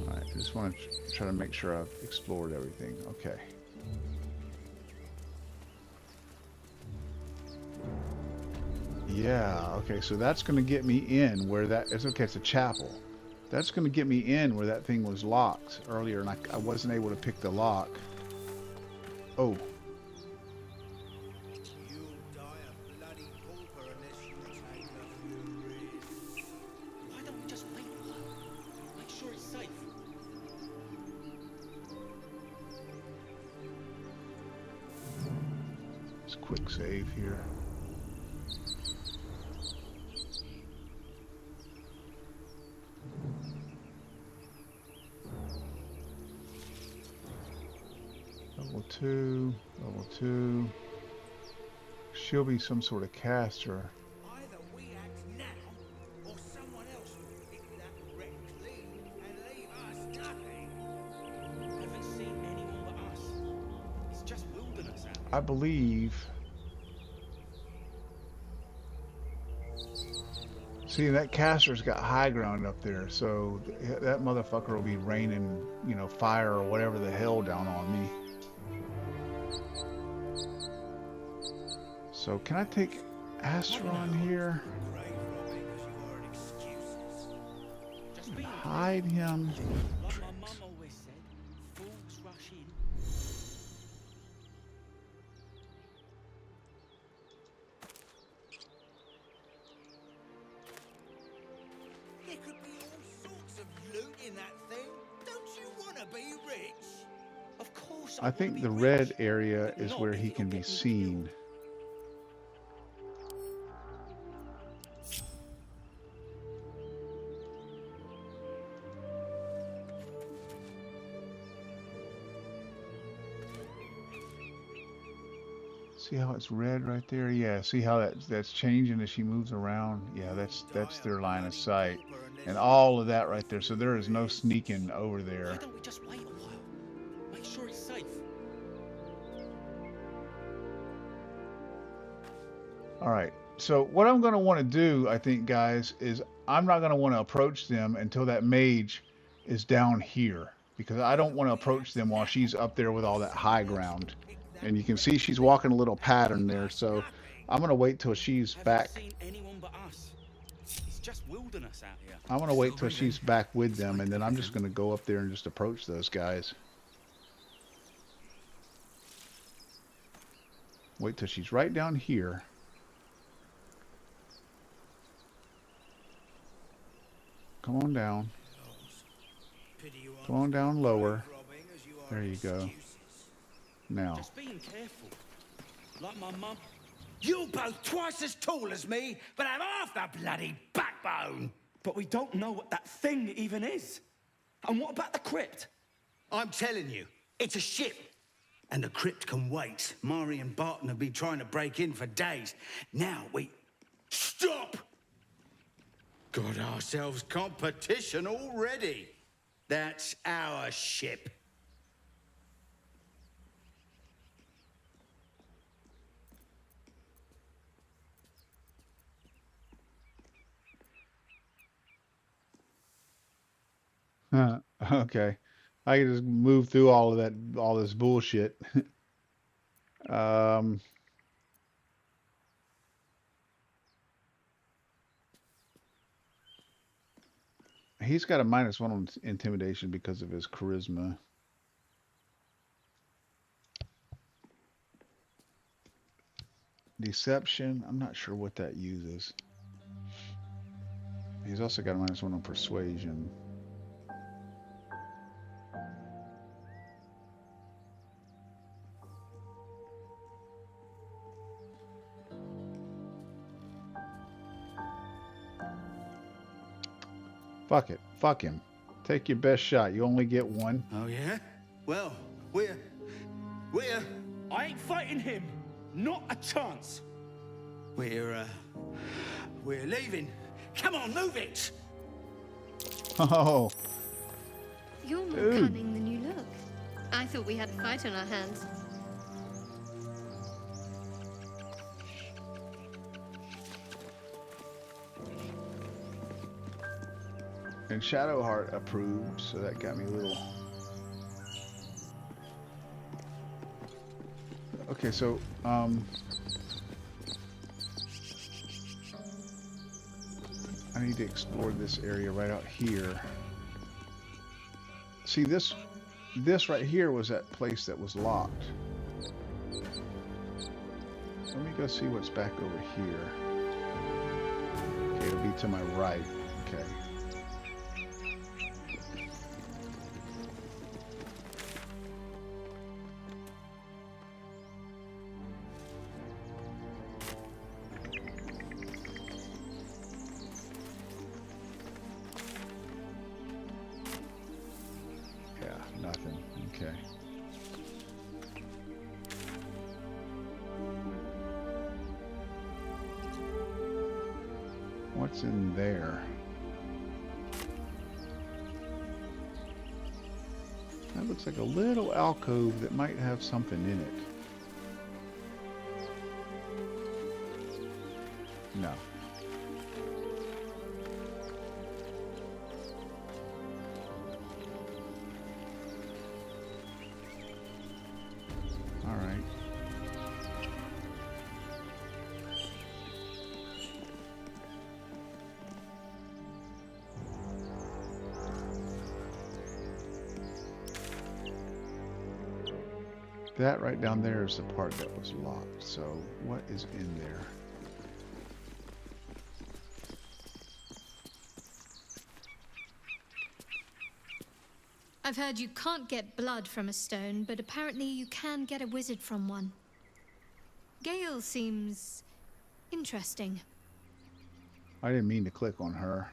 Alright, I just want to try to make sure I've explored everything. Okay. Yeah, okay, so that's going to get me in where that... It's okay, it's a chapel. That's going to get me in where that thing was locked earlier, and I wasn't able to pick the lock. Oh. Let's quick save here. Level 2, level 2. She'll be some sort of caster. Either we act now, or someone else will pick that wreck clean and leave us nothing. Haven't seen anyone but us. It's just wilderness out I believe... See, that caster's got high ground up there, so that motherfucker will be raining, you know, fire or whatever the hell down on me. So, can I take Asteron here? And hide him. like my mum always said, fools rush in. There could be all sorts of loot in that thing. Don't you want to be rich? Of course I think the red area is where he can be seen. See how it's red right there? Yeah, see how that's changing as she moves around? Yeah, that's their line of sight. And all of that right there. So there is no sneaking over Why there. don't we just wait a while? Make sure it's safe. All right. So what I'm going to want to do, I think, guys, is I'm not going to want to approach them until that mage is down here. Because I don't want to approach them while she's up there with all that high ground. And you can see she's walking a little pattern there, so I'm going to wait till she's back. Haven't seen anyone but us. It's just wilderness out here. I'm going to wait till she's back with them, and then I'm just going to go up there and just approach those guys. Wait till she's right down here. Come on down. Come on down lower. There you go. Now. Just being careful. Like my mum. You're both twice as tall as me, but have half the bloody backbone. But we don't know what that thing even is. And what about the crypt? I'm telling you, it's a ship. And the crypt can wait. Mari and Barton have been trying to break in for days. Now we... Stop! Got ourselves competition already. That's our ship. Huh. Okay. I can just move through all of that, all this bullshit. Um, he's got a -1 on intimidation because of his charisma. Deception, I'm not sure what that uses. He's also got a -1 on persuasion. Fuck it. Fuck him. Take your best shot. You only get one. Oh, yeah? Well, we're... I ain't fighting him. Not a chance. We're leaving. Come on, move it! Oh, You're more Dude. cunning than you look. I thought we had a fight on our hands. and Shadowheart approved, so that got me a little... Okay, so, I need to explore this area right out here. See, this right here was that place that was locked. Let me go see what's back over here. Okay, it'll be to my right. Okay. Nothing. Okay. What's in there? That looks like a little alcove that might have something in it. No. That right down there is the part that was locked. So what is in there? I've heard you can't get blood from a stone, but apparently you can get a wizard from one. Gale seems interesting. I didn't mean to click on her.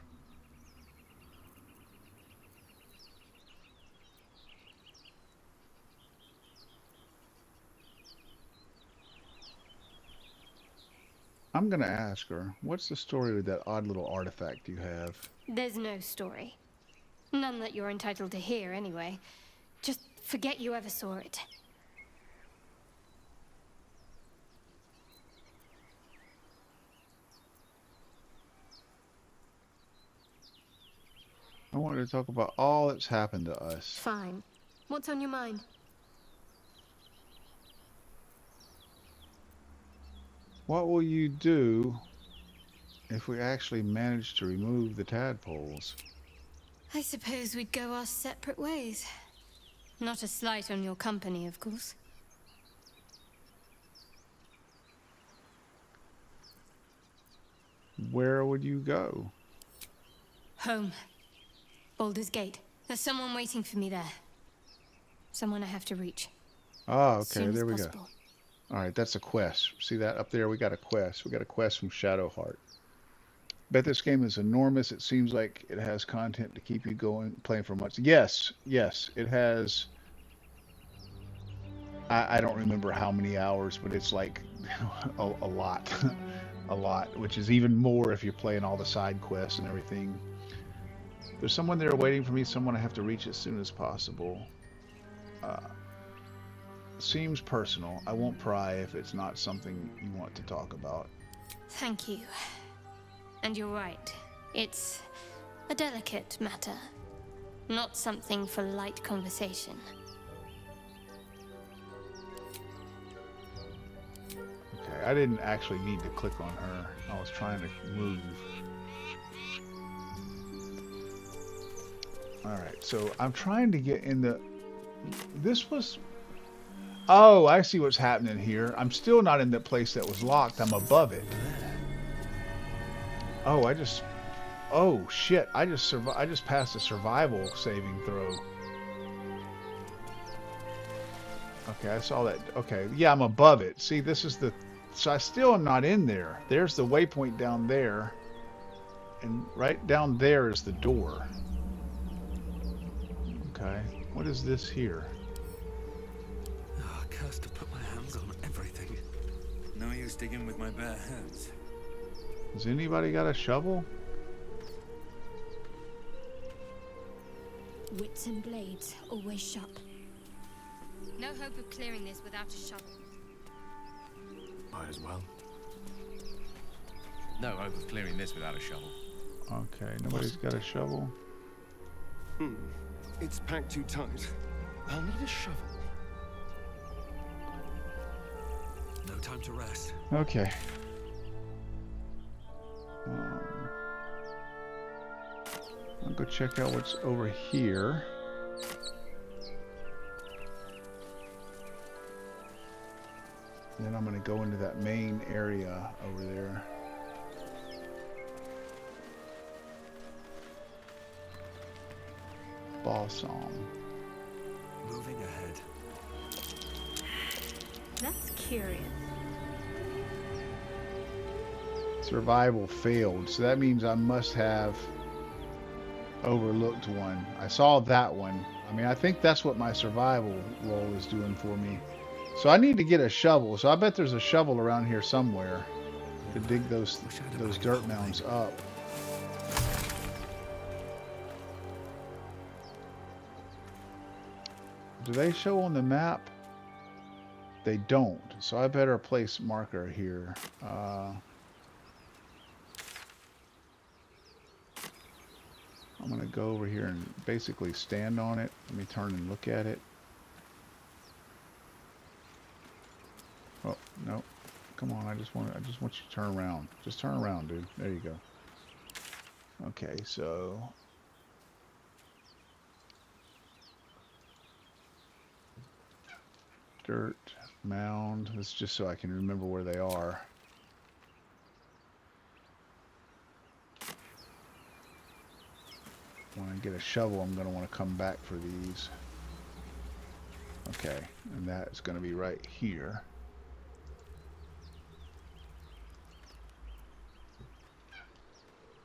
I'm gonna ask her, what's the story with that odd little artifact you have? There's no story. None that you're entitled to hear, anyway. Just forget you ever saw it. I wanted to talk about all that's happened to us. Fine. What's on your mind? What will you do if we actually manage to remove the tadpoles? I suppose we'd go our separate ways. Not a slight on your company, of course. Where would you go? Home. Baldur's Gate. There's someone waiting for me there. Someone I have to reach. Ah, As okay, soon as there we go. possible. All right, that's a quest. See that up there? We got a quest. We got a quest from Shadowheart. Bet this game is enormous. It seems like it has content to keep you going, playing for months. Yes, yes, it has. I don't remember how many hours, but it's like a lot. A lot, which is even more if you're playing all the side quests and everything. There's someone there waiting for me, someone I have to reach as soon as possible. Uh, Seems personal. I won't pry if it's not something you want to talk about. Thank you. And you're right. It's a delicate matter. Not something for light conversation. Okay, I didn't actually need to click on her. I was trying to move. Alright, so I'm trying to get in the... This was... Oh, I see what's happening here. I'm still not in the place that was locked. I'm above it. Oh, I just... Oh, shit. I just passed a survival saving throw. Okay, I saw that. Okay, yeah, I'm above it. See, this is the... So I still am not in there. There's the waypoint down there. And right down there is the door. Okay, what is this here? Oh, cursed to put my hands on everything. No use digging with my bare hands. Has anybody got a shovel? Wits and blades, always sharp. No hope of clearing this without a shovel. Might as well. No hope of clearing this without a shovel. Okay, nobody's got a shovel. It's packed too tight. I'll need a shovel. No time to rest. Okay. I'll go check out what's over here. And then I'm going to go into that main area over there. Balsam. Moving ahead. That's curious. Survival failed, so that means I must have overlooked one. I saw that one. I mean, I think that's what my survival roll is doing for me. So I need to get a shovel. So I bet there's a shovel around here somewhere to dig those dirt mounds up. Do they show on the map? They don't. So I better place marker here. I'm going to go over here and basically stand on it. Let me turn and look at it. Oh, no. Come on, I just want you to turn around. Just turn around, dude. There you go. Okay, so dirt, mound. This is just so I can remember where they are. When I get a shovel, I'm going to want to come back for these. Okay, and that's going to be right here.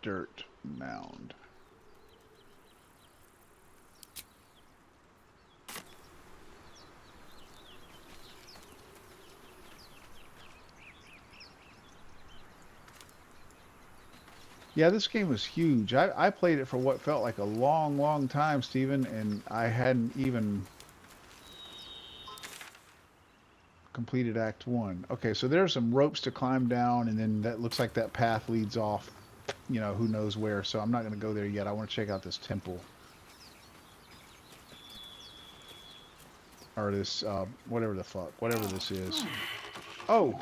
Dirt mound. Yeah, this game was huge. I played it for what felt like a long, long time, Steven, and I hadn't even completed Act 1. Okay, so there's some ropes to climb down, and then that looks like that path leads off, you know, who knows where, so I'm not going to go there yet. I want to check out this temple. Or this, whatever the fuck, whatever this is. Oh!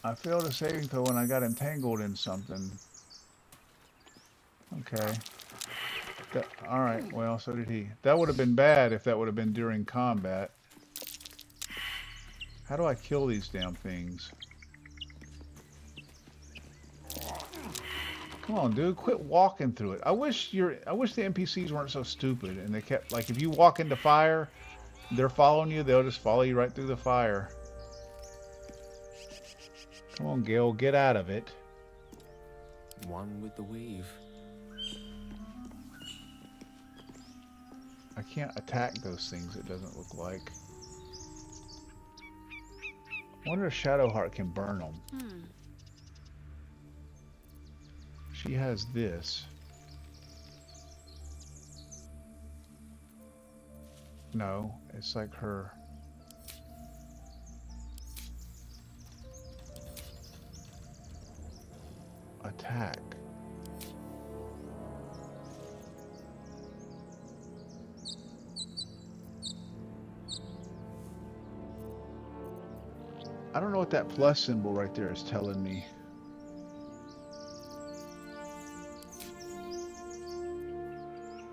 I failed a saving throw when I got entangled in something. Okay. Alright, well, so did he. That would have been bad if that would have been during combat. How do I kill these damn things? Come on, dude, quit walking through it. I wish the NPCs weren't so stupid and they kept, like, if you walk into fire, they're following you, they'll just follow you right through the fire. Come on, Gil, get out of it. One with the weave. I can't attack those things, it doesn't look like. I wonder if Shadowheart can burn them. She has this. No, it's like her. Attack. I don't know what that plus symbol right there is telling me.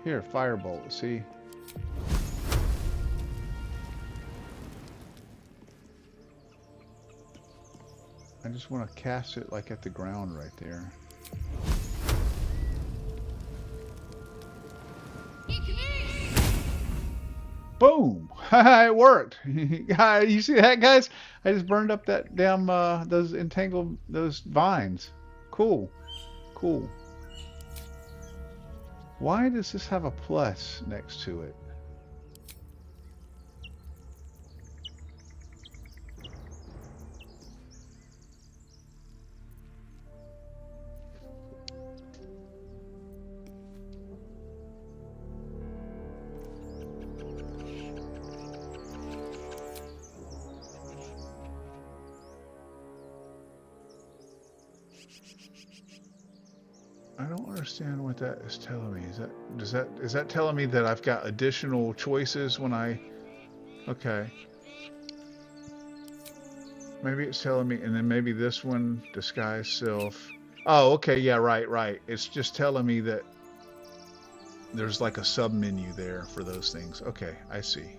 Here, firebolt, see? I just want to cast it like at the ground right there. Boom! It worked. You see that, guys? I just burned up that damn those entangled those vines. Cool, cool. Why does this have a plus next to it? I don't understand what that is telling me. Is that telling me that I've got additional choices when I... Okay. Maybe it's telling me, and then maybe this one, disguise self. Oh, okay, yeah, right. It's just telling me that there's like a sub menu there for those things. Okay, I see.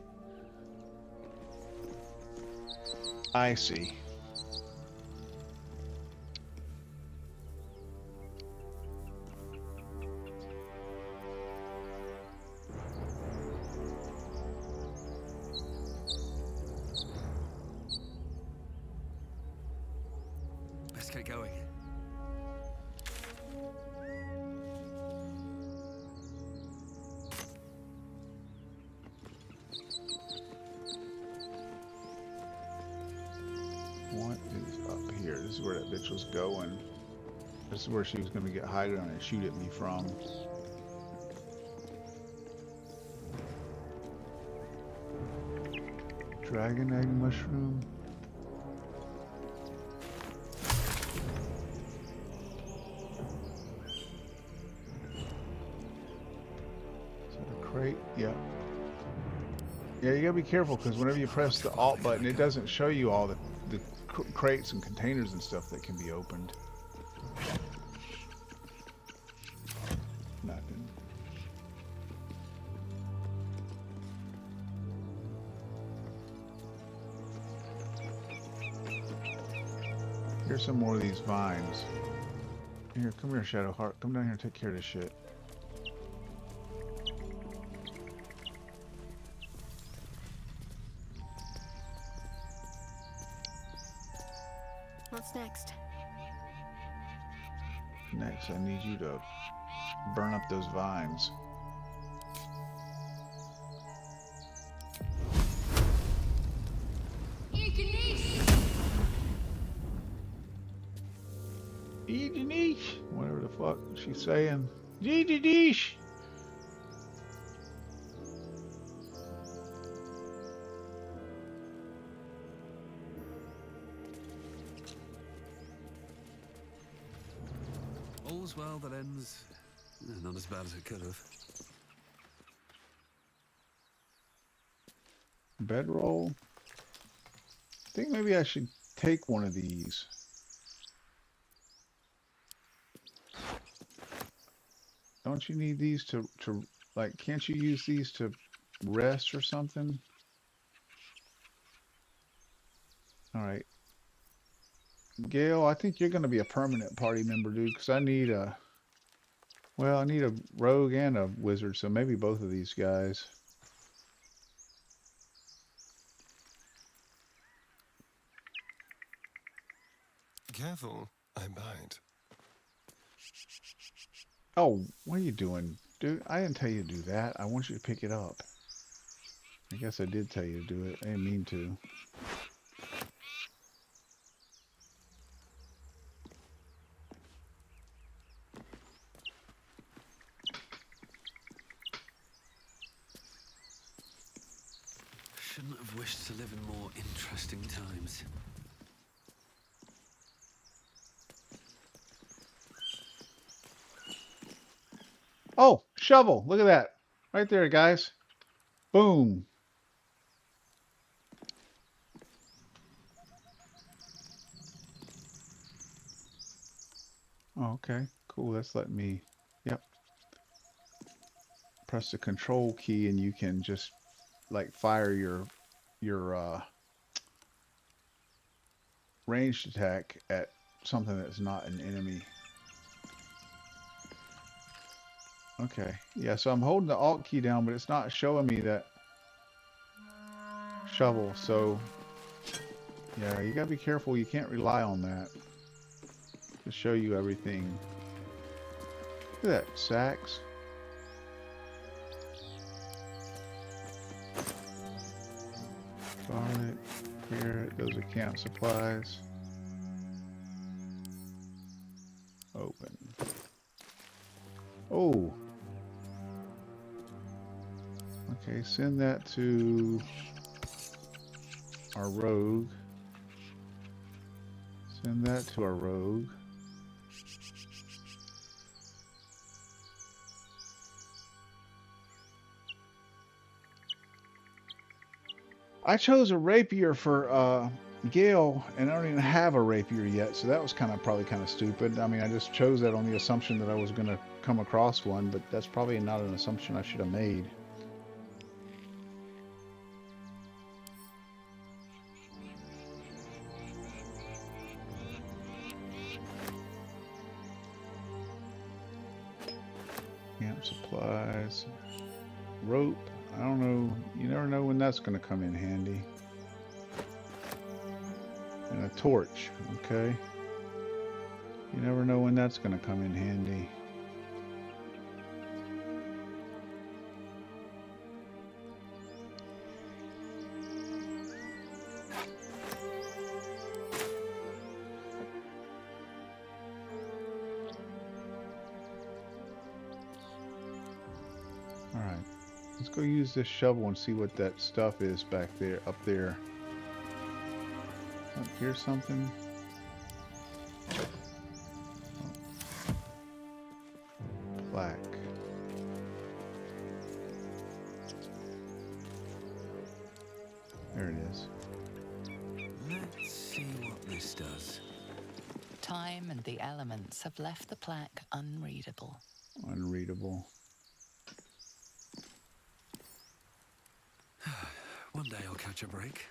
I see. Let's get going. What is up here? This is where that bitch was going. This is where she was going to get hiding and shoot at me from. Dragon egg mushroom. Is that a crate? Yeah. Yeah, you gotta be careful because whenever you press the Alt button, it doesn't show you all the crates and containers and stuff that can be opened. Nothing. Here's some more of these vines. Here, come here, Shadowheart. Come down here and take care of this shit. What's next? Next, I need you to burn up those vines. Eat-a-niche! Whatever the fuck she's saying. Eat-a-niche! All's well that ends not as bad as it could have. Bedroll. I think maybe I should take one of these. Don't you need these to like, can't you use these to rest or something? Alright. Gale, I think you're going to be a permanent party member, dude, because I need a... Well, I need a rogue and a wizard, so maybe both of these guys. careful, I bite. Oh, what are you doing? Dude, I didn't tell you to do that. I want you to pick it up. I guess I did tell you to do it. I didn't mean to. Shouldn't have wished to live in more interesting times. Oh, shovel. Look at that. Right there, guys. Boom. Oh, okay. Cool. That's letting me. Yep. Press the control key and you can just like fire your ranged attack at something that's not an enemy. Okay. Yeah, so I'm holding the Alt key down, but it's not showing me that shovel. So yeah, you gotta be careful. You can't rely on that to show you everything. Look at that, sacks. Garlic, carrot, those are camp supplies. Open. Oh. Okay, send that to our rogue. Send that to our rogue. I chose a rapier for Gale, and I don't even have a rapier yet, so that was probably kind of stupid. I mean, I just chose that on the assumption that I was going to come across one, but that's probably not an assumption I should have made. Camp supplies, rope. I don't know. You never know when that's going to come in handy. And a torch. Okay. You never know when that's going to come in handy. Alright. Let's go use this shovel and see what that stuff is back there, up there. Oh, here's something. Oh. Plaque. There it is. Let's see what this does. Time and the elements have left the plaque unreadable. Unreadable. One day I'll catch a break.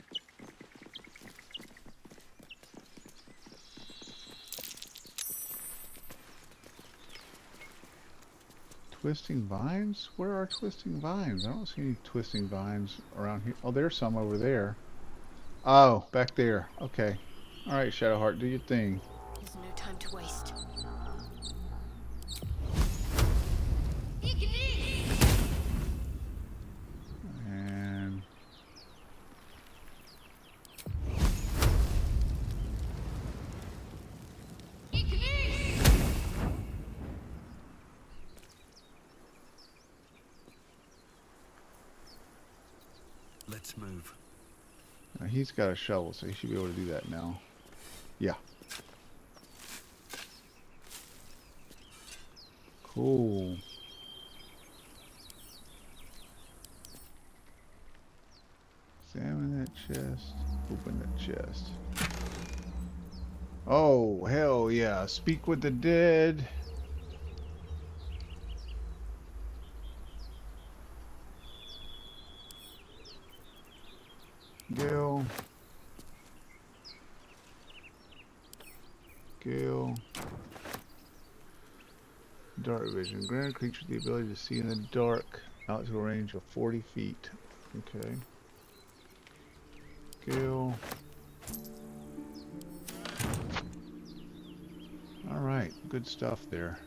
Twisting vines? Where are twisting vines? I don't see any twisting vines around here. Oh, there's some over there. Oh, back there. Okay. Alright, Shadowheart, do your thing. There's no time to waste. And Let's move. now he's got a shovel, so he should be able to do that now. Yeah. Cool. Examine that chest. Open that chest. Oh, hell yeah. Speak with the dead. Gale. Gale. Dark vision. Grant creature the ability to see in the dark out to a range of 40 feet. Okay. Gale. All right, good stuff there.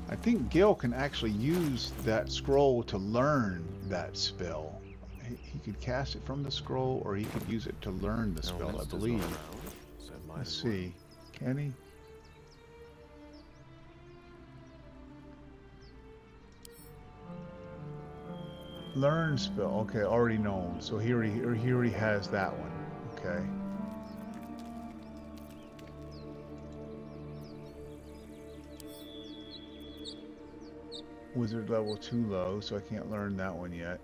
I think Gil can actually use that scroll to learn that spell. He could cast it from the scroll, or he could use it to learn the spell, I believe. Let's see. Can he? Learn spell. Okay, already known. So he already has that one. Okay. Wizard level too low, so I can't learn that one yet.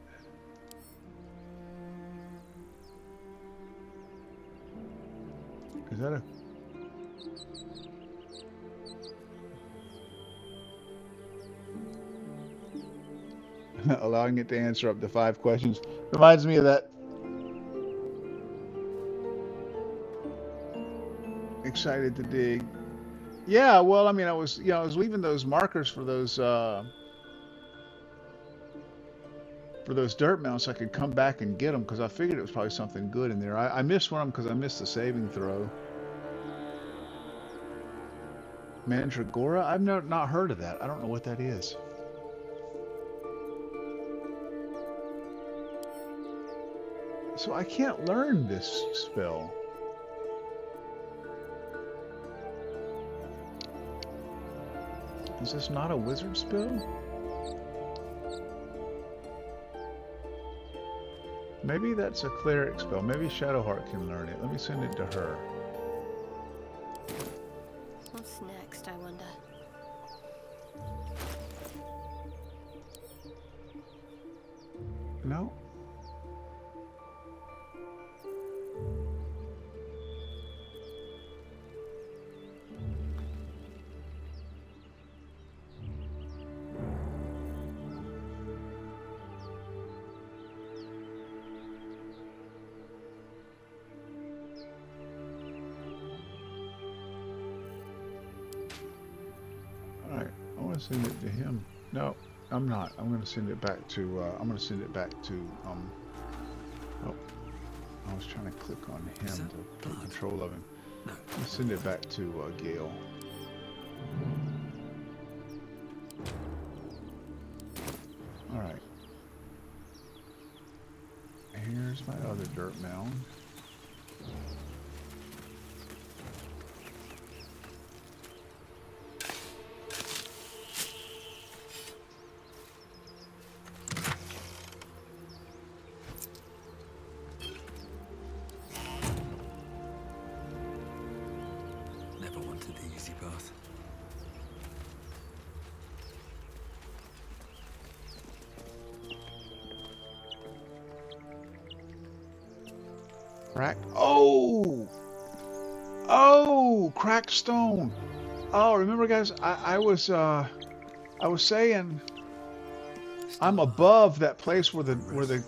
Is that a... allowing it to answer up to 5 questions. Reminds me of that. Excited to dig. Yeah, well, I mean, I was leaving those markers for those dirt mounts so I could come back and get them, because I figured it was probably something good in there. I missed one of them because I missed the saving throw. Mandragora? I've not heard of that. I don't know what that is. So I can't learn this spell. Is this not a wizard spell? Maybe that's a cleric spell. Maybe Shadowheart can learn it. Let me send it to her. What's next, I wonder? No. Alright, I want to send it to him. No, I'm not. I'm going to send it back to, oh, I was trying to click on him to take control of him. No. Let's send it back to Gale. Alright. Here's my other dirt mound. Never wanted the easy path. Crack. Oh! Oh! Cracked stone. Oh, remember, guys? I was saying I'm above that place where the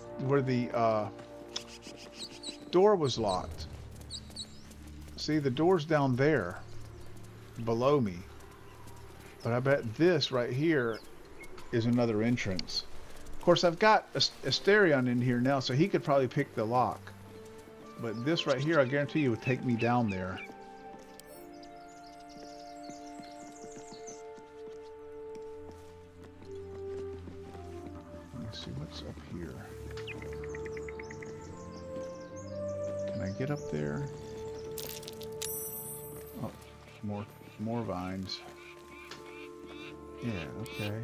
door was locked. See, the door's down there, below me. But I bet this right here is another entrance. Of course, I've got Asterion in here now, so he could probably pick the lock. But this right here, I guarantee you, would take me down there. Let's see what's up here. Can I get up there? Oh, more vines. Yeah, okay.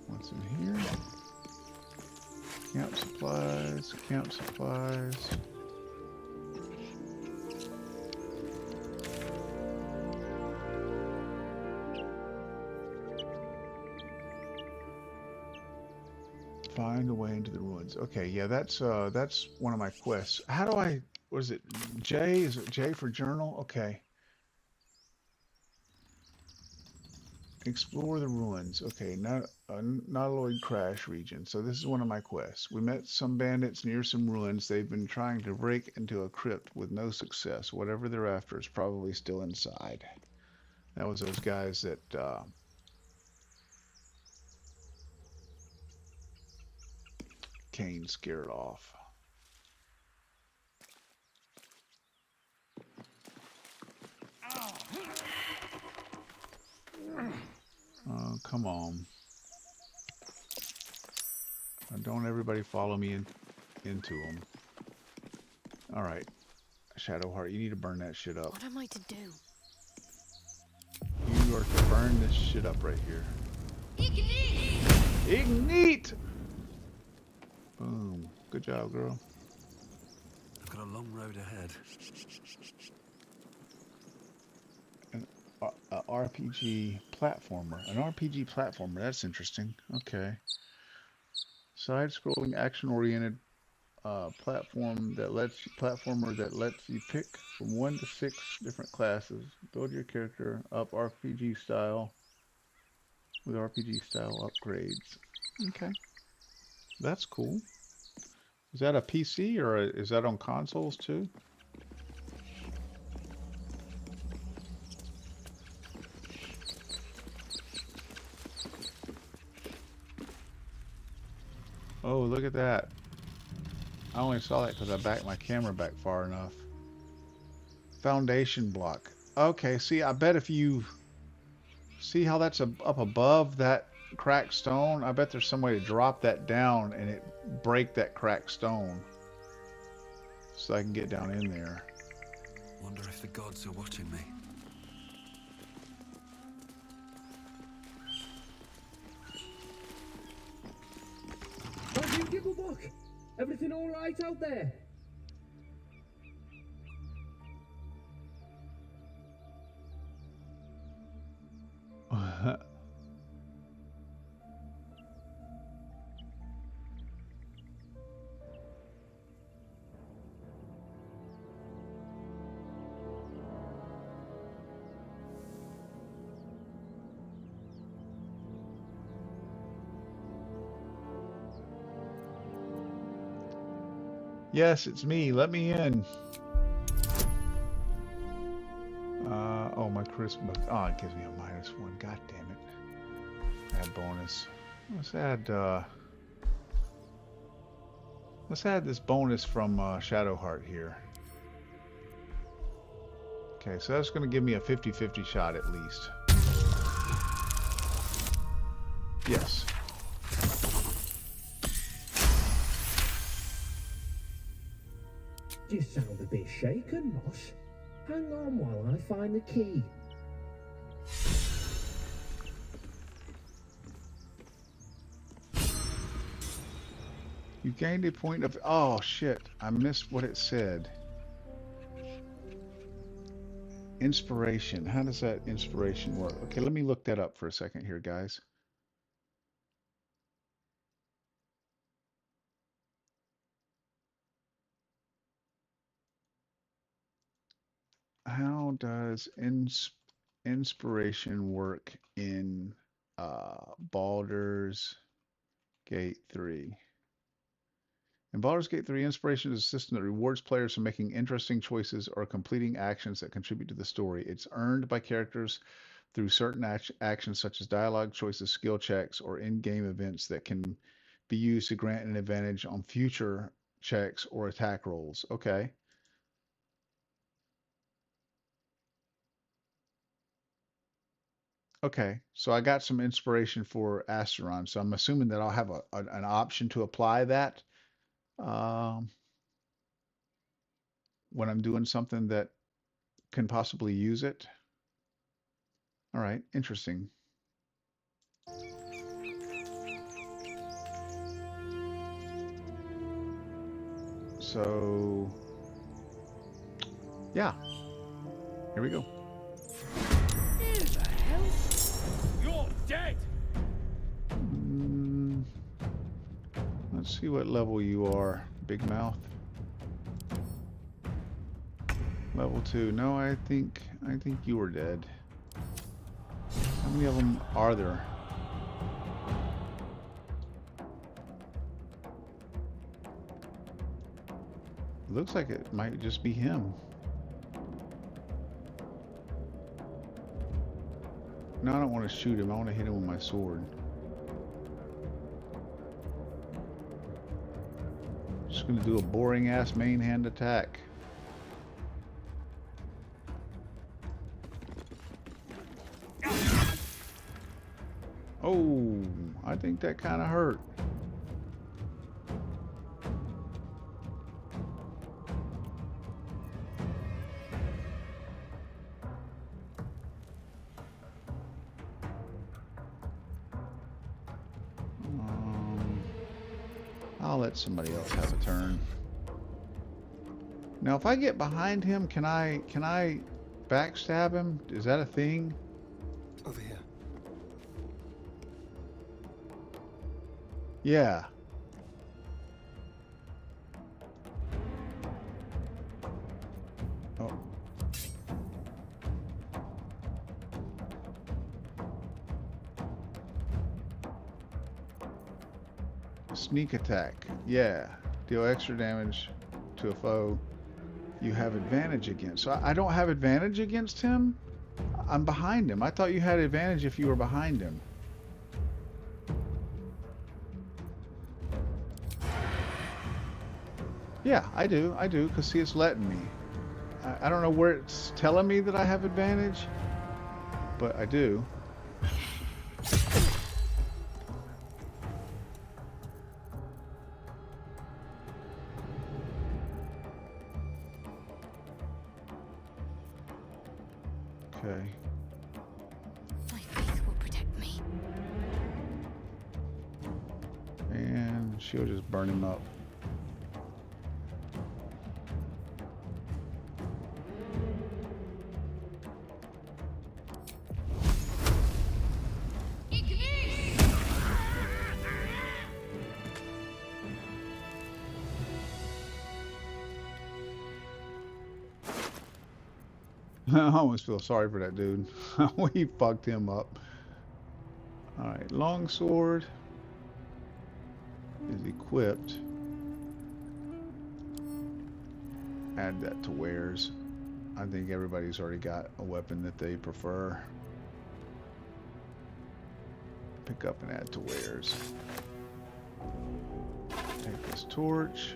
What's in here? Camp supplies, camp supplies. Find a way into the ruins. Okay, yeah, that's one of my quests. How do I, what is it, J? Is it J for journal? Okay. Explore the ruins. Okay, nautiloid crash region. So this is one of my quests. We met some bandits near some ruins. They've been trying to break into a crypt with no success. Whatever they're after is probably still inside. That was those guys that cane scared off. Oh, come on. Now don't everybody follow me into them. Alright. Shadowheart, you need to burn that shit up. What am I to do? You are to burn this shit up right here. Ignite! Ignite! Boom. Good job, girl. I've got a long road ahead. An RPG platformer. An RPG platformer. That's interesting. Okay. Side-scrolling, action-oriented platformer that lets you pick from 1 to 6 different classes. Build your character up RPG style with RPG style upgrades. Okay. That's cool. Is that a PC or is that on consoles too? Oh, look at that. I only saw that because I backed my camera back far enough. Foundation block. Okay, see, I bet if you see how that's up above that cracked stone, I bet there's some way to drop that down and it break that cracked stone so I can get down in there. Wonder if the gods are watching me. Have you give a book? Everything all right out there? Yes, it's me. Let me in. Oh, my charisma. Oh, it gives me a -1. God damn it. Add bonus. Let's add this bonus from Shadowheart here. Okay, so that's going to give me a 50-50 shot at least. Yes. You sound a bit shaken, Moss. Hang on while I find the key. You gained a point of... Oh, shit. I missed what it said. Inspiration. How does that inspiration work? Okay, let me look that up for a second here, guys. How does inspiration work in Baldur's Gate 3? In Baldur's Gate 3, inspiration is a system that rewards players for making interesting choices or completing actions that contribute to the story. It's earned by characters through certain actions such as dialogue choices, skill checks, or in-game events that can be used to grant an advantage on future checks or attack rolls. Okay. Okay, so I got some inspiration for Asteron, so I'm assuming that I'll have an option to apply that when I'm doing something that can possibly use it. All right, interesting. So, yeah, here we go. Dead! Let's see what level you are, Big Mouth. Level 2. No, I think you were dead. How many of them are there? It looks like it might just be him. No, I don't want to shoot him. I want to hit him with my sword. gonna do a boring ass main hand attack. Oh, I think that kind of hurt. I'll let somebody else have a turn. Now, if I get behind him, can I backstab him? Is that a thing? Over here. Yeah. Oh. Sneak attack. Yeah. Deal extra damage to a foe you have advantage against. So I don't have advantage against him? I'm behind him. I thought you had advantage if you were behind him. Yeah, I do, because see, it's letting me. I don't know where it's telling me that I have advantage, but I do. Okay. My faith will protect me. And she'll just burn him up. I almost feel sorry for that dude. We fucked him up. Alright, longsword is equipped. Add that to wares. I think everybody's already got a weapon that they prefer. Pick up and add to wares. Take this torch.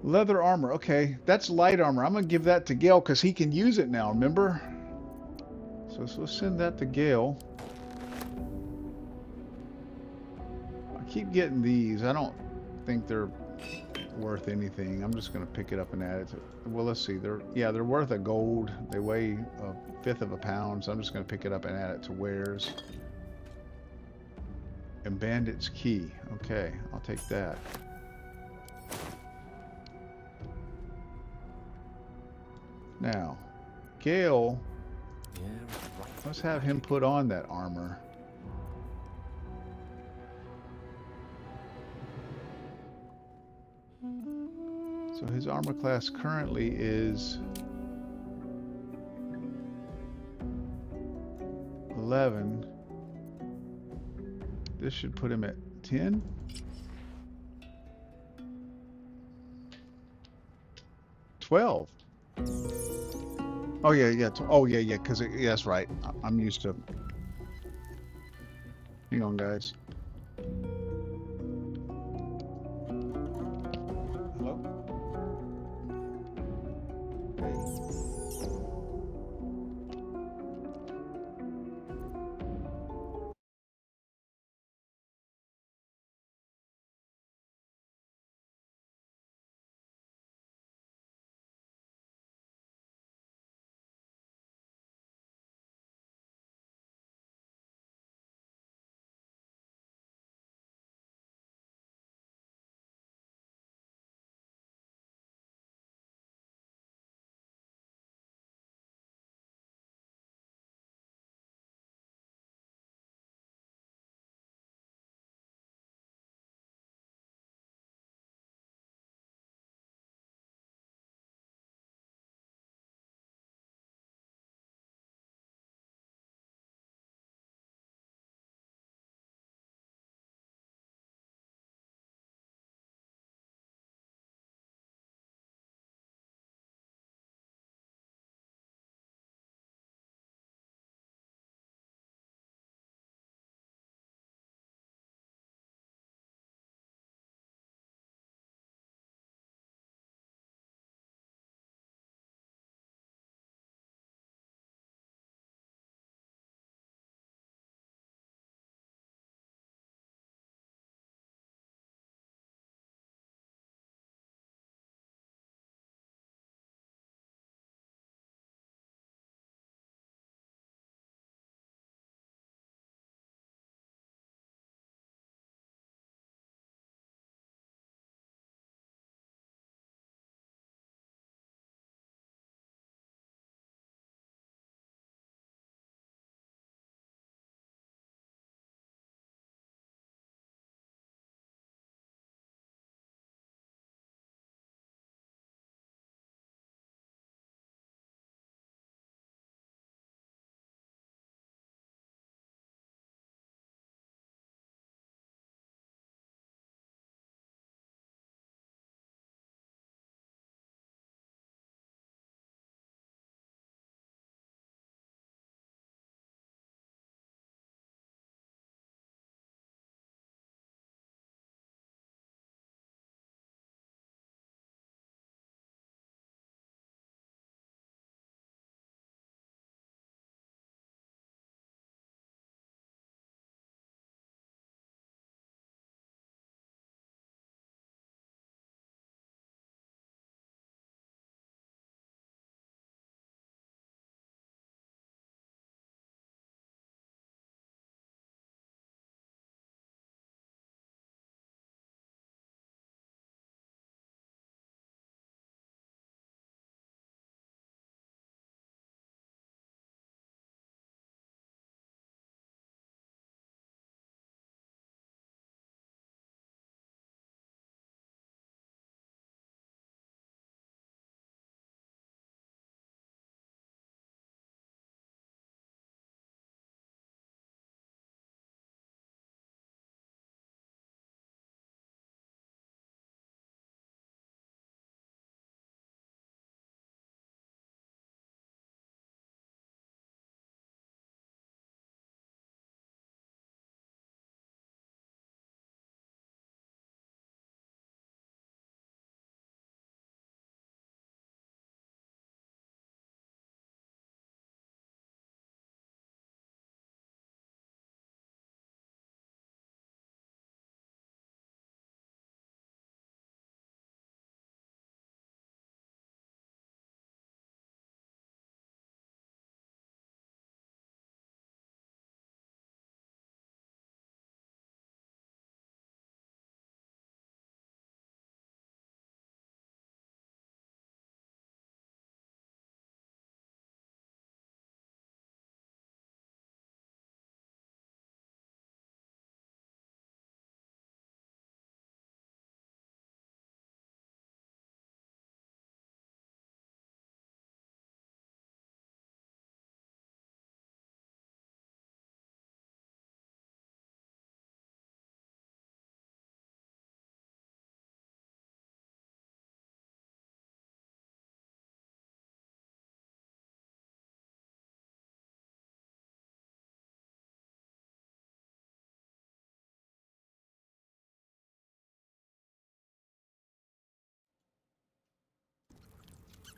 Leather armor. Okay, that's light armor. I'm going to give that to Gale because he can use it now, remember? So let's send that to Gale. I keep getting these. I don't think they're worth anything. I'm just going to pick it up and add it to... Well, let's see. They're worth a gold. They weigh a fifth of a pound, so I'm just going to pick it up and add it to wares. And bandit's key. Okay, I'll take that. Now, Gale, let's have him put on that armor. So his armor class currently is 11. This should put him at 10. 12. Oh yeah, yeah. Oh yeah, yeah. Because yeah, that's right. I'm used to. Hang on, guys.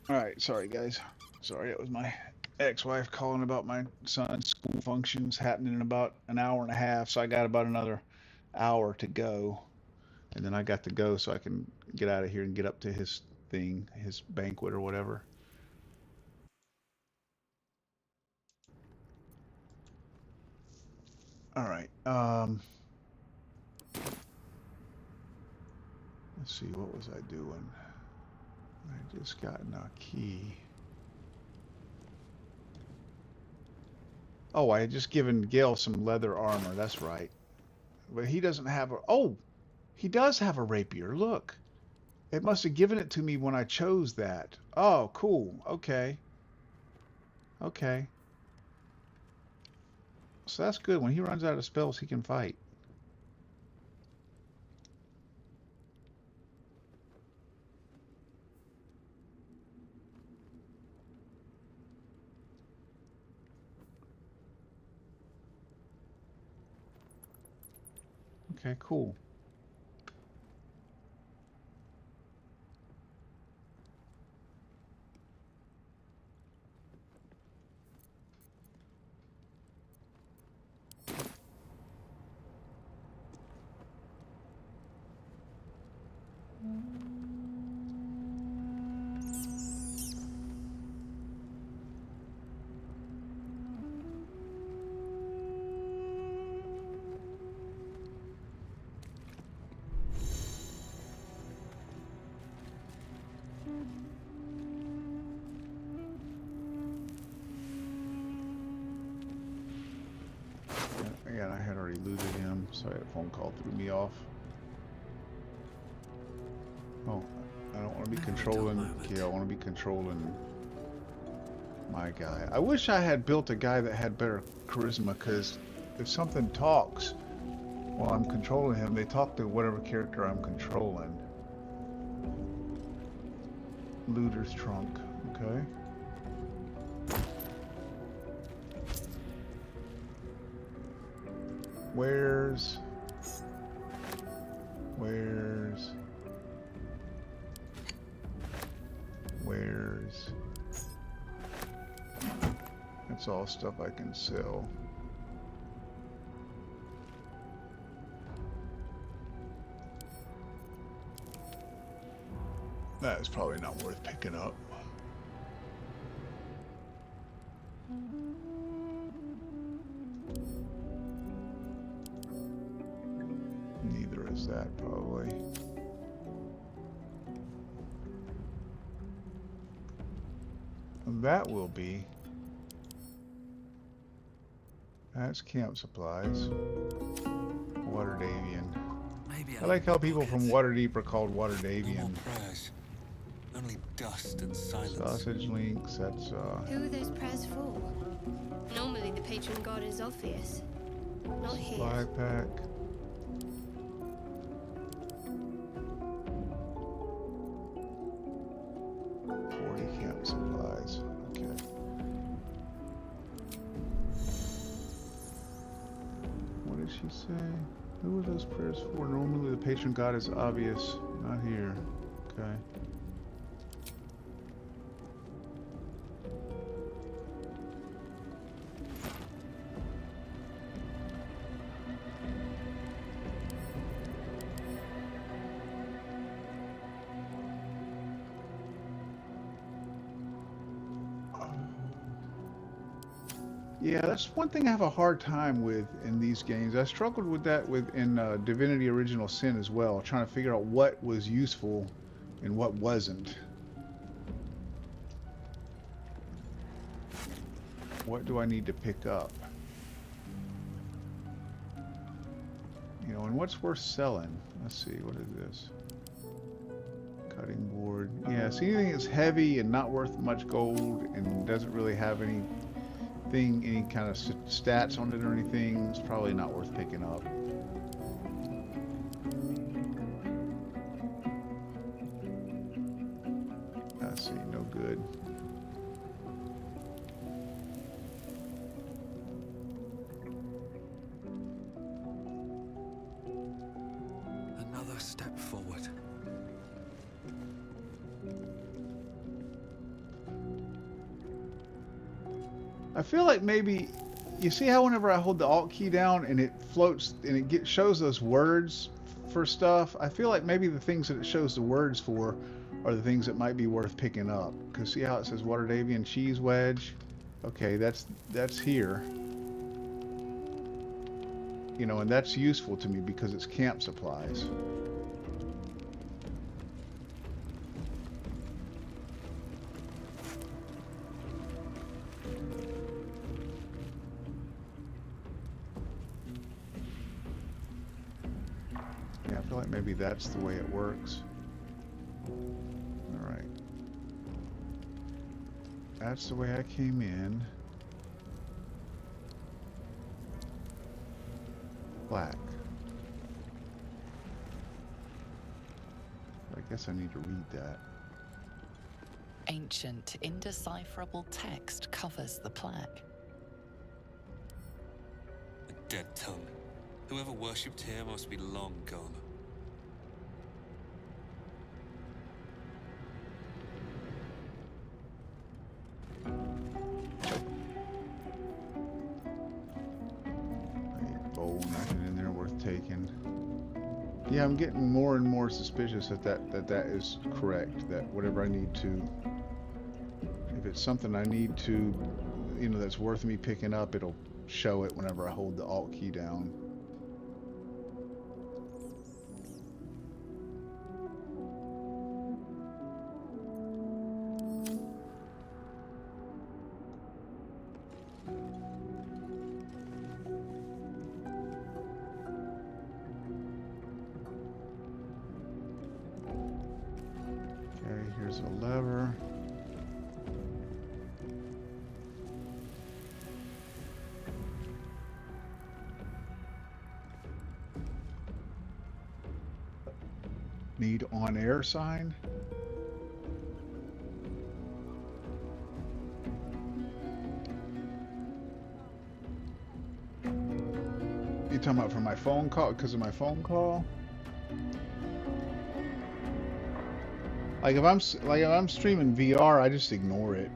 All right, sorry guys. Sorry, it was my ex-wife calling about my son's school functions happening in about an hour and a half, so I got about another hour to go, and then I got to go so I can get out of here and get up to his thing, his banquet or whatever. All right. Let's see, what was I doing? I just gotten a key. Oh, I had just given Gil some leather armor. That's right. But he doesn't have a... Oh, he does have a rapier. Look. It must have given it to me when I chose that. Oh, cool. Okay. Okay. So that's good. When he runs out of spells, he can fight. Okay, cool. Again, I had already looted him, so that phone call threw me off. Oh, I don't want to be controlling. Okay, I want to be controlling my guy. I wish I had built a guy that had better charisma, because if something talks while I'm controlling him, they talk to whatever character I'm controlling. Looter's trunk. Okay. Where's that's all stuff I can sell. That is probably not worth picking up. Neither is that, probably. And that will be. That's camp supplies. Waterdavian. I like how people from Waterdeep are called Waterdavian. Only dust and silence. Sausage links, that's Who are those prayers for? Normally the patron god is obvious. Not here. supply pack. Camp supplies. Okay. What did she say? Who are those prayers for? Normally the patron god is obvious. Not here. Okay. Yeah, that's one thing I have a hard time with in these games. I struggled with that in Divinity Original Sin as well, trying to figure out what was useful and what wasn't. What do I need to pick up? You know, and what's worth selling? Let's see, what is this? Cutting board. Yeah, see, anything that's heavy and not worth much gold and doesn't really have any kind of stats on it or anything, it's probably not worth picking up. Let's see, no good. Another step forward. I feel like maybe, you see how whenever I hold the Alt key down and it floats and it shows those words for stuff? I feel like maybe the things that it shows the words for are the things that might be worth picking up. Because see how it says Waterdavian cheese wedge? Okay, that's here. You know, and that's useful to me because it's camp supplies. Yeah, I feel like maybe that's the way it works. Alright. That's the way I came in. Black. I guess I need to read that. Ancient, indecipherable text covers the plaque. A dead tongue. Whoever worshipped here must be long gone. Yeah, I'm getting more and more suspicious that is correct. That whatever I need to, if it's something I need to, you know, that's worth me picking up, it'll show it whenever I hold the Alt key down. Here's a lever. Need on air sign. You talking about for my phone call? Because of my phone call? Like if I'm streaming VR, I just ignore it.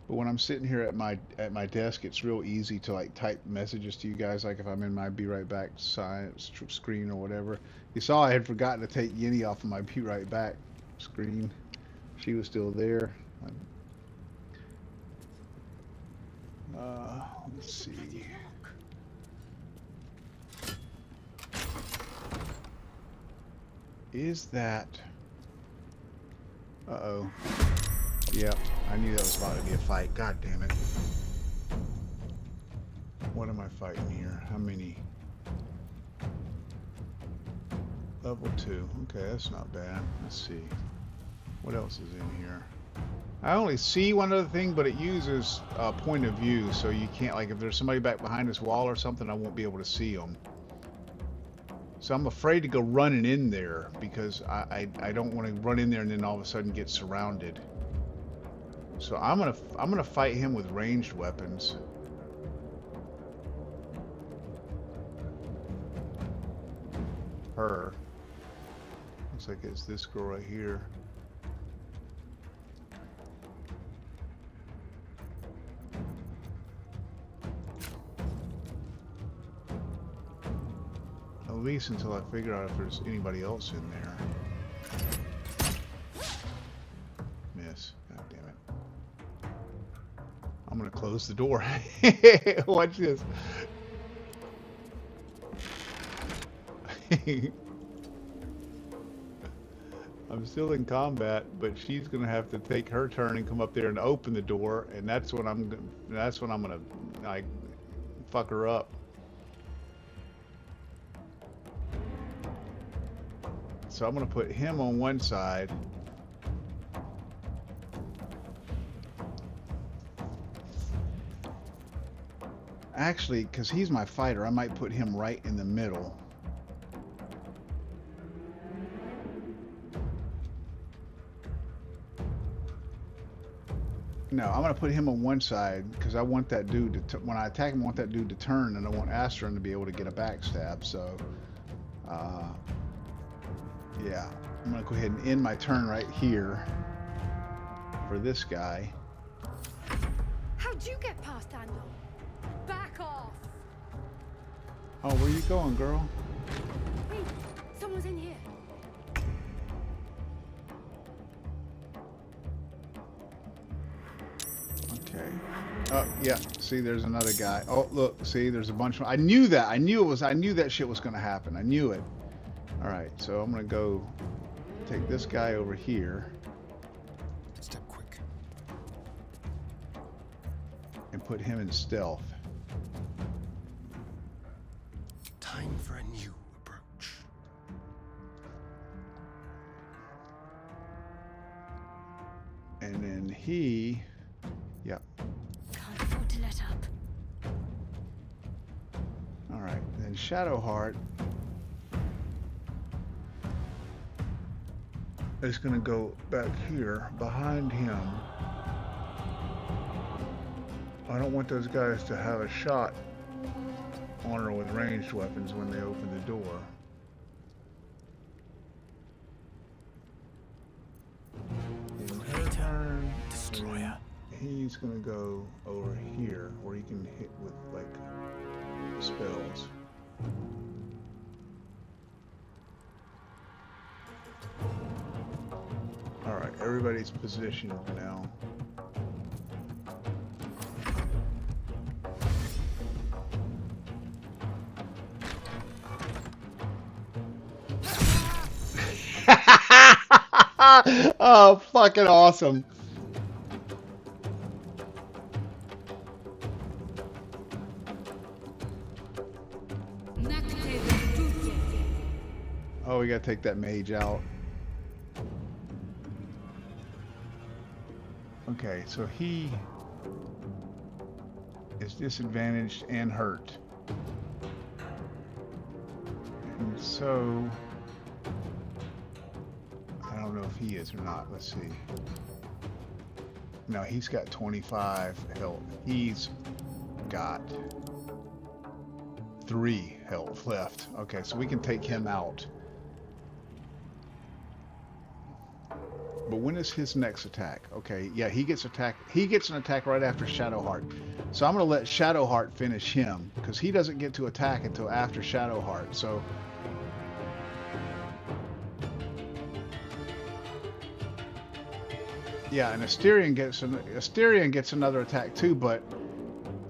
But when I'm sitting here at my desk, it's real easy to like type messages to you guys. Like if I'm in my be right back screen or whatever. You saw I had forgotten to take Yenny off of my be right back screen. She was still there. Let's see. Is that... Uh-oh. Yep, I knew that was about to be a fight. God damn it. What am I fighting here? How many? Level 2. Okay, that's not bad. Let's see. What else is in here? I only see one other thing, but it uses point of view, so you can't, like, if there's somebody back behind this wall or something, I won't be able to see them. So I'm afraid to go running in there because I don't want to run in there and then all of a sudden get surrounded. So I'm gonna fight him with ranged weapons. Her. Looks like it's this girl right here. At least until I figure out if there's anybody else in there. Miss. God damn it. I'm gonna close the door. Watch this. I'm still in combat, but she's gonna have to take her turn and come up there and open the door, and that's when I'm gonna like fuck her up. So I'm gonna put him on one side. Actually, because he's my fighter, I might put him right in the middle. No, I'm gonna put him on one side because I want that dude to, when I attack him, I want that dude to turn, and I want Astron to be able to get a backstab. So, Yeah, I'm gonna go ahead and end my turn right here for this guy. How'd you get past Andor? Back off! Oh, where you going, girl? Hey, someone's in here. Okay. Oh, yeah. See, there's another guy. Oh, look. See, there's a bunch of... I knew that. I knew that shit was going to happen. I knew it. All right. So I'm going to go take this guy over here. Step quick. And put him in stealth. Time for a new approach. And then he... Yep. Can't afford to let up. All right. Then Shadowheart is going to go back here behind him. I don't want those guys to have a shot on her with ranged weapons when they open the door. In her turn, Destroyer. he's gonna go over here where he can hit with like spells. Alright, everybody's positioned now. Oh, fucking awesome. Oh, we gotta take that mage out. Okay, so he is disadvantaged and hurt. And so I don't know if he is or not. Let's see. No, he's got 25 health. He's got 3 health left. Okay, so we can take him out. But when is his next attack? Okay, yeah, he gets attack. He gets an attack right after Shadowheart. So I'm gonna let Shadowheart finish him because he doesn't get to attack until after Shadowheart. So yeah, and Asterion gets another attack too, but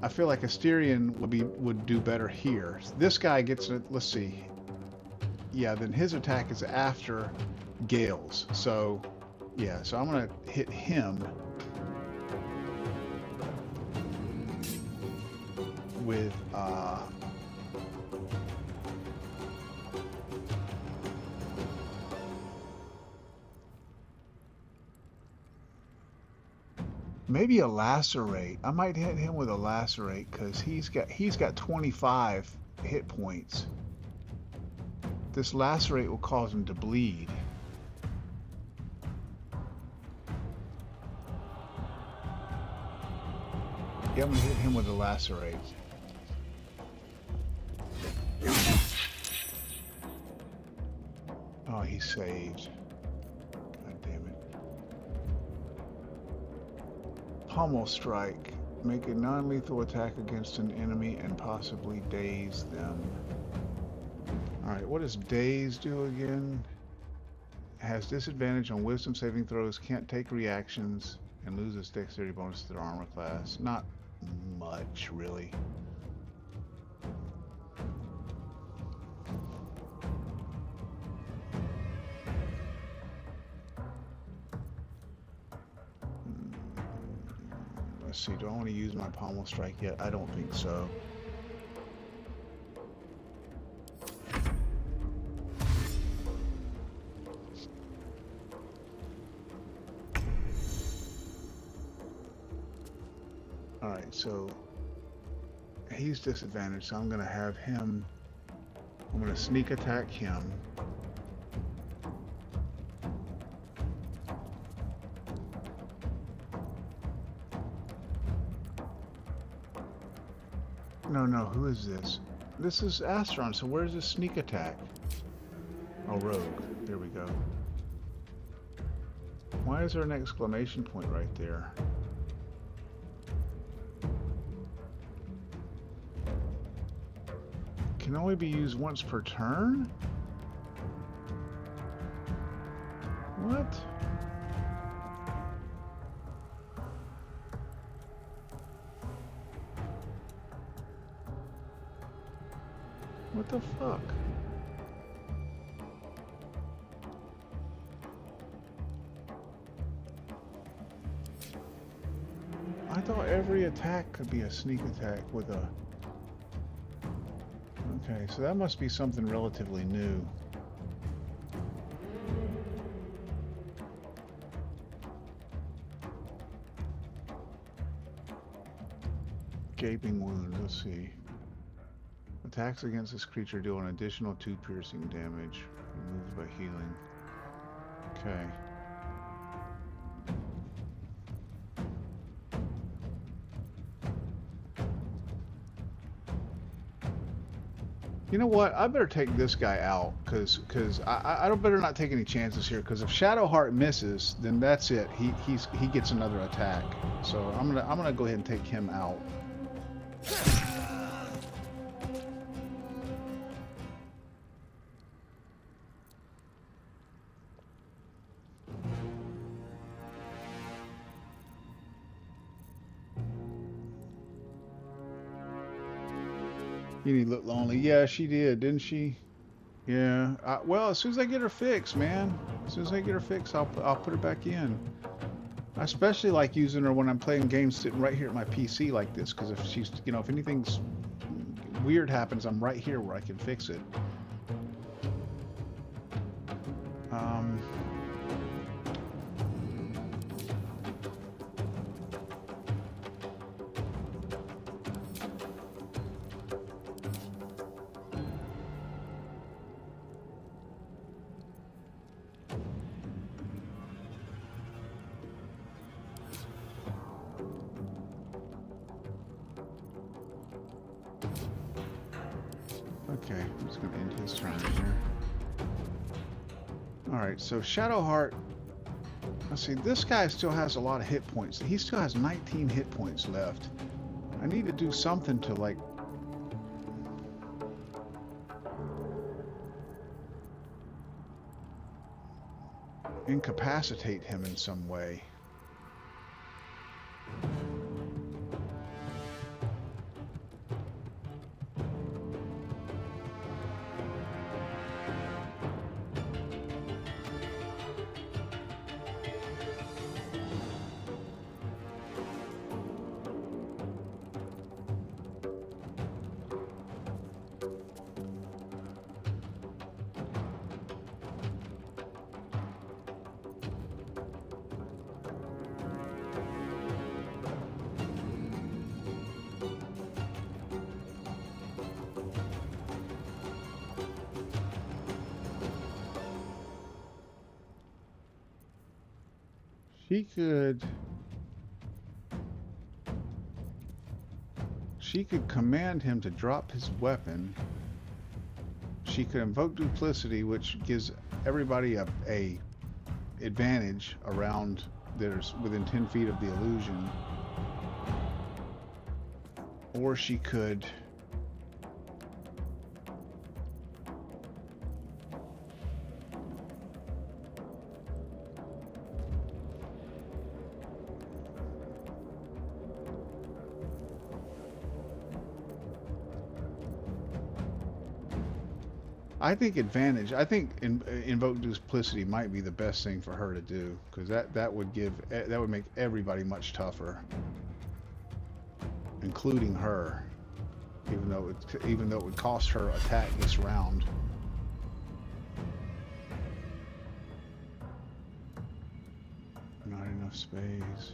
I feel like Asterion would do better here. This guy gets a, let's see. Yeah, then his attack is after Gale's. So yeah, so I'm gonna hit him with maybe a lacerate. I might hit him with a lacerate because he's got 25 hit points. This lacerate will cause him to bleed. Yeah, I'm gonna hit him with a lacerate. Oh, he saved. God damn it. Pommel strike. Make a non-lethal attack against an enemy and possibly daze them. Alright, what does daze do again? Has disadvantage on wisdom saving throws, can't take reactions, and loses dexterity bonus to their armor class. Not much, really. Let's see, do I want to use my pommel strike yet? I don't think so. Alright, so he's disadvantaged, so I'm going to have him, I'm going to sneak attack him. No, who is this? This is Astron, so where's the sneak attack? Oh, rogue. There we go. Why is there an exclamation point right there? Can only be used once per turn? What? What the fuck? I thought every attack could be a sneak attack with a... Okay, so that must be something relatively new. Gaping wound, let's see. Attacks against this creature deal an additional 2 piercing damage, removed by healing. Okay. You know what? I better take this guy out, because I don't better not take any chances here. Because if Shadowheart misses, then that's it. He gets another attack. So I'm gonna go ahead and take him out. You look lonely. Yeah, she did, didn't she? Yeah. Well, as soon as I get her fixed, man. As soon as I get her fixed, I'll put her back in. I especially like using her when I'm playing games sitting right here at my PC like this, because if she's, you know, if anything's weird happens, I'm right here where I can fix it. Okay, I'm just going to end his turn here. Alright, so Shadowheart... Let's see, this guy still has a lot of hit points. He still has 19 hit points left. I need to do something to, like... incapacitate him in some way. She could command him to drop his weapon. She could invoke duplicity, which gives everybody a advantage around there's within 10 feet of the illusion. Or she could I think advantage. I think invoke duplicity might be the best thing for her to do, because that would make everybody much tougher, including her. Even though it would cost her attack this round. Not enough space.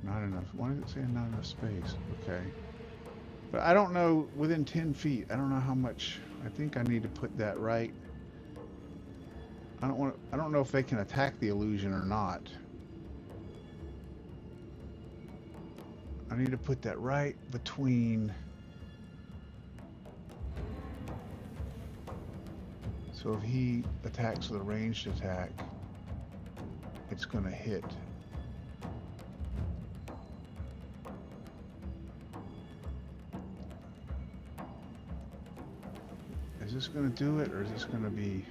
Not enough. Why is it saying not enough space? Okay. But I don't know, within 10 feet, I don't know how much. I think I need to put that right. I don't know if they can attack the illusion or not. I need to put that right between So if he attacks with a ranged attack, it's going to hit. Is this going to do it, or is this going to be...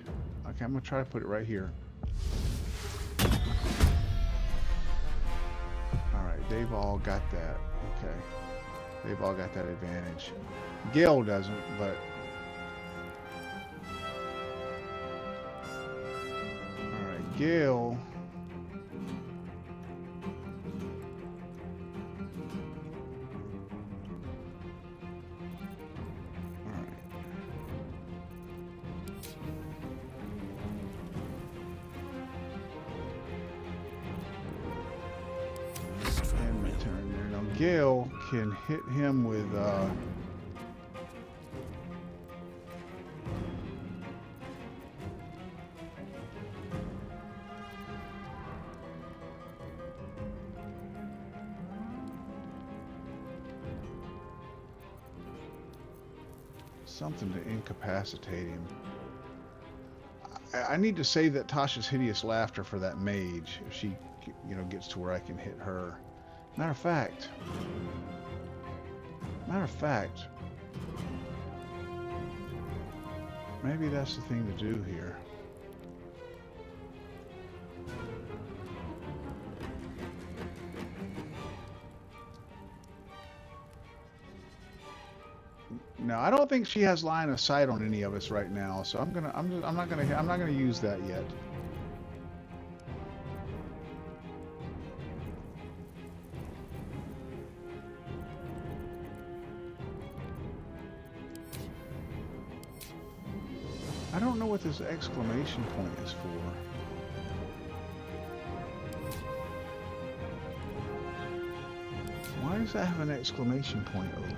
Okay, I'm going to try to put it right here. Alright, they've all got that. Okay. They've all got that advantage. Gale doesn't, but... Alright, Gale... Gale can hit him with something to incapacitate him. I need to save that Tasha's hideous laughter for that mage if she, you know, gets to where I can hit her. Matter of fact, maybe that's the thing to do here. No, I don't think she has line of sight on any of us right now, so I'm not gonna use that yet. I don't know what this exclamation point is for. Why does that have an exclamation point over it?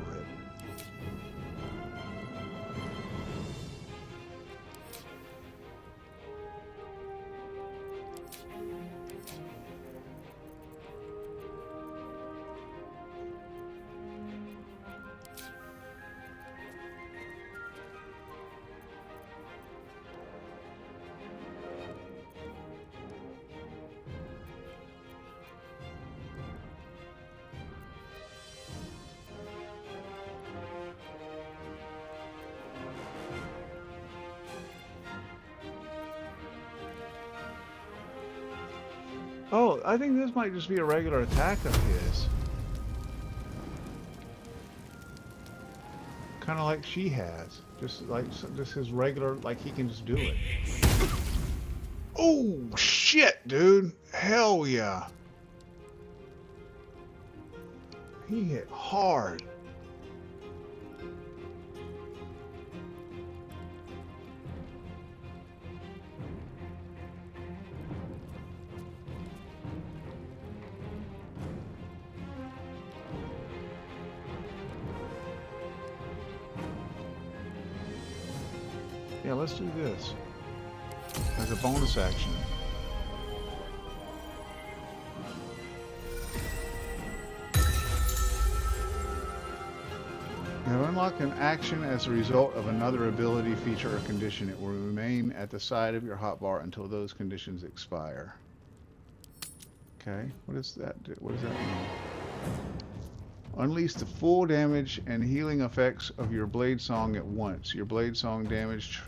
Oh, I think this might just be a regular attack of his. Kind of like she has. Just his regular, like he can just do it. Oh, shit, dude. Hell yeah. He hit hard. Yeah, let's do this as a bonus action. You have unlocked an action as a result of another ability, feature, or condition. It will remain at the side of your hotbar until those conditions expire. Okay, what does that do? What does that mean? Unleash the full damage and healing effects of your blade song at once. Your blade song damage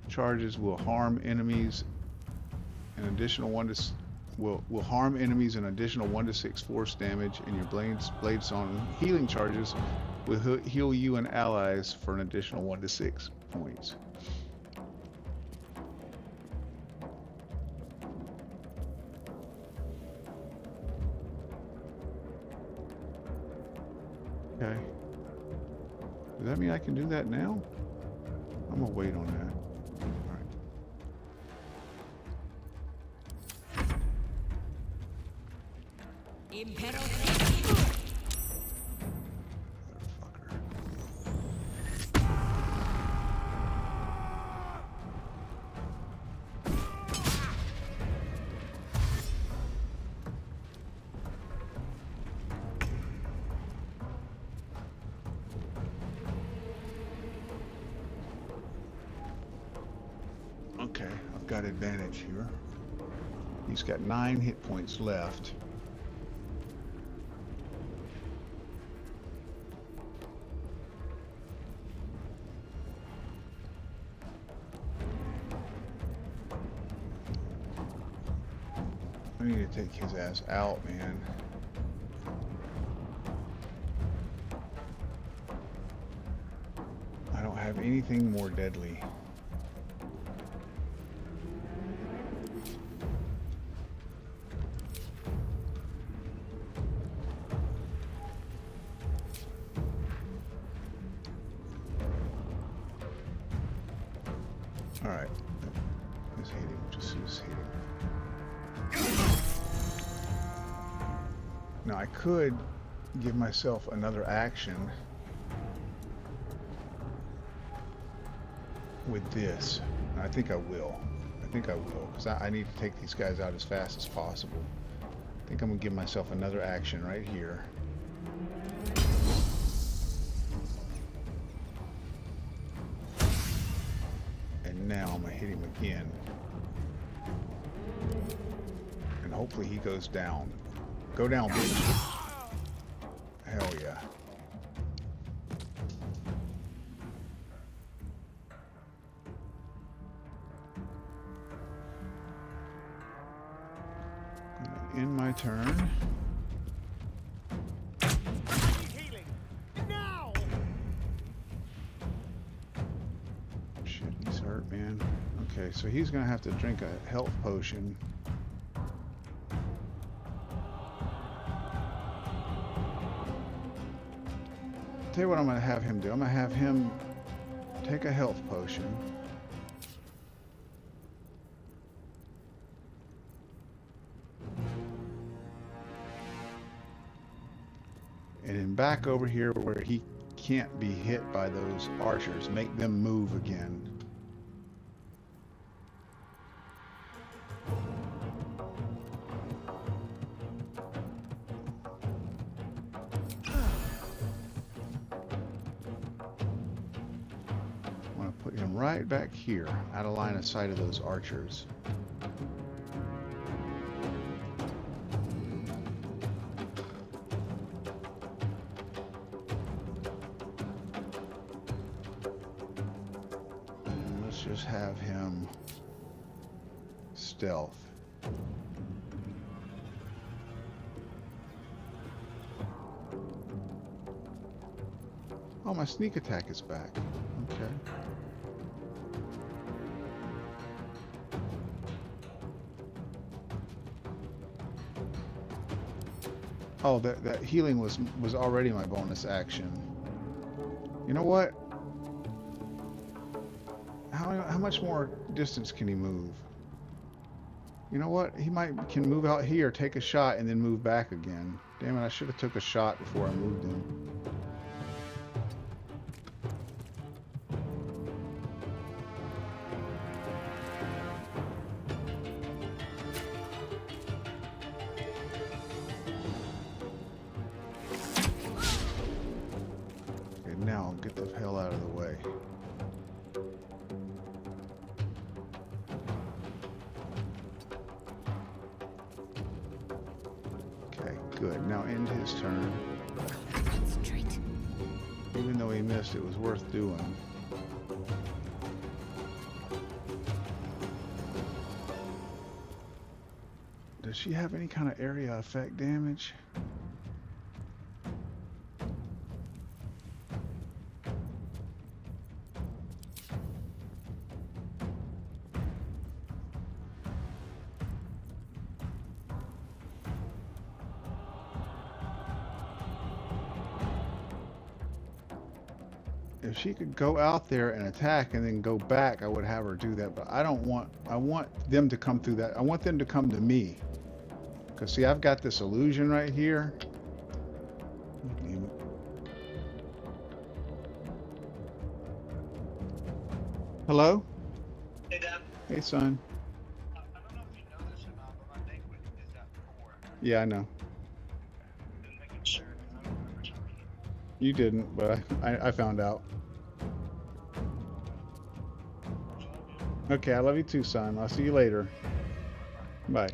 charges will harm enemies an additional will harm enemies an additional 1 to 6 force damage, and your blade song healing charges will heal you and allies for an additional 1 to 6 points. Okay. Does that mean I can do that now? I'm gonna wait on that. got advantage here. He's got 9 hit points left. I need to take his ass out, man. I don't have anything more deadly. All right, let's hit him. Just hit him. Now I could give myself another action with this. And I think I will. I think I will, because I need to take these guys out as fast as possible. I think I'm gonna give myself another action right here. And now I'm gonna hit him again. And hopefully he goes down. Go down, bitch. Hell yeah. Gonna end my turn. Shit, he's hurt, man. Okay, so he's gonna have to drink a health potion. Tell you what I'm going to have him do. I'm going to have him take a health potion. And then back over here where he can't be hit by those archers, make them move again. Right back here, out of line of sight of those archers. And let's just have him stealth. Oh, my sneak attack is back. Okay. Oh, that healing was already my bonus action. You know what? How much more distance can he move? You know what? He can move out here, take a shot, and then move back again. Damn it! I should have took a shot before I moved him. Now, get the hell out of the way. Okay, good. Now end his turn. Concentrate. Even though he missed, it was worth doing. Does she have any kind of area effect damage? If she could go out there and attack and then go back, I would have her do that, but I don't want, I want them to come through that. I want them to come to me. Because see, I've got this illusion right here. Hello? Hey, Dad. Hey, son. I don't know if you know this or not, but my banquet is at 4. Yeah, I know. Just making sure, 'cause I don't remember telling You didn't, but I found out. you. Okay, I love you too, son. I'll see you later. Bye.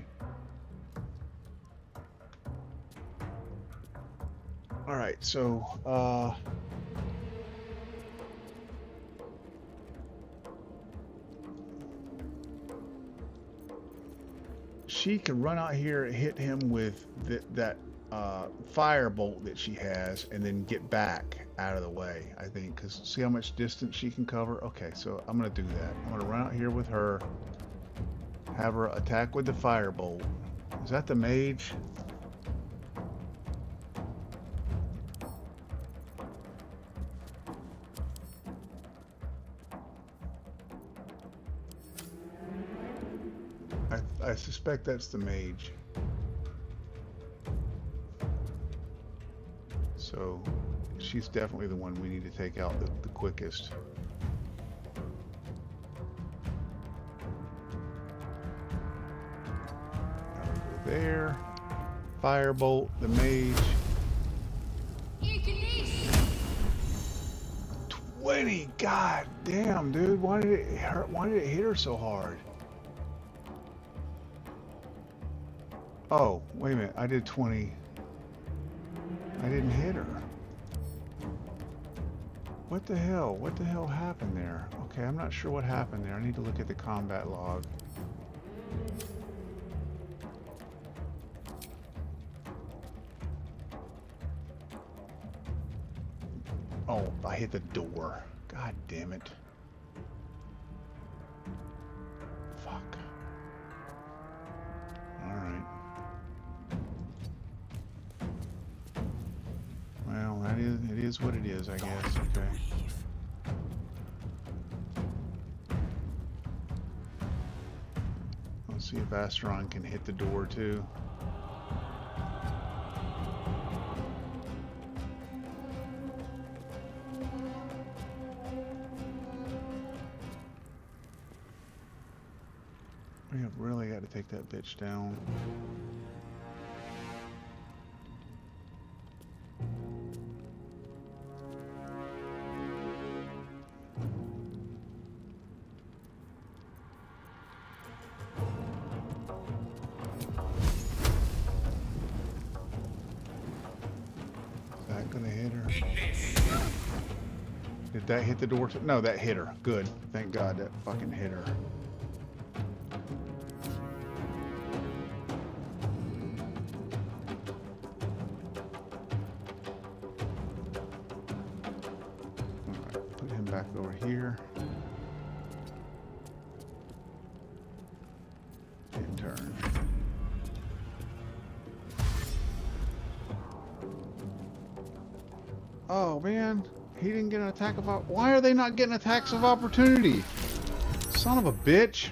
All right, so she can run out here and hit him with that fire bolt that she has, and then get back out of the way. I think, because see how much distance she can cover. Okay, so I'm gonna do that. I'm gonna run out here with her, have her attack with the fire bolt. Is that the mage? I suspect that's the mage. So she's definitely the one we need to take out the quickest. There. Firebolt, the mage. 20! God damn, dude. Why did it hurt? Why did it hit her so hard? Oh, wait a minute. I did 20. I didn't hit her. What the hell? What the hell happened there? Okay, I'm not sure what happened there. I need to look at the combat log. Oh, I hit the door. God damn it. Fuck. Alright. Well, it is what it is, I guess. Okay. Let's see if Astron can hit the door too. We have really got to take that bitch down. Is that gonna hit her? Did that hit the door? No, that hit her. Good. Thank God that fucking hit her. Back over here. And turn. Oh man, he didn't get an attack of why are they not getting attacks of opportunity? Son of a bitch.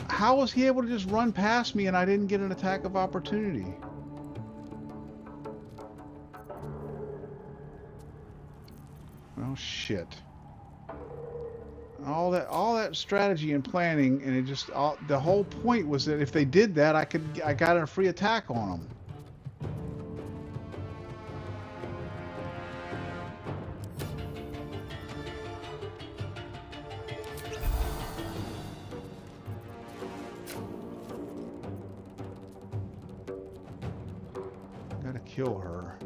How was he able to just run past me and I didn't get an attack of opportunity? Oh shit. All that strategy and planning, and it just the whole point was that if they did that, I got a free attack on them. Gotta kill her.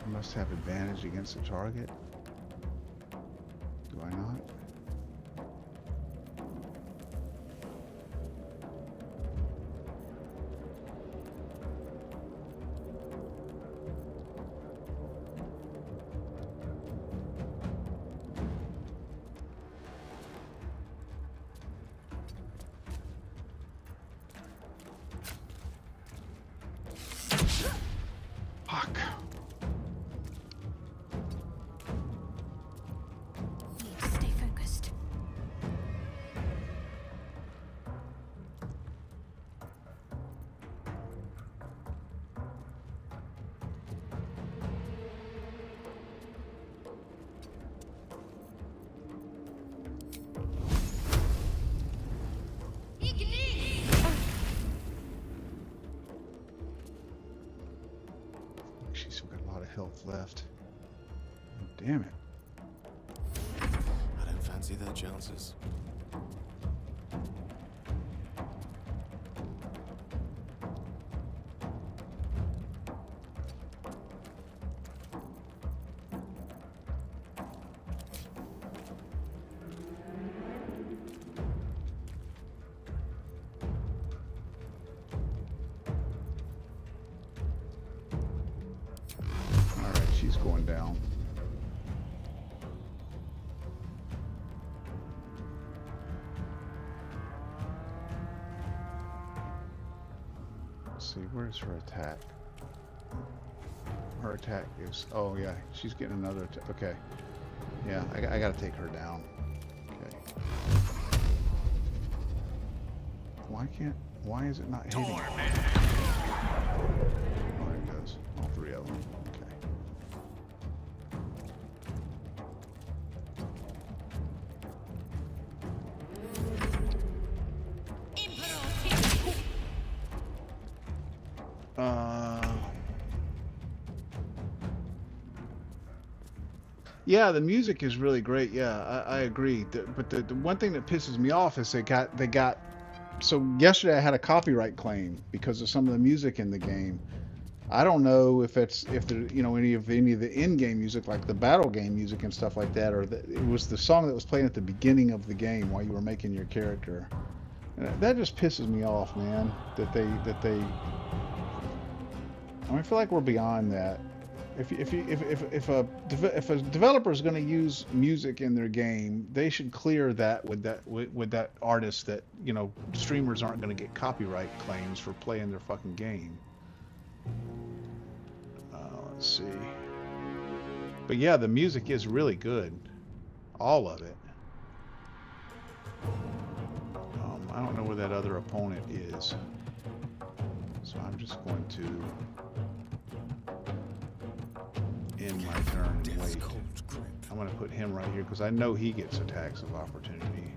Must have advantage against the target. Do I not? left. Damn it. I don't fancy their chances. Alright, she's going down. Let's see, where's her attack? Her attack is, oh yeah, she's getting another attack. Okay. Yeah, I gotta take her down. Okay. Why is it not hitting? Oh, there it goes. All three of them. Okay. Yeah, the music is really great. Yeah, I agree. But the one thing that pisses me off is they got. So yesterday I had a copyright claim because of some of the music in the game. I don't know if it's any of the in-game music, like the battle game music and stuff like that, or it was the song that was playing at the beginning of the game while you were making your character. And that just pisses me off, man. That they. I feel like we're beyond that. If a developer is going to use music in their game, they should clear that with that artist that streamers aren't going to get copyright claims for playing their fucking game. Let's see. But yeah, the music is really good, all of it. I don't know where that other opponent is, so I'm just going to end my turn and wait. I'm going to put him right here because I know he gets attacks of opportunity.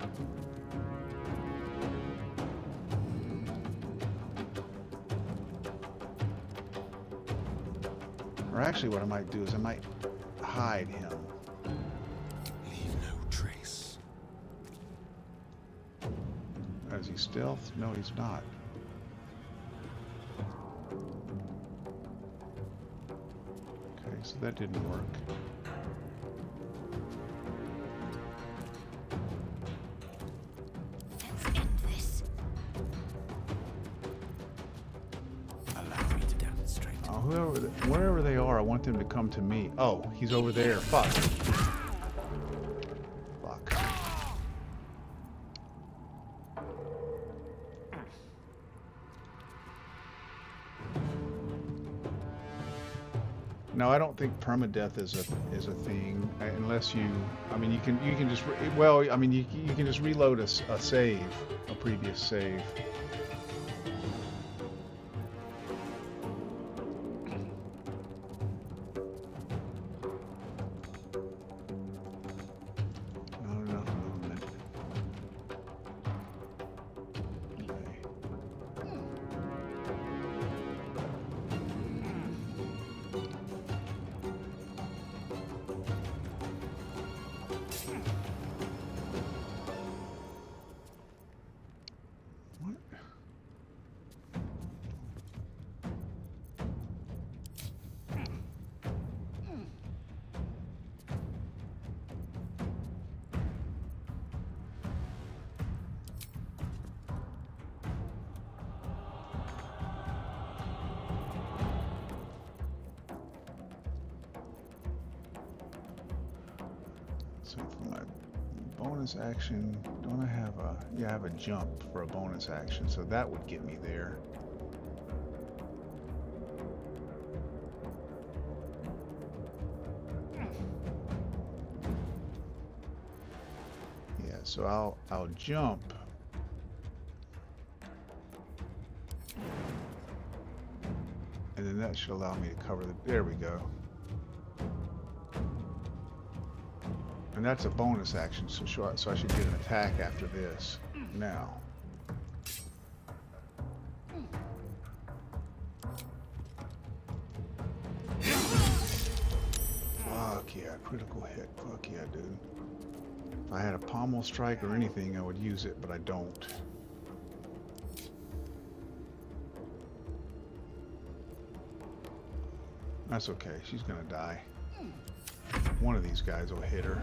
Or actually what I might do is I might hide him. Leave no trace. Is he stealth? No, he's not. Okay, so that didn't work. Let's end this. Allow me to demonstrate. Wherever they are, I want them to come to me. Oh, he's over there. Fuck. Fuck. No, I don't think permadeath is a thing unless you. I mean, you can just you can just reload a save, a previous save. So for my bonus action, don't I have a... Yeah, I have a jump for a bonus action, so that would get me there. Yeah, so I'll jump. And then that should allow me to cover the... There we go. And that's a bonus action, so I should get an attack after this. Now. yeah, critical hit. Fuck yeah, dude. If I had a pommel strike or anything, I would use it, but I don't. That's okay. She's gonna die. One of these guys will hit her.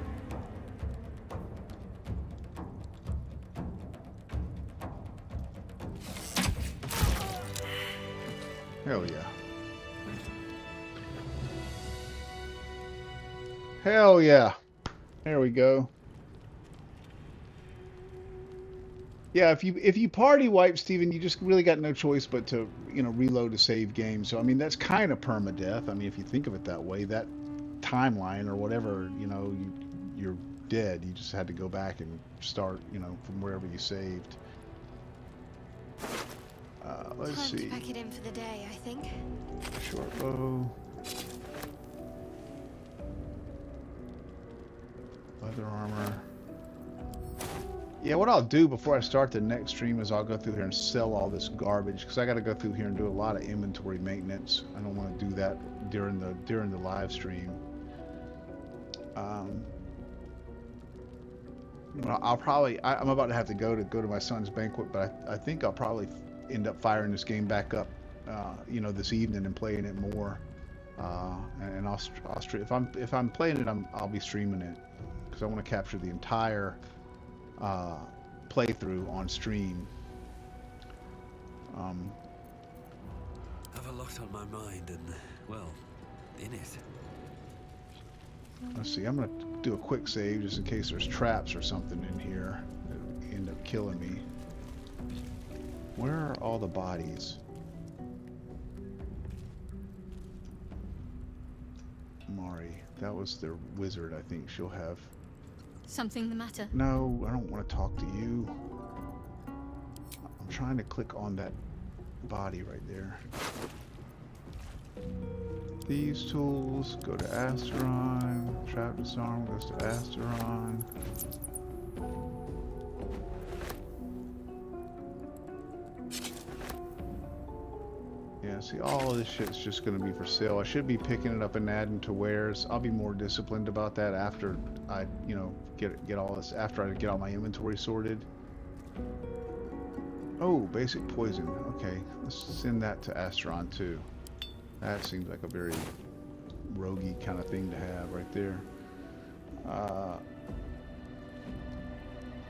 Hell yeah. Hell yeah. There we go. Yeah, if you party wipe, Steven, you just really got no choice but to, reload a save game. So I mean that's kind of permadeath. I mean if you think of it that way, that timeline or whatever, you're dead. You just had to go back and start, from wherever you saved. Let's Time see. to pack it in for the day, I think. Short bow. Leather armor. Yeah, what I'll do before I start the next stream is I'll go through here and sell all this garbage because I got to go through here and do a lot of inventory maintenance. I don't want to do that during the live stream. Well, I'm about to have to go to my son's banquet, but I think I'll probably end up firing this game back up, this evening and playing it more. And I'll stream if I'm playing it, I'll be streaming it because I want to capture the entire playthrough on stream. I have a lot on my mind and, well, in it. Let's see, I'm going to do a quick save just in case there's traps or something in here that end up killing me. Where are all the bodies? Mari, that was the wizard, I think. She'll have... Something the matter? No, I don't want to talk to you. I'm trying to click on that body right there. These tools go to Asteron. Trap disarm goes to Asteron. Yeah, see, all of this shit's just going to be for sale. I should be picking it up and adding to wares. I'll be more disciplined about that after I, get all this, after I get all my inventory sorted. Oh, basic poison. Okay, let's send that to Asteron too. That seems like a very roguey kind of thing to have right there.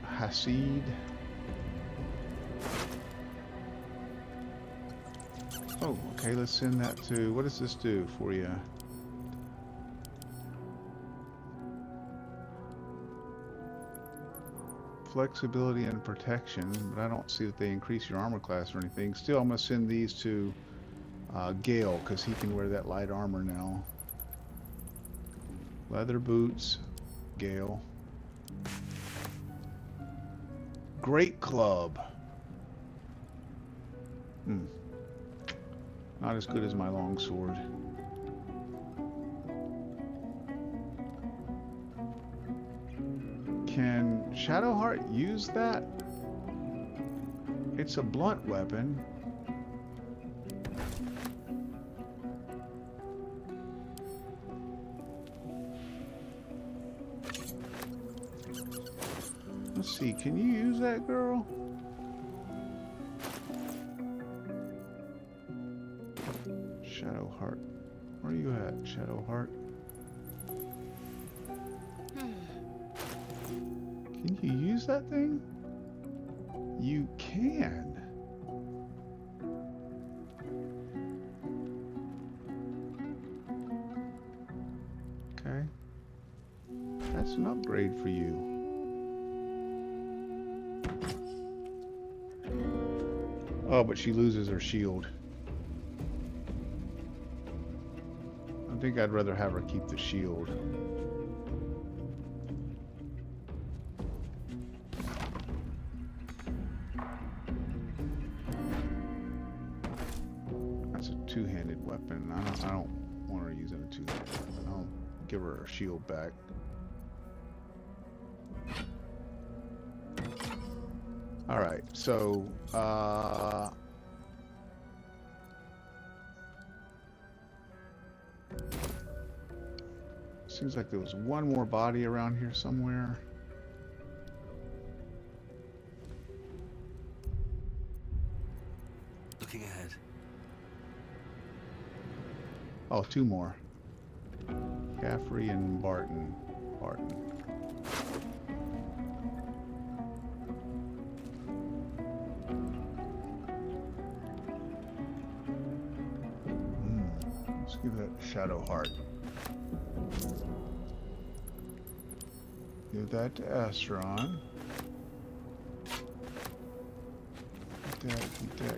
Hasid. Oh, okay, let's send that to... What does this do for you? Flexibility and protection, but I don't see that they increase your armor class or anything. Still, I'm going to send these to Gale, because he can wear that light armor now. Leather boots, Gale. Great club. Not as good as my longsword. Can Shadowheart use that? It's a blunt weapon. Let's see, can you use that, girl? Shadowheart. Where are you at, Shadowheart? Can you use that thing? You can. Okay. That's an upgrade for you. Oh, but she loses her shield. I think I'd rather have her keep the shield. That's a two-handed weapon. I don't want her using a two-handed weapon. I'll give her her shield back. All right, so Seems like there was one more body around here somewhere. Looking ahead. Oh, two more. Caffrey and Barton. Let's give that Shadow Heart. Give that to Astron.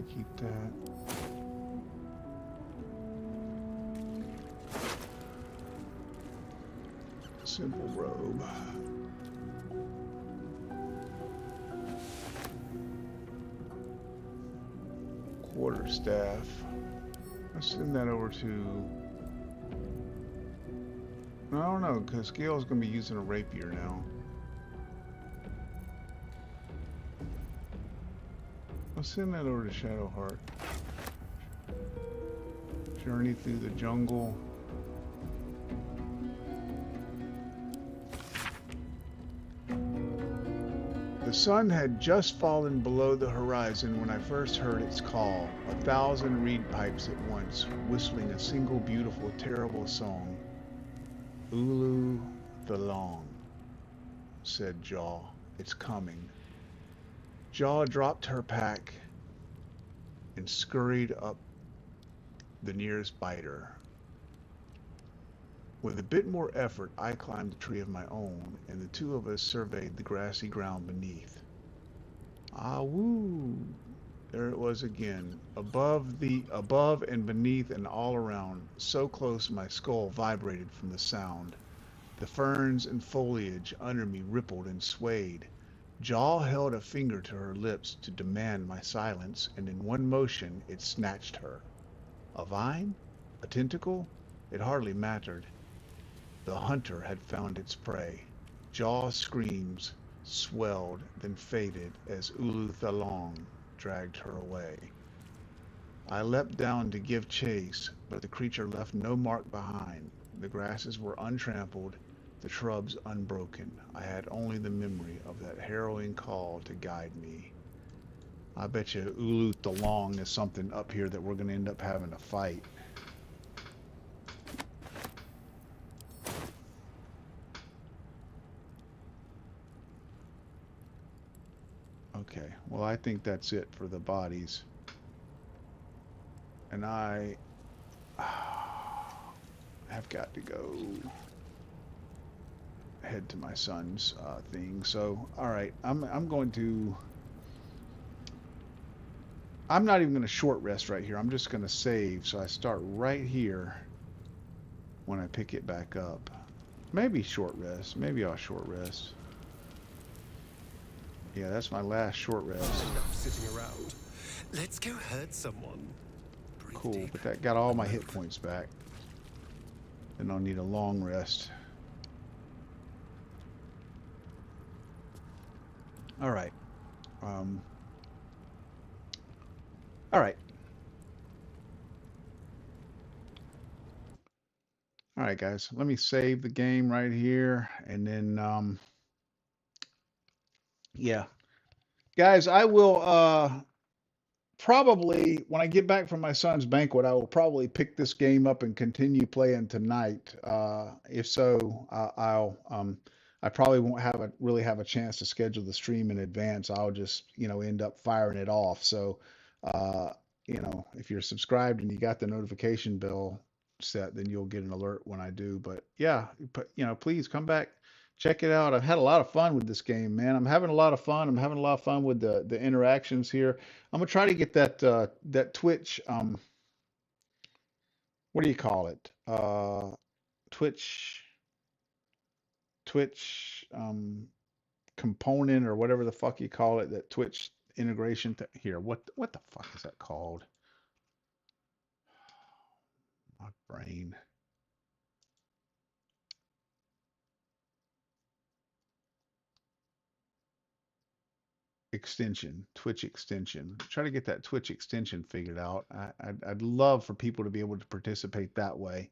Keep that. Simple robe. Quarterstaff. Let's send that over to... I don't know, because Gail's going to be using a rapier now. Let's send that over to Shadowheart. Journey through the jungle. The sun had just fallen below the horizon when I first heard its call, 1,000 reed pipes at once, whistling a single beautiful, terrible song. Ulu the Long, said Jaw. It's coming. Jaw dropped her pack and scurried up the nearest biter. With a bit more effort, I climbed a tree of my own, and the two of us surveyed the grassy ground beneath. Ah, woo! There it was again, above and beneath and all around, so close my skull vibrated from the sound. The ferns and foliage under me rippled and swayed. Jaw held a finger to her lips to demand my silence, and in one motion it snatched her. A vine? A tentacle? It hardly mattered. The hunter had found its prey. Jaw's screams swelled, then faded as Ulu Thalong dragged her away. I leapt down to give chase, but the creature left no mark behind. The grasses were untrampled, the shrubs unbroken. I had only the memory of that harrowing call to guide me. I bet you Ulu Thalong is something up here that we're going to end up having to fight. Okay, well, I think that's it for the bodies. And I have got to go head to my son's thing. So, all right, I'm not even going to short rest right here. I'm just going to save. So I start right here when I pick it back up. Maybe short rest. Maybe I'll short rest. Yeah, that's my last short rest. Enough sitting around. Let's go hurt someone. Breathe Cool, deep. but that got all my hit points back. Then I'll need a long rest. All right. All right. All right, guys. Let me save the game right here, and then yeah, guys, I will probably, when I get back from my son's banquet, I will probably pick this game up and continue playing tonight. If so, I probably won't really have a chance to schedule the stream in advance. I'll just, end up firing it off. So, if you're subscribed and you got the notification bell set, then you'll get an alert when I do. But yeah, please come back. Check it out. I've had a lot of fun with this game, man. I'm having a lot of fun. I'm having a lot of fun with the interactions here. I'm gonna try to get that Twitch what do you call it? Twitch component or whatever the fuck you call it, that Twitch integration here. What the fuck is that called? My brain. Twitch extension. Try to get that Twitch extension figured out. I'd love for people to be able to participate that way.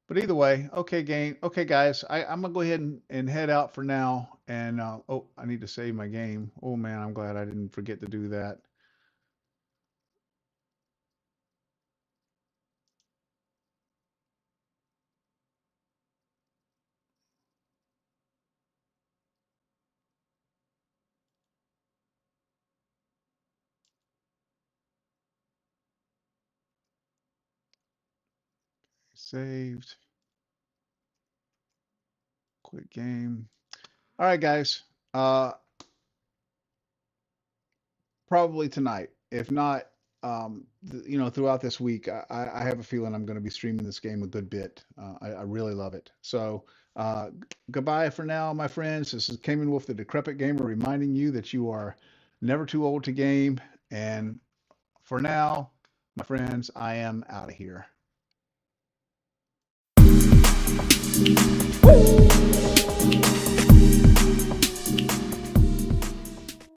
But either way, okay, game. Okay, guys, I'm gonna go ahead and head out for now. And oh, I need to save my game. Oh man, I'm glad I didn't forget to do that. Saved. Quit game. All right, guys. Uh, probably tonight. If not, throughout this week, I have a feeling I'm going to be streaming this game a good bit. I really love it. So, goodbye for now, my friends. This is Cayman Wolf, the Decrepit Gamer, reminding you that you are never too old to game. And for now, my friends, I am out of here.